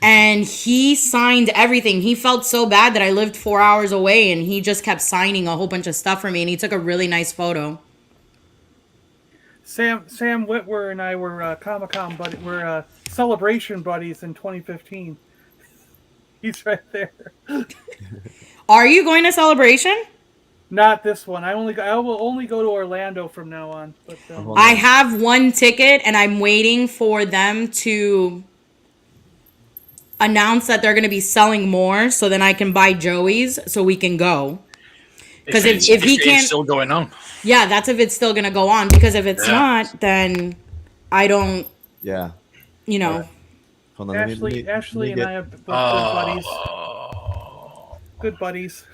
Speaker 3: And he signed everything. He felt so bad that I lived 4 hours away, and he just kept signing a whole bunch of stuff for me. And he took a really nice photo.
Speaker 5: Sam Witwer and I were Comic-Con buddy. We're Celebration buddies in 2015. He's right there.
Speaker 3: Are you going to Celebration?
Speaker 5: Not this one. I will only go to Orlando from now on. But
Speaker 2: Hold
Speaker 3: I
Speaker 2: on.
Speaker 3: have one ticket, and I'm waiting for them to announce that they're going to be selling more, so then I can buy Joey's so we can go. Because if he
Speaker 4: it's
Speaker 3: can't,
Speaker 4: still going on.
Speaker 3: yeah, that's if it's still going to go on. Because if it's
Speaker 4: Yeah.
Speaker 3: not, then I don't,
Speaker 2: Yeah.
Speaker 3: you know.
Speaker 2: Hold on. let me
Speaker 5: Ashley and
Speaker 2: get-
Speaker 5: I have both good buddies. Good buddies.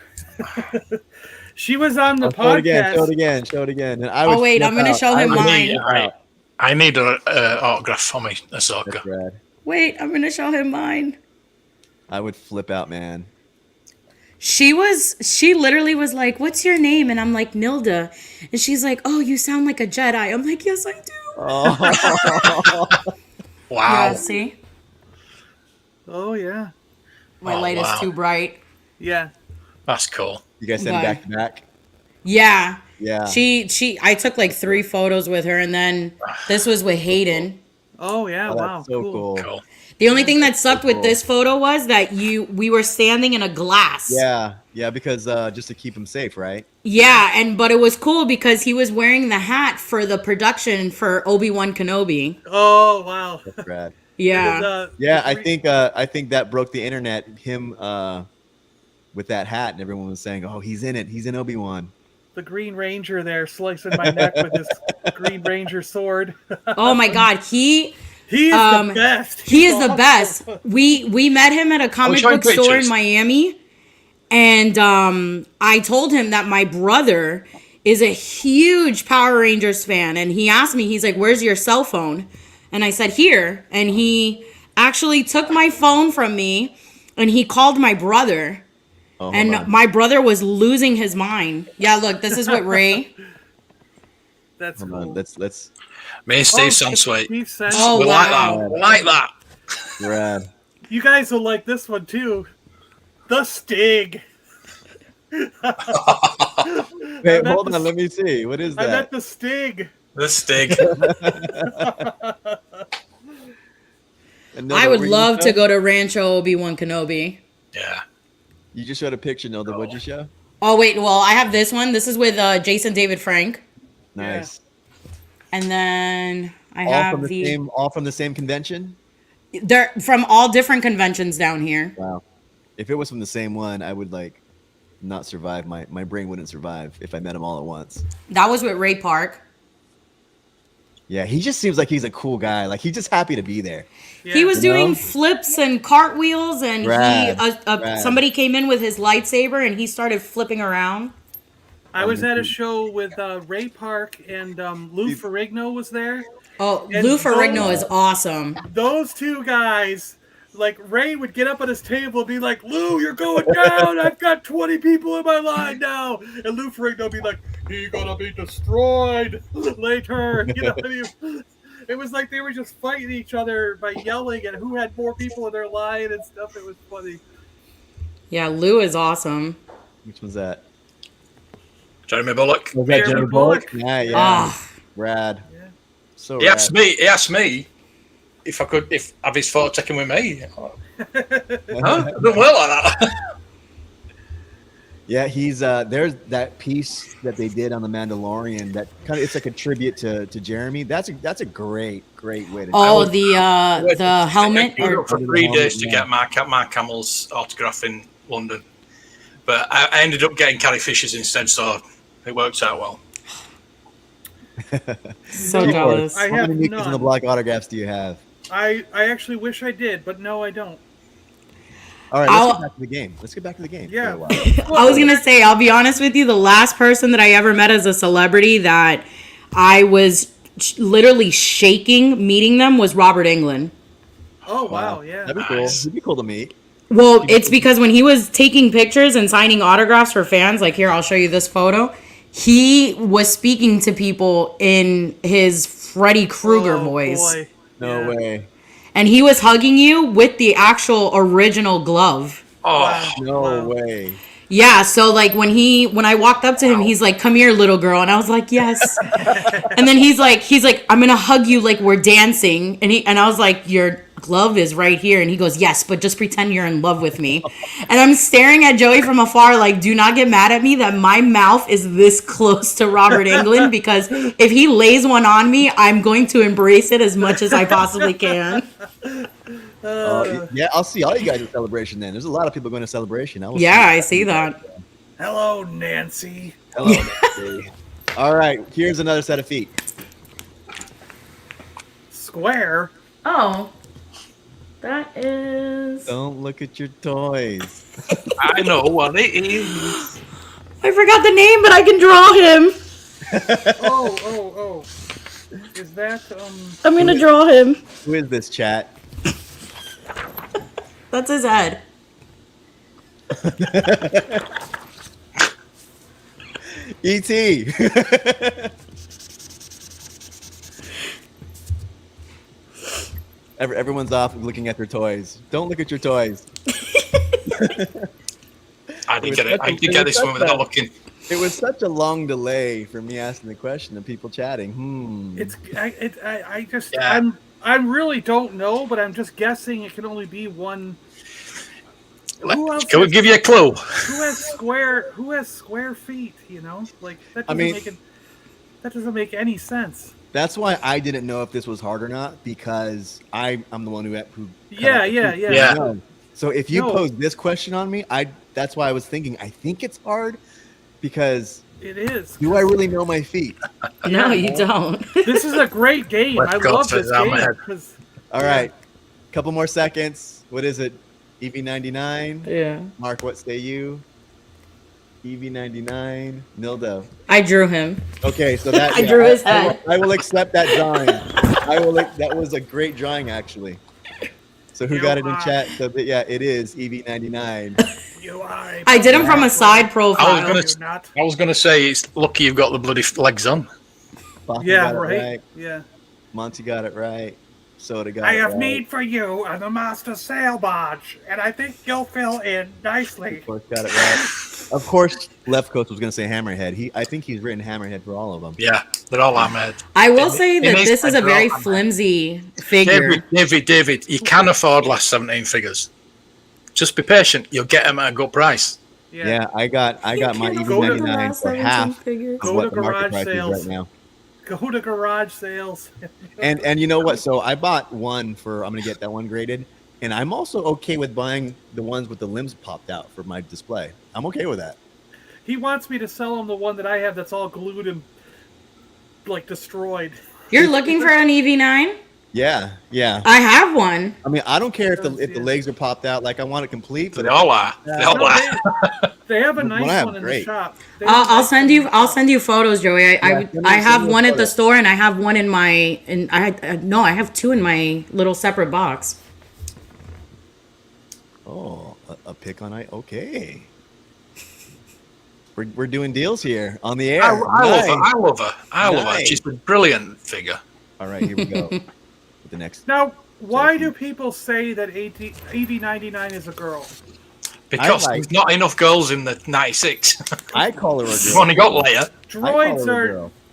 Speaker 5: She was on the
Speaker 2: Show it again.
Speaker 5: podcast.
Speaker 2: Show it again. Show it again. And I
Speaker 3: Oh,
Speaker 2: would
Speaker 3: wait,
Speaker 2: flip
Speaker 3: I'm gonna
Speaker 2: out.
Speaker 3: show
Speaker 2: I
Speaker 3: him
Speaker 2: would
Speaker 3: mine.
Speaker 2: flip out.
Speaker 4: I need an autograph for me, Ahsoka.
Speaker 2: That's rad.
Speaker 3: Wait, I'm going to show him mine.
Speaker 2: I would flip out, man.
Speaker 3: She literally was like, what's your name? And I'm like, Nilda. And she's like, oh, you sound like a Jedi. I'm like, yes, I do.
Speaker 2: Oh.
Speaker 4: Wow.
Speaker 3: Yeah, see?
Speaker 5: Oh yeah,
Speaker 3: My
Speaker 4: Oh,
Speaker 3: light
Speaker 4: wow.
Speaker 3: is too bright.
Speaker 5: yeah.
Speaker 4: That's cool.
Speaker 2: You guys send
Speaker 3: Bye.
Speaker 2: back to back?
Speaker 3: Yeah.
Speaker 2: Yeah.
Speaker 3: I took like 3 photos with her, and then this was with Hayden.
Speaker 5: Oh yeah.
Speaker 2: Oh,
Speaker 5: Wow.
Speaker 2: that's so cool.
Speaker 4: Cool.
Speaker 3: The only thing that sucked with
Speaker 2: cool.
Speaker 3: this photo was that we were standing in a glass.
Speaker 2: Yeah. Yeah, because just to keep him safe, right?
Speaker 3: Yeah, but it was cool because he was wearing the hat for the production for Obi-Wan Kenobi.
Speaker 5: Oh wow.
Speaker 2: That's rad.
Speaker 3: Yeah.
Speaker 2: Yeah, I think that broke the internet. Him with that hat, and everyone was saying, "Oh, he's in it. He's in Obi-Wan."
Speaker 5: The Green Ranger there slicing my neck with his Green Ranger sword.
Speaker 3: Oh my God, he
Speaker 5: He is the best.
Speaker 3: he
Speaker 5: He's
Speaker 3: is the
Speaker 5: awesome.
Speaker 3: best. We met him at a comic
Speaker 4: showing
Speaker 3: book store
Speaker 4: pictures.
Speaker 3: in Miami, And I told him that my brother is a huge Power Rangers fan. And he asked me, he's like, where's your cell phone? And I said, here. And he actually took my phone from me and he called my brother.
Speaker 2: Oh,
Speaker 3: and my brother was losing his mind. Yeah, look, this is what Ray.
Speaker 5: That's
Speaker 2: hold
Speaker 5: cool.
Speaker 2: on. Let's.
Speaker 4: Me and Steve sound sweet.
Speaker 5: Steve said-
Speaker 3: Oh,
Speaker 4: We like
Speaker 3: wow.
Speaker 4: that. We like that.
Speaker 2: Rad.
Speaker 5: You guys will like this one too. The Stig.
Speaker 2: Wait, hold on. Let me see. What is
Speaker 5: I
Speaker 2: that?
Speaker 5: met the Stig.
Speaker 4: The Stig.
Speaker 2: Another
Speaker 3: I would
Speaker 2: ring
Speaker 3: love to
Speaker 2: show?
Speaker 3: go to Rancho Obi-Wan Kenobi.
Speaker 4: Yeah.
Speaker 2: You just showed a picture, Nilda. What'd you show?
Speaker 3: Oh, wait. Well, I have this one. This is with Jason David Frank.
Speaker 2: Nice.
Speaker 3: And then I
Speaker 2: All
Speaker 3: have
Speaker 2: from the same. All from the same convention.
Speaker 3: They're from all different conventions down here.
Speaker 2: Wow. If it was from the same one, I would like not survive. My brain wouldn't survive if I met them all at once.
Speaker 3: That was with Ray Park.
Speaker 2: Yeah, he just seems like he's a cool guy. Like he's just happy to be there.
Speaker 5: Yeah.
Speaker 3: He was
Speaker 2: You know?
Speaker 3: doing flips and cartwheels, and
Speaker 2: Rad, rad.
Speaker 3: somebody came in with his lightsaber, and he started flipping around.
Speaker 5: I was at a show with Ray Park and Lou Ferrigno was there.
Speaker 3: Oh,
Speaker 5: And
Speaker 3: Lou Ferrigno is awesome.
Speaker 5: Those two guys, like Ray would get up at his table and be like, "Lou, you're going down. I've got 20 people in my line now." And Lou Ferrigno would be like, "He's gonna be destroyed later." You know what I mean? It was like they were just fighting each other by yelling at who had more people in their line and stuff. It was funny.
Speaker 3: Yeah, Lou is awesome.
Speaker 2: Which one's that?
Speaker 4: Jeremy Bullock.
Speaker 2: Was
Speaker 5: that Jeremy Bullock?
Speaker 2: Yeah, yeah.
Speaker 3: Ah,
Speaker 2: Rad.
Speaker 5: Yeah.
Speaker 2: So
Speaker 4: He
Speaker 2: rad.
Speaker 4: asked me if I could have his photo taken with me. Huh? It doesn't work like that.
Speaker 2: Yeah, he's there's that piece that they did on the Mandalorian that kind of it's like a tribute to Jeremy. That's a great way to
Speaker 3: oh, the helmet.
Speaker 4: I queued
Speaker 3: Or,
Speaker 4: up for 3 days to get Mark Hamill's autograph in London, but I ended up getting Carrie Fisher's instead, so it worked out well.
Speaker 3: so
Speaker 2: Of
Speaker 3: jealous.
Speaker 2: course.
Speaker 5: I
Speaker 2: How
Speaker 5: have
Speaker 2: many Mickey's in the
Speaker 5: none.
Speaker 2: Block autographs do you have?
Speaker 5: I actually wish I did, but no, I don't.
Speaker 2: All right, let's get back to the game. Let's get back to the game.
Speaker 5: Yeah.
Speaker 2: For a while.
Speaker 3: I was gonna say, I'll be honest with you. The last person that I ever met as a celebrity that I was literally shaking meeting them was Robert Englund.
Speaker 5: Oh wow, yeah.
Speaker 2: That'd be cool.
Speaker 4: Nice.
Speaker 2: It'd be cool to meet.
Speaker 3: Well, it's because when he was taking pictures and signing autographs for fans, like here, I'll show you this photo. He was speaking to people in his Freddy Krueger
Speaker 5: Oh,
Speaker 3: voice.
Speaker 5: boy.
Speaker 2: No
Speaker 5: Yeah.
Speaker 2: way.
Speaker 3: And he was hugging you with the actual original glove.
Speaker 4: Oh,
Speaker 2: No
Speaker 5: Wow.
Speaker 2: way.
Speaker 3: Yeah, so like when I walked up to him, he's like, "Come here, little girl," and I was like, "Yes." And then he's like, "I'm gonna hug you like we're dancing," and I was like, "Your glove is right here," and he goes, "Yes, but just pretend you're in love with me." And I'm staring at Joey from afar, like, "Do not get mad at me that my mouth is this close to Robert Englund, because if he lays one on me, I'm going to embrace it as much as I possibly can."
Speaker 2: Yeah, I'll see all you guys at Celebration then. There's a lot of people going to Celebration. I will
Speaker 3: Yeah,
Speaker 2: see.
Speaker 3: I see that.
Speaker 5: Hello, Nancy.
Speaker 2: Hello, Nancy. All right, here's another set of feet.
Speaker 5: Square.
Speaker 3: Oh, that is.
Speaker 2: Don't look at your toys.
Speaker 4: I know what it is.
Speaker 3: I forgot the name, but I can draw him.
Speaker 5: Oh. Is that
Speaker 3: I'm gonna draw him.
Speaker 2: Who is this, chat?
Speaker 3: That's his head.
Speaker 2: E.T. Everyone's off looking at their toys. Don't look at your toys.
Speaker 4: I didn't get it. I didn't get this one without looking.
Speaker 2: It was such a long delay for me asking the question and people chatting.
Speaker 5: I just
Speaker 4: Yeah.
Speaker 5: I really don't know, but I'm just guessing it can only be one. Who else
Speaker 4: Can we
Speaker 5: has-
Speaker 4: give you a clue?
Speaker 5: Who has square feet? You know, like that doesn't
Speaker 2: mean-
Speaker 5: make any sense.
Speaker 2: That's why I didn't know if this was hard or not, because I'm the one who
Speaker 5: Yeah.
Speaker 4: Yeah.
Speaker 2: So if you
Speaker 5: No.
Speaker 2: pose this question on me, that's why I was thinking I think it's hard, because
Speaker 5: It is.
Speaker 2: do I really know my feet?
Speaker 3: No, you don't.
Speaker 5: This is a great game.
Speaker 4: Let's
Speaker 5: I
Speaker 4: go
Speaker 5: love
Speaker 4: to
Speaker 5: this
Speaker 4: that
Speaker 5: game
Speaker 4: man.
Speaker 5: because
Speaker 2: All right, couple more seconds. What is it? EV99.
Speaker 3: Yeah.
Speaker 2: Mark, what say you? EV99, Nildo.
Speaker 3: I drew him.
Speaker 2: Okay, so that
Speaker 3: I drew his head.
Speaker 2: I will accept that drawing. That was a great drawing, actually. So who got it in chat? So yeah, it is EV99.
Speaker 3: I did him from a side profile.
Speaker 4: I was gonna say it's lucky you've got the bloody legs on.
Speaker 2: Bachman
Speaker 5: Yeah,
Speaker 2: got it
Speaker 5: right. Yeah.
Speaker 2: Monty got it right. Soda got
Speaker 5: I
Speaker 2: it
Speaker 5: have
Speaker 2: right.
Speaker 5: need for you a master sail barge, and I think you'll fill in nicely.
Speaker 2: Of course, got it right. Of course, Left Coast was going to say Hammerhead. I think he's written Hammerhead for all of them.
Speaker 4: Yeah, they're all Hammerhead.
Speaker 3: I will say that this is a very flimsy figure.
Speaker 4: David, you can afford last 17 figures. Just be patient. You'll get them at a good price.
Speaker 2: Yeah, I got my EV99 for half of what the market price is right now.
Speaker 5: Go to garage sales.
Speaker 2: and you know what? So I bought one I'm going to get that one graded. And I'm also okay with buying the ones with the limbs popped out for my display. I'm okay with that.
Speaker 5: He wants me to sell him the one that I have that's all glued and like destroyed.
Speaker 3: You're looking for an EV9?
Speaker 2: Yeah.
Speaker 3: I have one.
Speaker 2: I mean, I don't care if the legs are popped out. Like, I want it complete. But
Speaker 4: they all are.
Speaker 5: They have a nice one in the shop.
Speaker 3: I'll send you photos, Joey. I have one at the store, and I have one in my. I have two in my little separate box.
Speaker 2: Oh, a pick on it. Okay. We're doing deals here on the air.
Speaker 4: I love her. She's a brilliant figure.
Speaker 2: All right, here we go. With the next.
Speaker 5: Now, why do people say that EV99 is a girl?
Speaker 4: Because there's not enough girls in the 96.
Speaker 2: I call her a girl.
Speaker 4: You've only got Leia.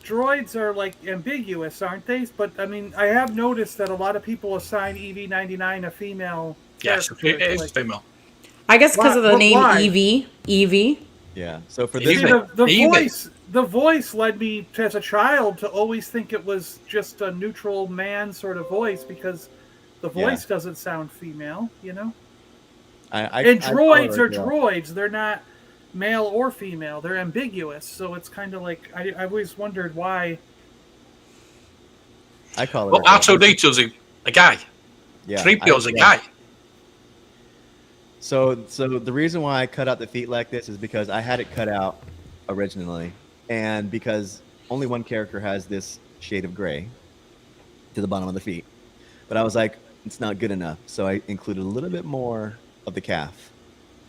Speaker 5: Droids are like ambiguous, aren't they? But I mean, I have noticed that a lot of people assign EV99 a female.
Speaker 4: Yes, it is female.
Speaker 3: I guess because of the name Evie.
Speaker 2: Yeah. So for this,
Speaker 5: the voice led me as a child to always think it was just a neutral man sort of voice because the voice doesn't sound female, you know. And droids are droids; they're not male or female; they're ambiguous. So it's kind of like I always wondered why.
Speaker 2: I call it.
Speaker 4: Well, R2D2's a guy.
Speaker 2: Yeah.
Speaker 4: 3PO's a guy.
Speaker 2: So the reason why I cut out the feet like this is because I had it cut out originally, and because only one character has this shade of gray to the bottom of the feet. But I was like, it's not good enough, so I included a little bit more of the calf.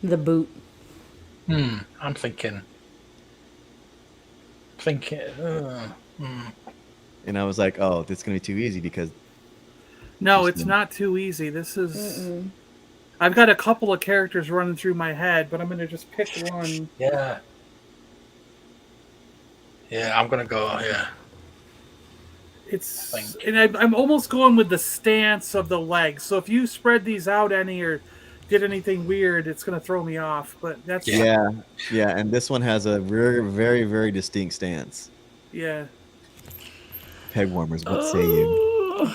Speaker 3: The boot.
Speaker 4: I'm thinking.
Speaker 2: And I was like, oh, this is going to be too easy because...
Speaker 5: No, it's not too easy. This is... I've got a couple of characters running through my head, but I'm going to just pick one.
Speaker 4: Yeah. Yeah, I'm going to go, yeah.
Speaker 5: I'm almost going with the stance of the legs. So if you spread these out any or did anything weird, it's going to throw me off. But that's...
Speaker 2: Yeah, and this one has a very, very, very distinct stance.
Speaker 5: Yeah.
Speaker 2: Pegwarmers, what say you?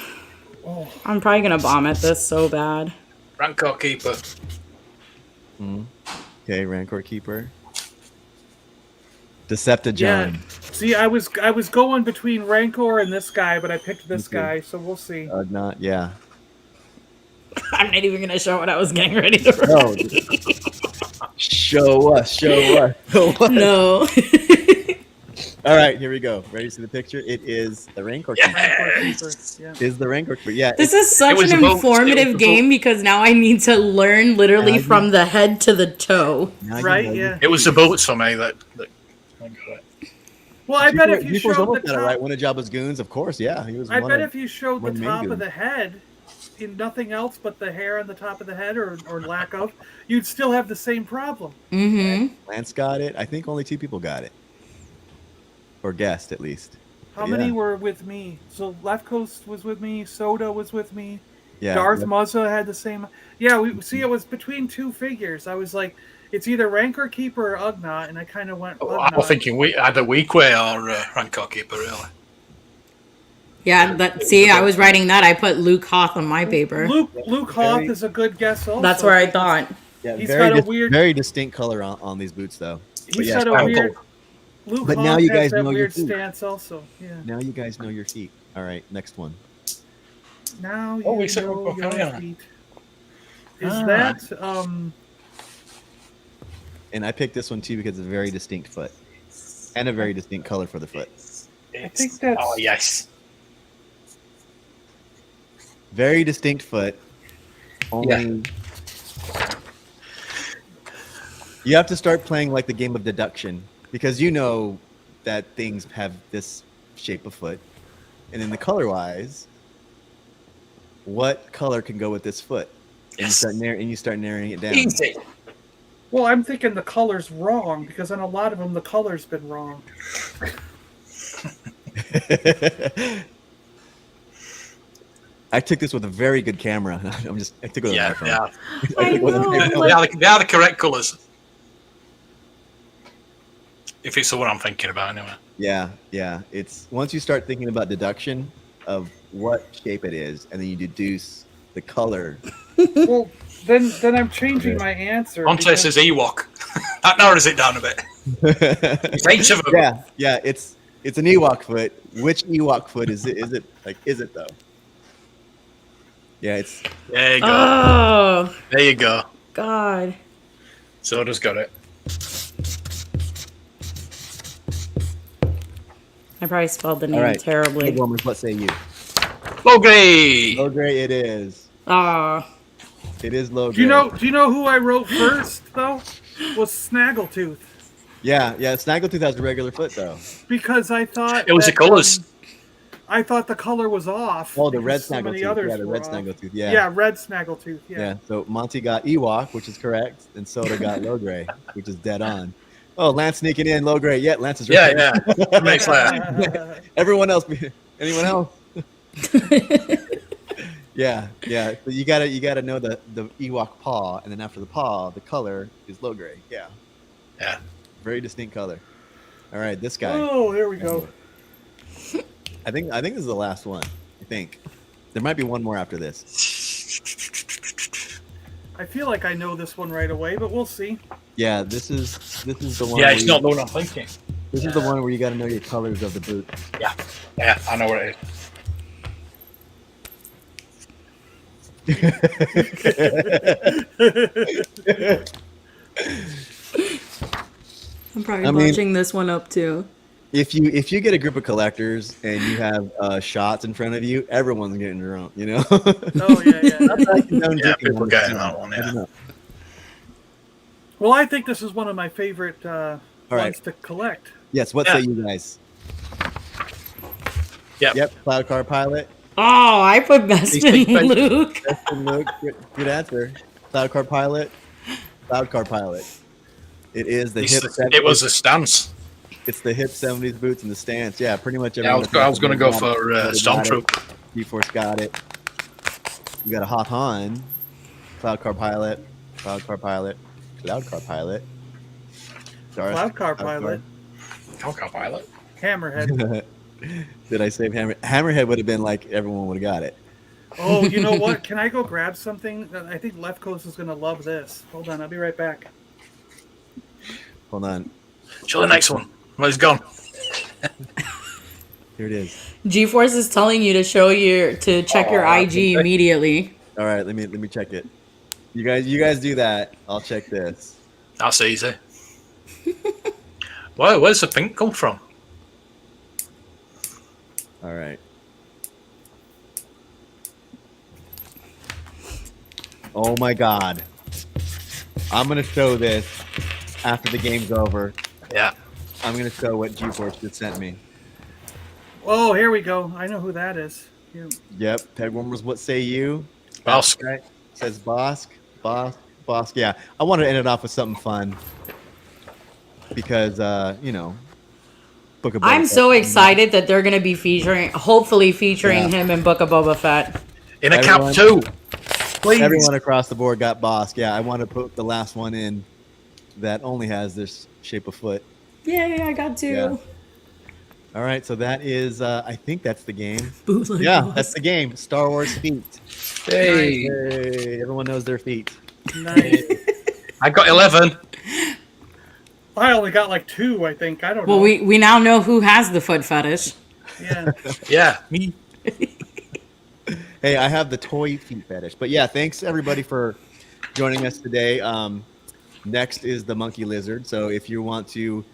Speaker 3: I'm probably going to bomb at this so bad.
Speaker 4: Rancor Keeper.
Speaker 2: Okay, Rancor Keeper. Decepticon.
Speaker 5: Yeah. See, I was going between Rancor and this guy, but I picked this guy, so we'll see.
Speaker 2: I'm not
Speaker 3: even going to show what I was getting ready to write.
Speaker 2: Show us.
Speaker 3: No.
Speaker 2: All right, here we go. Ready to see the picture? It is the Rancor Keeper.
Speaker 5: Yeah.
Speaker 2: Is the Rancor Keeper. Yeah.
Speaker 3: This is such an informative game because now I need to learn literally from the head to the toe.
Speaker 5: Right, yeah.
Speaker 4: It was the bullets for me that I got it.
Speaker 5: Well, I bet if you showed the top...
Speaker 2: right? One of Jabba's goons, of course, yeah. He was.
Speaker 5: I bet if you showed the top of the head in nothing else but the hair on the top of the head or lack of, you'd still have the same problem.
Speaker 3: Mm-hmm.
Speaker 2: Lance got it. I think only 2 people got it. Or guessed, at least.
Speaker 5: How many were with me? So Left Coast was with me. Soda was with me.
Speaker 2: Yeah.
Speaker 5: Darth Muzza had the same. Yeah, it was between 2 figures. I was like, it's either Rancor Keeper or Ugnaught, and I kind of went Ugnaught.
Speaker 4: I was thinking either Weequay or Rancor Keeper, really.
Speaker 3: Yeah, I was writing that. I put Luke Hoth on my paper.
Speaker 5: Luke Hoth is a good guess also.
Speaker 3: That's where I thought.
Speaker 2: Yeah,
Speaker 5: he's got a
Speaker 2: very distinct color on these boots, though.
Speaker 5: He's got a weird... Luke
Speaker 2: but
Speaker 5: Hoth
Speaker 2: now you guys
Speaker 5: has that
Speaker 2: know your
Speaker 5: weird
Speaker 2: feet.
Speaker 5: stance also. Yeah.
Speaker 2: Now you guys know your feet. All right, next one.
Speaker 5: Now you know your feet. Is that
Speaker 2: And I picked this one too because it's a very distinct foot and a very distinct color for the foot.
Speaker 5: I think that's.
Speaker 4: Oh yes.
Speaker 2: Very distinct foot. Only you have to start playing like the game of deduction because you know that things have this shape of foot, and then the color wise, what color can go with this foot? And you start narrowing it down.
Speaker 4: Easy.
Speaker 5: Well, I'm thinking the color's wrong because on a lot of them the color's been wrong.
Speaker 2: I took this with a very good camera. I took it with an iPhone.
Speaker 3: I
Speaker 4: They are the correct colours. If it's the one I'm thinking about, anyway.
Speaker 2: Yeah. It's once you start thinking about deduction of what shape it is, and then you deduce the color.
Speaker 5: Well, then I'm changing my answer.
Speaker 4: Monte says Ewok. That narrows it down a bit. It's each of them.
Speaker 2: Yeah. It's an Ewok foot. Which Ewok foot is it? Is it though? Yeah, it's.
Speaker 4: There you go.
Speaker 3: Oh,
Speaker 4: There you go.
Speaker 3: God.
Speaker 4: So just got it.
Speaker 3: I probably spelled the name
Speaker 2: All right.
Speaker 3: terribly.
Speaker 2: Pegwarmers, what say you?
Speaker 4: Low grade.
Speaker 2: Low grade it is.
Speaker 3: Ah.
Speaker 2: It is low grade.
Speaker 5: Do you know who I wrote first though? Was Snaggletooth.
Speaker 2: Yeah. Snaggletooth has a regular foot though.
Speaker 5: Because I thought
Speaker 4: It was the colours.
Speaker 5: I thought the color was off.
Speaker 2: Oh, the red
Speaker 5: because so many
Speaker 2: Snaggletooth.
Speaker 5: others
Speaker 2: Yeah, the
Speaker 5: were
Speaker 2: red
Speaker 5: off.
Speaker 2: Snaggletooth. Yeah.
Speaker 5: Yeah, red Snaggletooth.
Speaker 2: Yeah. So Monty got Ewok, which is correct, and Soda got low gray, which is dead on. Oh, Lance sneaking in low gray. Yeah, Lance is right.
Speaker 4: Yeah. Makes that.
Speaker 2: Everyone else. Anyone else? Yeah. So you gotta know the Ewok paw, and then after the paw, the color is low gray. Yeah. Very distinct color. All right, this guy.
Speaker 5: Oh, here we go.
Speaker 2: I think this is the last one. I think there might be one more after this.
Speaker 5: I feel like I know this one right away, but we'll see.
Speaker 2: Yeah, this is the one.
Speaker 4: Yeah, it's not the one I'm thinking.
Speaker 2: This is the one where you got to know your colors of the boot.
Speaker 4: Yeah, I know what it
Speaker 3: I'm probably botching this one up too.
Speaker 2: If you get a group of collectors and you have shots in front of you, everyone's getting drunk. You know.
Speaker 5: Oh yeah.
Speaker 4: Yeah, people getting that one. Yeah.
Speaker 5: Well, I think this is one of my favorite ones to collect.
Speaker 2: Yes. What say you guys? Yep. Cloud Car Pilot.
Speaker 3: Oh, I put Bespin Luke.
Speaker 2: Bespin Luke. Good answer. Cloud Car Pilot. It is the hip.
Speaker 4: It was the stance.
Speaker 2: It's the hip 70s boots and the stance. Yeah, pretty much.
Speaker 4: Yeah, I was going to go for Stormtroop.
Speaker 2: G-Force got it. You got a Hop On. Cloud Car Pilot. Cloud Car Pilot. Cloud Car Pilot.
Speaker 5: Hammerhead.
Speaker 2: Did I save Hammerhead would have been like everyone would have got it.
Speaker 5: Oh, you know what? Can I go grab something? I think Left Coast is going to love this. Hold on, I'll be right back.
Speaker 2: Hold on.
Speaker 4: Show the next one. Well, it's gone.
Speaker 2: Here it is.
Speaker 3: G-Force is telling you to check your IG immediately.
Speaker 2: All right, let me check it. You guys do that. I'll check this.
Speaker 4: That's easy. Where's the pink come from?
Speaker 2: All right. Oh my God. I'm gonna show this after the game's over.
Speaker 4: Yeah.
Speaker 2: I'm gonna show what G-Force just sent me.
Speaker 5: Oh, here we go. I know who that is.
Speaker 2: Yep. Pegwarmers, what say you?
Speaker 4: Bosk.
Speaker 2: Right. Says Bosk. Yeah. I want to end it off with something fun because Book of Boba
Speaker 3: I'm
Speaker 2: Fett.
Speaker 3: so excited that they're going to be hopefully featuring him in Book of Boba Fett.
Speaker 4: In a cap too. Please.
Speaker 2: Everyone across the board got Bosk. Yeah, I want to put the last one in that only has this shape of foot.
Speaker 3: Yay, I got two.
Speaker 2: Yeah. All right, so that is, I think that's the game.
Speaker 3: Bootleg
Speaker 2: Yeah,
Speaker 3: boss.
Speaker 2: that's the game. Star Wars feet.
Speaker 4: Hey.
Speaker 2: Hey, everyone knows their feet.
Speaker 5: Nice.
Speaker 4: I got 11.
Speaker 5: I only got like 2, I think. I don't know.
Speaker 3: Well, we now know who has the foot fetish.
Speaker 5: Yeah.
Speaker 4: Yeah, me.
Speaker 2: Hey, I have the toy feet fetish. But yeah, thanks everybody for joining us today. Next is the monkey lizard. So if you want to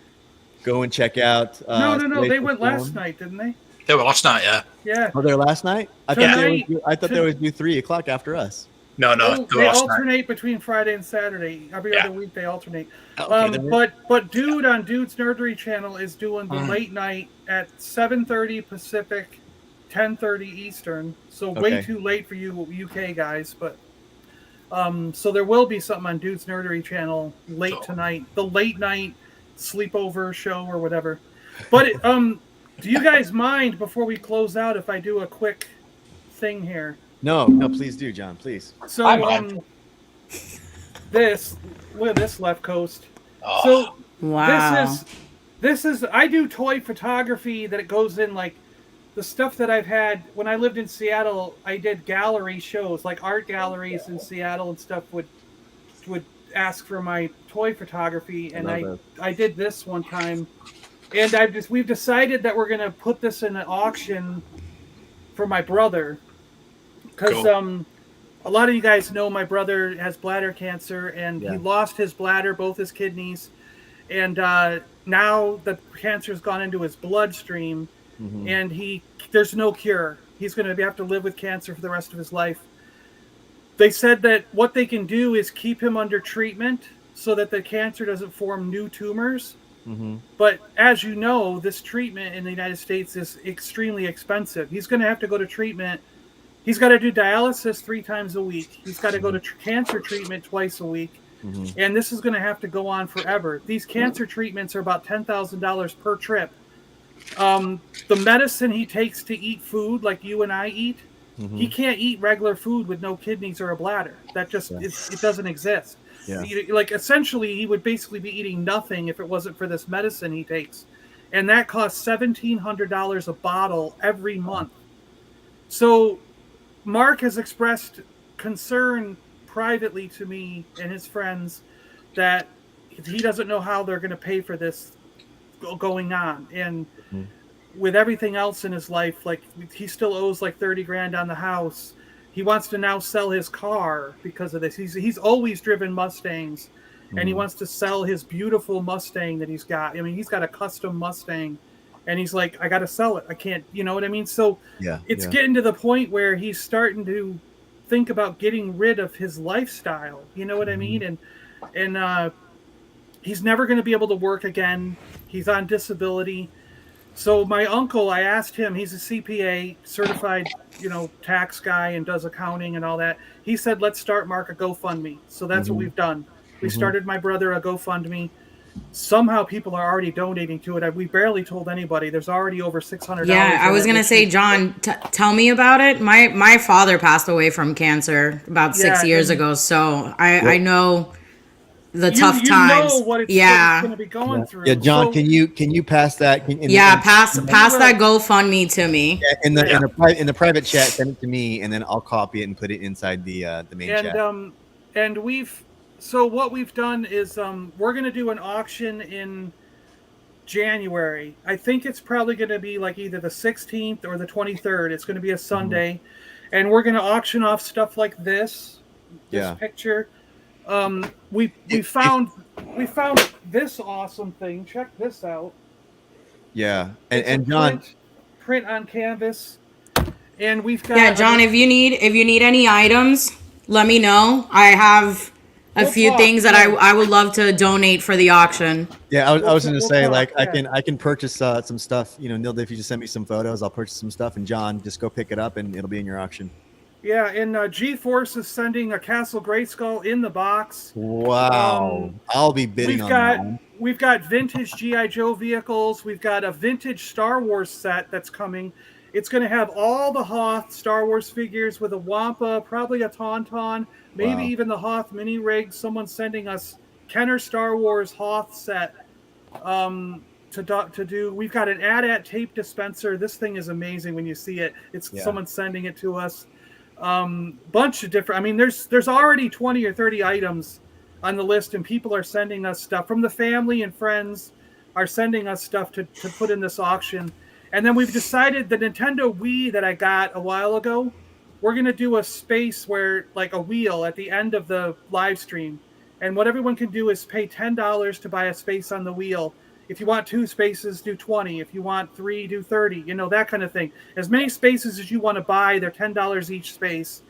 Speaker 2: go and check out,
Speaker 5: No. They
Speaker 2: Salacious
Speaker 5: went
Speaker 2: Storm.
Speaker 5: last night, didn't they?
Speaker 4: They were last night, yeah.
Speaker 5: Yeah.
Speaker 2: Oh, there last night? I
Speaker 5: Tonight-
Speaker 2: thought they always do 3 o'clock after us.
Speaker 4: No,
Speaker 5: Oh,
Speaker 4: they were
Speaker 5: they
Speaker 4: last night.
Speaker 5: alternate between Friday and Saturday. Every
Speaker 4: Yeah.
Speaker 5: other week they alternate.
Speaker 2: Okay, then
Speaker 5: But Dude on Dude's Nerdery channel is doing the late night at 7:30 Pacific, 10:30 Eastern. So way
Speaker 2: Okay.
Speaker 5: too late for you UK guys. But so there will be something on Dude's Nerdery channel late tonight. The late night sleepover show or whatever. But do you guys mind before we close out if I do a quick thing here?
Speaker 2: No, please do, John, please.
Speaker 5: So
Speaker 4: I'm on.
Speaker 5: look at this left coast.
Speaker 4: Oh,
Speaker 5: So
Speaker 3: Wow.
Speaker 5: this is I do toy photography that it goes in like the stuff that I've had when I lived in Seattle. I did gallery shows, like art galleries in Seattle and stuff would ask for my toy photography, and I did this one time, and we've decided that we're gonna put this in an auction for my brother, because
Speaker 4: Cool.
Speaker 5: a lot of you guys know my brother has bladder cancer, and
Speaker 2: Yeah.
Speaker 5: he lost his bladder, both his kidneys, and now the cancer's gone into his bloodstream, and there's no cure. He's going to have to live with cancer for the rest of his life. They said that what they can do is keep him under treatment so that the cancer doesn't form new tumors. But as you know, this treatment in the United States is extremely expensive. He's going to have to go to treatment. He's got to do dialysis 3 times a week. He's got to go to cancer treatment twice a week. And this is going to have to go on forever. These cancer treatments are about $10,000 per trip. The medicine he takes to eat food, like you and I eat, he can't eat regular food with no kidneys or a bladder. That just, it doesn't exist.
Speaker 2: Yeah.
Speaker 5: Like, essentially, he would basically be eating nothing if it wasn't for this medicine he takes. And that costs $1,700 a bottle every month. So Mark has expressed concern privately to me and his friends that he doesn't know how they're going to pay for this going on. And with everything else in his life, like he still owes like 30 grand on the house. He wants to now sell his car because of this. He's always driven Mustangs, and he wants to sell his beautiful Mustang that he's got. I mean, he's got a custom Mustang, and he's like, I got to sell it. I can't, you know what I mean? So it's getting to the point where he's starting to think about getting rid of his lifestyle. You know what I mean? And he's never going to be able to work again. He's on disability. So my uncle, I asked him, he's a CPA, certified, tax guy, and does accounting and all that. He said, let's start Mark a GoFundMe. So that's what we've done. We started my brother a GoFundMe. Somehow people are already donating to it. We barely told anybody. There's already over $600.
Speaker 3: Yeah, I was going to say, John, tell me about it. My father passed away from cancer about 6 years ago. So I know the tough times.
Speaker 5: You know what it's going to be going through.
Speaker 2: Yeah, John, can you pass that?
Speaker 3: Pass that GoFundMe to me.
Speaker 2: In the private chat, send it to me, and then I'll copy it and put it inside the main chat.
Speaker 5: And what we've done is we're going to do an auction in January. I think it's probably going to be like either the 16th or the 23rd. It's going to be a Sunday, and we're going to auction off stuff like this picture. We found this awesome thing. Check this out.
Speaker 2: Yeah, and John,
Speaker 5: print on canvas, and we've got
Speaker 3: John. If you need any items, let me know. I have a few things that I would love to donate for the auction.
Speaker 2: Yeah, I was going to say, like, I can purchase some stuff. Nilda, if you just send me some photos, I'll purchase some stuff, and John, just go pick it up, and it'll be in your auction.
Speaker 5: Yeah, and G-Force is sending a Castle Grayskull in the box.
Speaker 2: Wow. I'll be bidding on that.
Speaker 5: We've got vintage G.I. Joe vehicles. We've got a vintage Star Wars set that's coming. It's going to have all the Hoth Star Wars figures with a Wampa, probably a Tauntaun, maybe even the Hoth mini rig. Someone's sending us Kenner Star Wars Hoth set to do. We've got an AT-AT tape dispenser. This thing is amazing when you see it. Someone's sending it to us. Bunch of different. I mean, there's already 20 or 30 items on the list, and people are sending us stuff from the family and friends are sending us stuff to put in this auction. And then we've decided the Nintendo Wii that I got a while ago, we're going to do a space where, like, a wheel at the end of the live stream, And what everyone can do is pay $10 to buy a space on the wheel. If you want 2 spaces, do 20. If you want 3, do 30. You know, that kind of thing. As many spaces as you want to buy, they're $10 each space.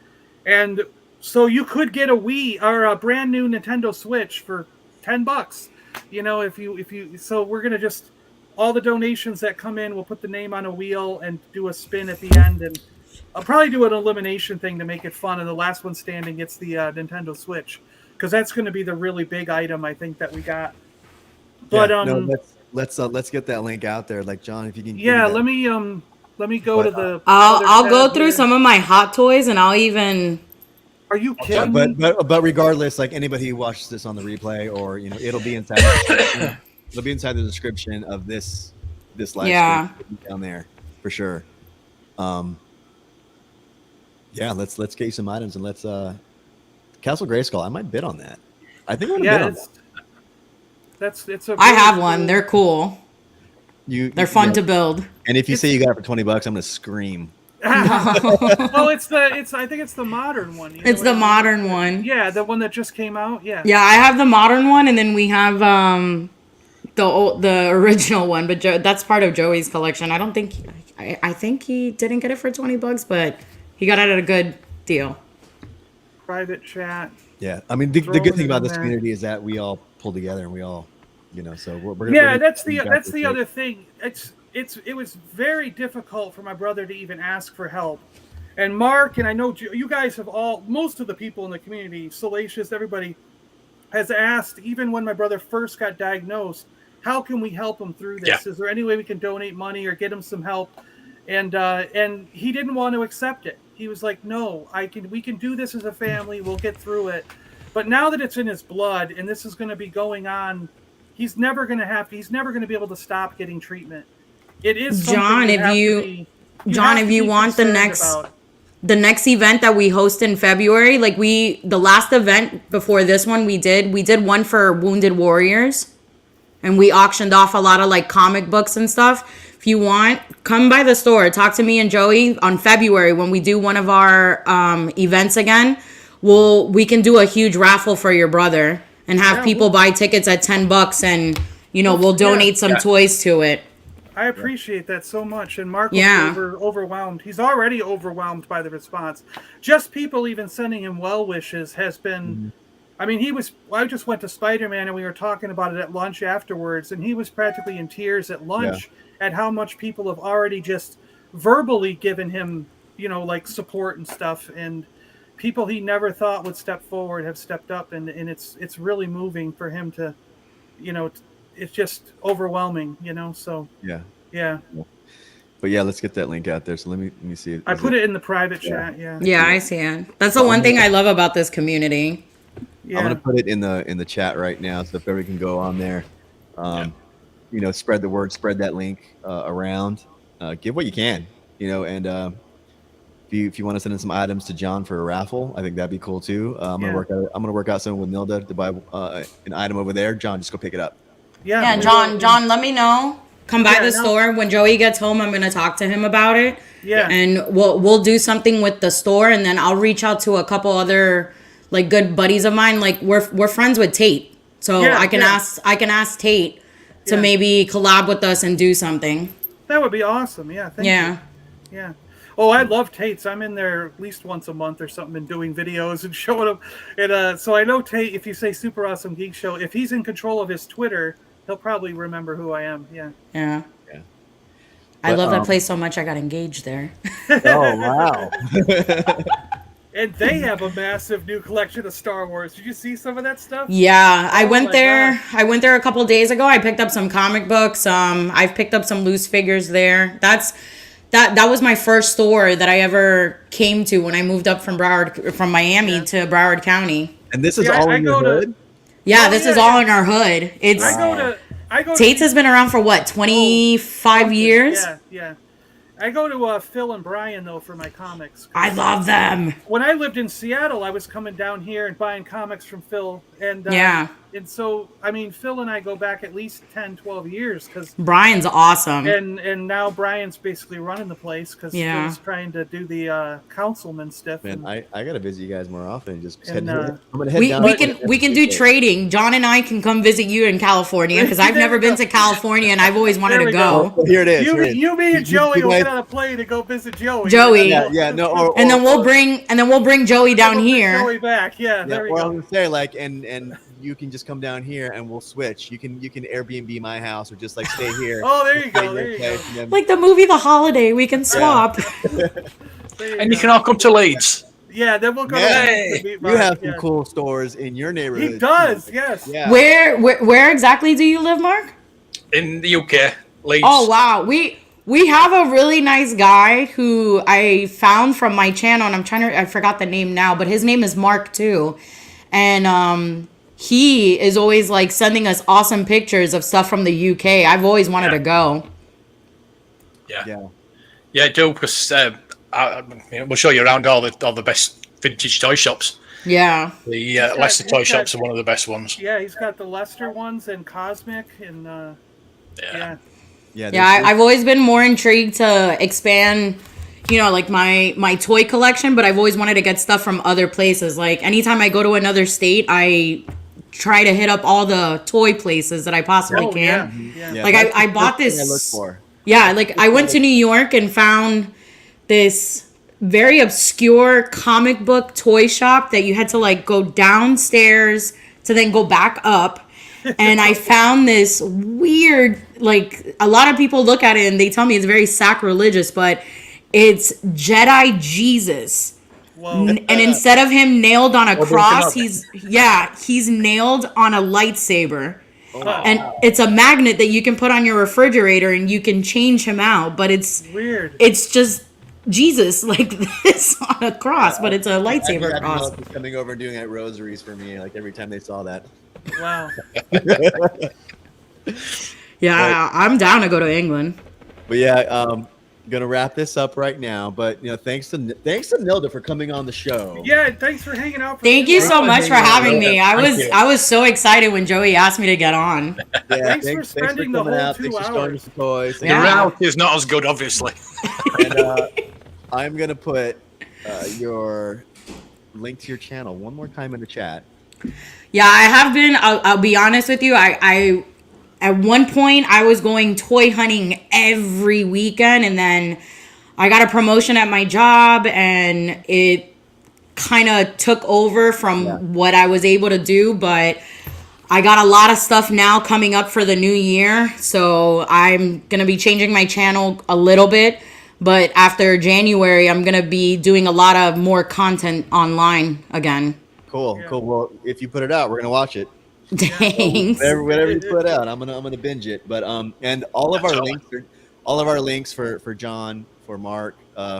Speaker 5: And so you could get a Wii or a brand new Nintendo Switch for $10. You know, if you so we're gonna just all the donations that come in, we'll put the name on a wheel and do a spin at the end, and I'll probably do an elimination thing to make it fun, and the last one standing gets the Nintendo Switch, because that's going to be the really big item I think that we got. But
Speaker 2: let's get that link out there, like John, if you can.
Speaker 5: Yeah, let me go to the.
Speaker 3: I'll go through some of my hot toys, and I'll even.
Speaker 5: Are you kidding me?
Speaker 2: But regardless, like anybody who watches this on the replay, or it'll be inside. It'll be inside the description of this live stream down there for sure. Yeah, let's get you some items, and let's Castle Grayskull. I might bid on that. I think I'm gonna bid on that.
Speaker 5: It's a.
Speaker 3: I have one. They're cool. They're fun to build.
Speaker 2: And if you say you got it for $20, I'm gonna scream.
Speaker 5: Oh, I think it's the modern one.
Speaker 3: It's the modern one.
Speaker 5: Yeah, the one that just came out. Yeah.
Speaker 3: Yeah, I have the modern one, and then we have the original one, but that's part of Joey's collection. I don't think I think he didn't get it for $20, but he got it at a good deal.
Speaker 5: Private chat.
Speaker 2: Yeah, I mean the good thing about this community is that we all pull together and we all, so we're
Speaker 5: that's the other thing. It was very difficult for my brother to even ask for help. And Mark, and I know you guys have most of the people in the community, Salacious, everybody has asked, even when my brother first got diagnosed, how can we help him through this? Yeah. Is there any way we can donate money or get him some help? And he didn't want to accept it. He was like, no, we can do this as a family. We'll get through it. But now that it's in his blood and this is going to be going on, he's never going to be able to stop getting treatment. It is
Speaker 3: John, if you want the next event that we host in February, like the last event before this one we did one for Wounded Warriors, and we auctioned off a lot of like comic books and stuff. If you want, come by the store, talk to me and Joey on February when we do one of our events again. We can do a huge raffle for your brother and have people buy tickets at $10, and we'll donate some toys to it.
Speaker 5: I appreciate that so much. And Mark was overwhelmed. He's already overwhelmed by the response. Just people even sending him well wishes has been. I mean, I just went to Spider-Man and we were talking about it at lunch afterwards, and he was practically in tears at lunch at how much people have already just verbally given him, like support and stuff. And people he never thought would step forward have stepped up, and it's really moving for him to, it's just overwhelming, so. Yeah.
Speaker 2: But yeah, let's get that link out there. So let me see it.
Speaker 5: I put it in the private chat.
Speaker 3: Yeah, I see it. That's the one thing I love about this community.
Speaker 5: Yeah.
Speaker 2: I'm gonna put it in the chat right now, so if everybody can go on there, spread the word, spread that link around, give what you can, and if you want to send in some items to John for a raffle, I think that'd be cool too. I'm gonna work out something with Nilda to buy an item over there. John, just go pick it up.
Speaker 3: Yeah, John, let me know. Come by the store when Joey gets home. I'm gonna talk to him about it.
Speaker 5: Yeah,
Speaker 3: and we'll do something with the store, and then I'll reach out to a couple other like good buddies of mine. Like we're friends with Tate, so I can ask Tate to maybe collab with us and do something.
Speaker 5: That would be awesome. Yeah. Thank you. Yeah. Oh, I love Tate's. I'm in there at least once a month or something and doing videos and showing them. And so I know Tate, if you say Super Awesome Geek Show, if he's in control of his Twitter, he'll probably remember who I am. Yeah.
Speaker 3: I love that place so much I got engaged there.
Speaker 2: Oh, wow.
Speaker 5: And they have a massive new collection of Star Wars. Did you see some of that stuff?
Speaker 3: Yeah, I went there. God. I went there a couple days ago. I picked up some comic books. I've picked up some loose figures there. That was my first store that I ever came to when I moved up from Miami to Broward County.
Speaker 2: And this is all in your hood?
Speaker 3: Yeah, this is all in our hood. It's Tate's has been around for what, 25 years?
Speaker 5: Yeah. I go to Phil and Brian though for my comics.
Speaker 3: I love them.
Speaker 5: When I lived in Seattle, I was coming down here and buying comics from Phil, and And so, I mean, Phil and I go back at least 10, 12 years because
Speaker 3: Brian's awesome.
Speaker 5: and now Brian's basically running the place because Phil's trying to do the councilman stuff.
Speaker 2: Man, I gotta visit you guys more often. Just
Speaker 5: And,
Speaker 2: I'm gonna head
Speaker 3: We,
Speaker 2: down.
Speaker 3: we can do trading. John and I can come visit you in California because I've never been to California and I've always wanted
Speaker 5: There
Speaker 3: to
Speaker 5: we
Speaker 3: go.
Speaker 2: Oh, here it is. here it is.
Speaker 5: You, me, and
Speaker 2: You
Speaker 5: Joey will
Speaker 2: guys-
Speaker 5: get on a plane to go visit Joey.
Speaker 3: Joey.
Speaker 2: Yeah, no.
Speaker 3: And then we'll bring Joey down
Speaker 5: We'll bring
Speaker 3: here.
Speaker 5: Joey back. Yeah, there we
Speaker 2: or
Speaker 5: go.
Speaker 2: I'm gonna say like, and you can just come down here and we'll switch. You can Airbnb my house or just like stay here.
Speaker 5: Oh, there you
Speaker 2: Stay
Speaker 5: go.
Speaker 2: in
Speaker 5: There
Speaker 2: your
Speaker 5: you
Speaker 2: place,
Speaker 5: go.
Speaker 2: and then-
Speaker 3: Like the movie The Holiday, we can swap.
Speaker 5: There
Speaker 4: And you
Speaker 5: go.
Speaker 4: can all come to Leeds.
Speaker 5: Yeah, then we'll go.
Speaker 2: Yeah.
Speaker 5: to meet
Speaker 2: You
Speaker 5: Mark,
Speaker 2: have some
Speaker 5: yeah.
Speaker 2: cool stores in your neighborhood.
Speaker 5: He does. Yes.
Speaker 2: Yeah.
Speaker 3: Where exactly do you live, Mark?
Speaker 4: In the UK, Leeds.
Speaker 3: Oh wow, we have a really nice guy who I found from my channel, and I forgot the name now, but his name is Mark too, and he is always like sending us awesome pictures of stuff from the UK. I've always wanted to go.
Speaker 2: Yeah.
Speaker 4: Do because we'll show you around all the best vintage toy shops.
Speaker 3: Yeah.
Speaker 4: The
Speaker 5: got-
Speaker 4: Leicester
Speaker 5: he's
Speaker 4: toy
Speaker 5: got-
Speaker 4: shops are one of the best ones.
Speaker 5: Yeah, he's got the Lester ones and Cosmic and yeah.
Speaker 2: Yeah.
Speaker 3: Yeah, I've always been more intrigued to expand, like my toy collection, but I've always wanted to get stuff from other places. Like anytime I go to another state, I try to hit up all the toy places that I possibly can.
Speaker 5: Yeah.
Speaker 3: Like
Speaker 2: that's
Speaker 3: I
Speaker 2: the
Speaker 3: bought
Speaker 2: first thing
Speaker 3: this.
Speaker 2: I look for.
Speaker 3: Yeah, like I went to New York and found this very obscure comic book toy shop that you had to like go downstairs to then go back up. And I found this weird, like a lot of people look at it and they tell me it's very sacrilegious, but it's Jedi Jesus.
Speaker 5: Whoa.
Speaker 3: And instead of him nailed on a cross,
Speaker 4: there's
Speaker 3: he's nailed on a lightsaber.
Speaker 5: Oh,
Speaker 3: And it's a magnet that you can put on your refrigerator and you can change him out, but it's
Speaker 5: Weird.
Speaker 3: just Jesus like this on a cross, but it's a lightsaber
Speaker 2: I
Speaker 3: cross.
Speaker 2: was coming over and doing that rosaries for me, like every time they saw that.
Speaker 5: Wow.
Speaker 3: Yeah, I'm down to go to England.
Speaker 2: But yeah, gonna wrap this up right now. But thanks to Nilda for coming on the show.
Speaker 5: Yeah, thanks for hanging out.
Speaker 3: Thank you so much for having me.
Speaker 4: Thank you.
Speaker 3: I was so excited when Joey asked me to get on.
Speaker 2: Yeah,
Speaker 5: Thanks for spending the
Speaker 2: coming
Speaker 5: whole
Speaker 2: out.
Speaker 5: 2
Speaker 2: Thanks for showing us
Speaker 5: hours.
Speaker 2: the toys.
Speaker 3: Yeah.
Speaker 4: The reality is not as good, obviously.
Speaker 2: And I'm gonna put your link to your channel one more time in the chat.
Speaker 3: Yeah, I have been. I'll be honest with you. I at one point I was going toy hunting every weekend, and then I got a promotion at my job, and it kind of took over from what I was able to do. But I got a lot of stuff now coming up for the new year, so I'm gonna be changing my channel a little bit. But after January, I'm gonna be doing a lot of more content online again.
Speaker 2: Cool. Well, if you put it out, we're gonna watch it.
Speaker 3: Thanks.
Speaker 2: Whatever you put out, I'm gonna binge it. But and all of our links for John, for Mark,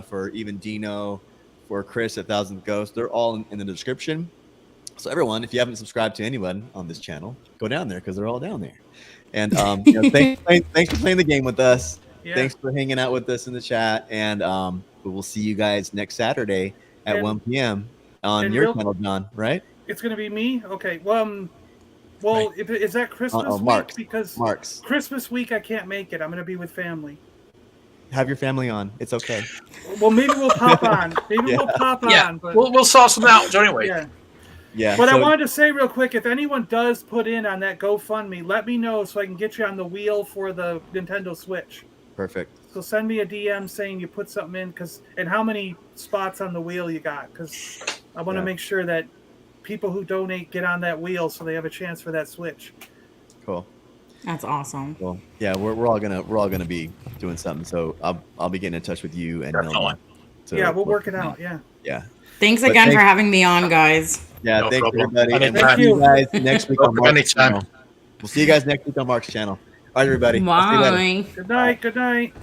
Speaker 2: for even Dino, for Chris at Thousand Ghosts, they're all in the description. So everyone, if you haven't subscribed to anyone on this channel, go down there because they're all down there. And thanks for playing the game with us.
Speaker 5: Yeah.
Speaker 2: Thanks for hanging out with us in the chat. And we'll see you guys next Saturday at 1 p.m. on your channel, John. Right?
Speaker 5: It's gonna be me. Okay. Well, is that Christmas
Speaker 2: Mark's.
Speaker 5: week? Because
Speaker 2: Mark's.
Speaker 5: Christmas week I can't make it. I'm gonna be with family.
Speaker 2: Have your family on. It's okay.
Speaker 5: Well, maybe we'll pop on. We'll pop
Speaker 4: Yeah,
Speaker 5: on. But
Speaker 4: we'll sort something out anyway.
Speaker 5: yeah.
Speaker 2: Yeah.
Speaker 5: But I
Speaker 2: so-
Speaker 5: wanted to say real quick, if anyone does put in on that GoFundMe, let me know so I can get you on the wheel for the Nintendo Switch.
Speaker 2: Perfect.
Speaker 5: So send me a DM saying you put something in, and how many spots on the wheel you got, because I want to make sure that people who donate get on that wheel so they have a chance for that Switch.
Speaker 2: Cool.
Speaker 3: That's awesome.
Speaker 2: Well, yeah, we're all gonna be doing something. So I'll be getting in touch with you and
Speaker 4: Definitely.
Speaker 2: Nolan. So
Speaker 5: Yeah, we'll work it out. Yeah.
Speaker 2: Yeah.
Speaker 3: Thanks
Speaker 2: But
Speaker 3: again for
Speaker 2: thanks-
Speaker 3: having me on, guys.
Speaker 2: Yeah.
Speaker 4: No
Speaker 2: thanks
Speaker 4: problem.
Speaker 2: everybody. And we'll
Speaker 4: Anytime.
Speaker 2: see you guys next week on Mark's
Speaker 4: Anytime.
Speaker 2: channel. We'll see you guys next week on Mark's channel. All right, everybody. I'll see you later.
Speaker 3: Bye.
Speaker 5: Good night. Good night.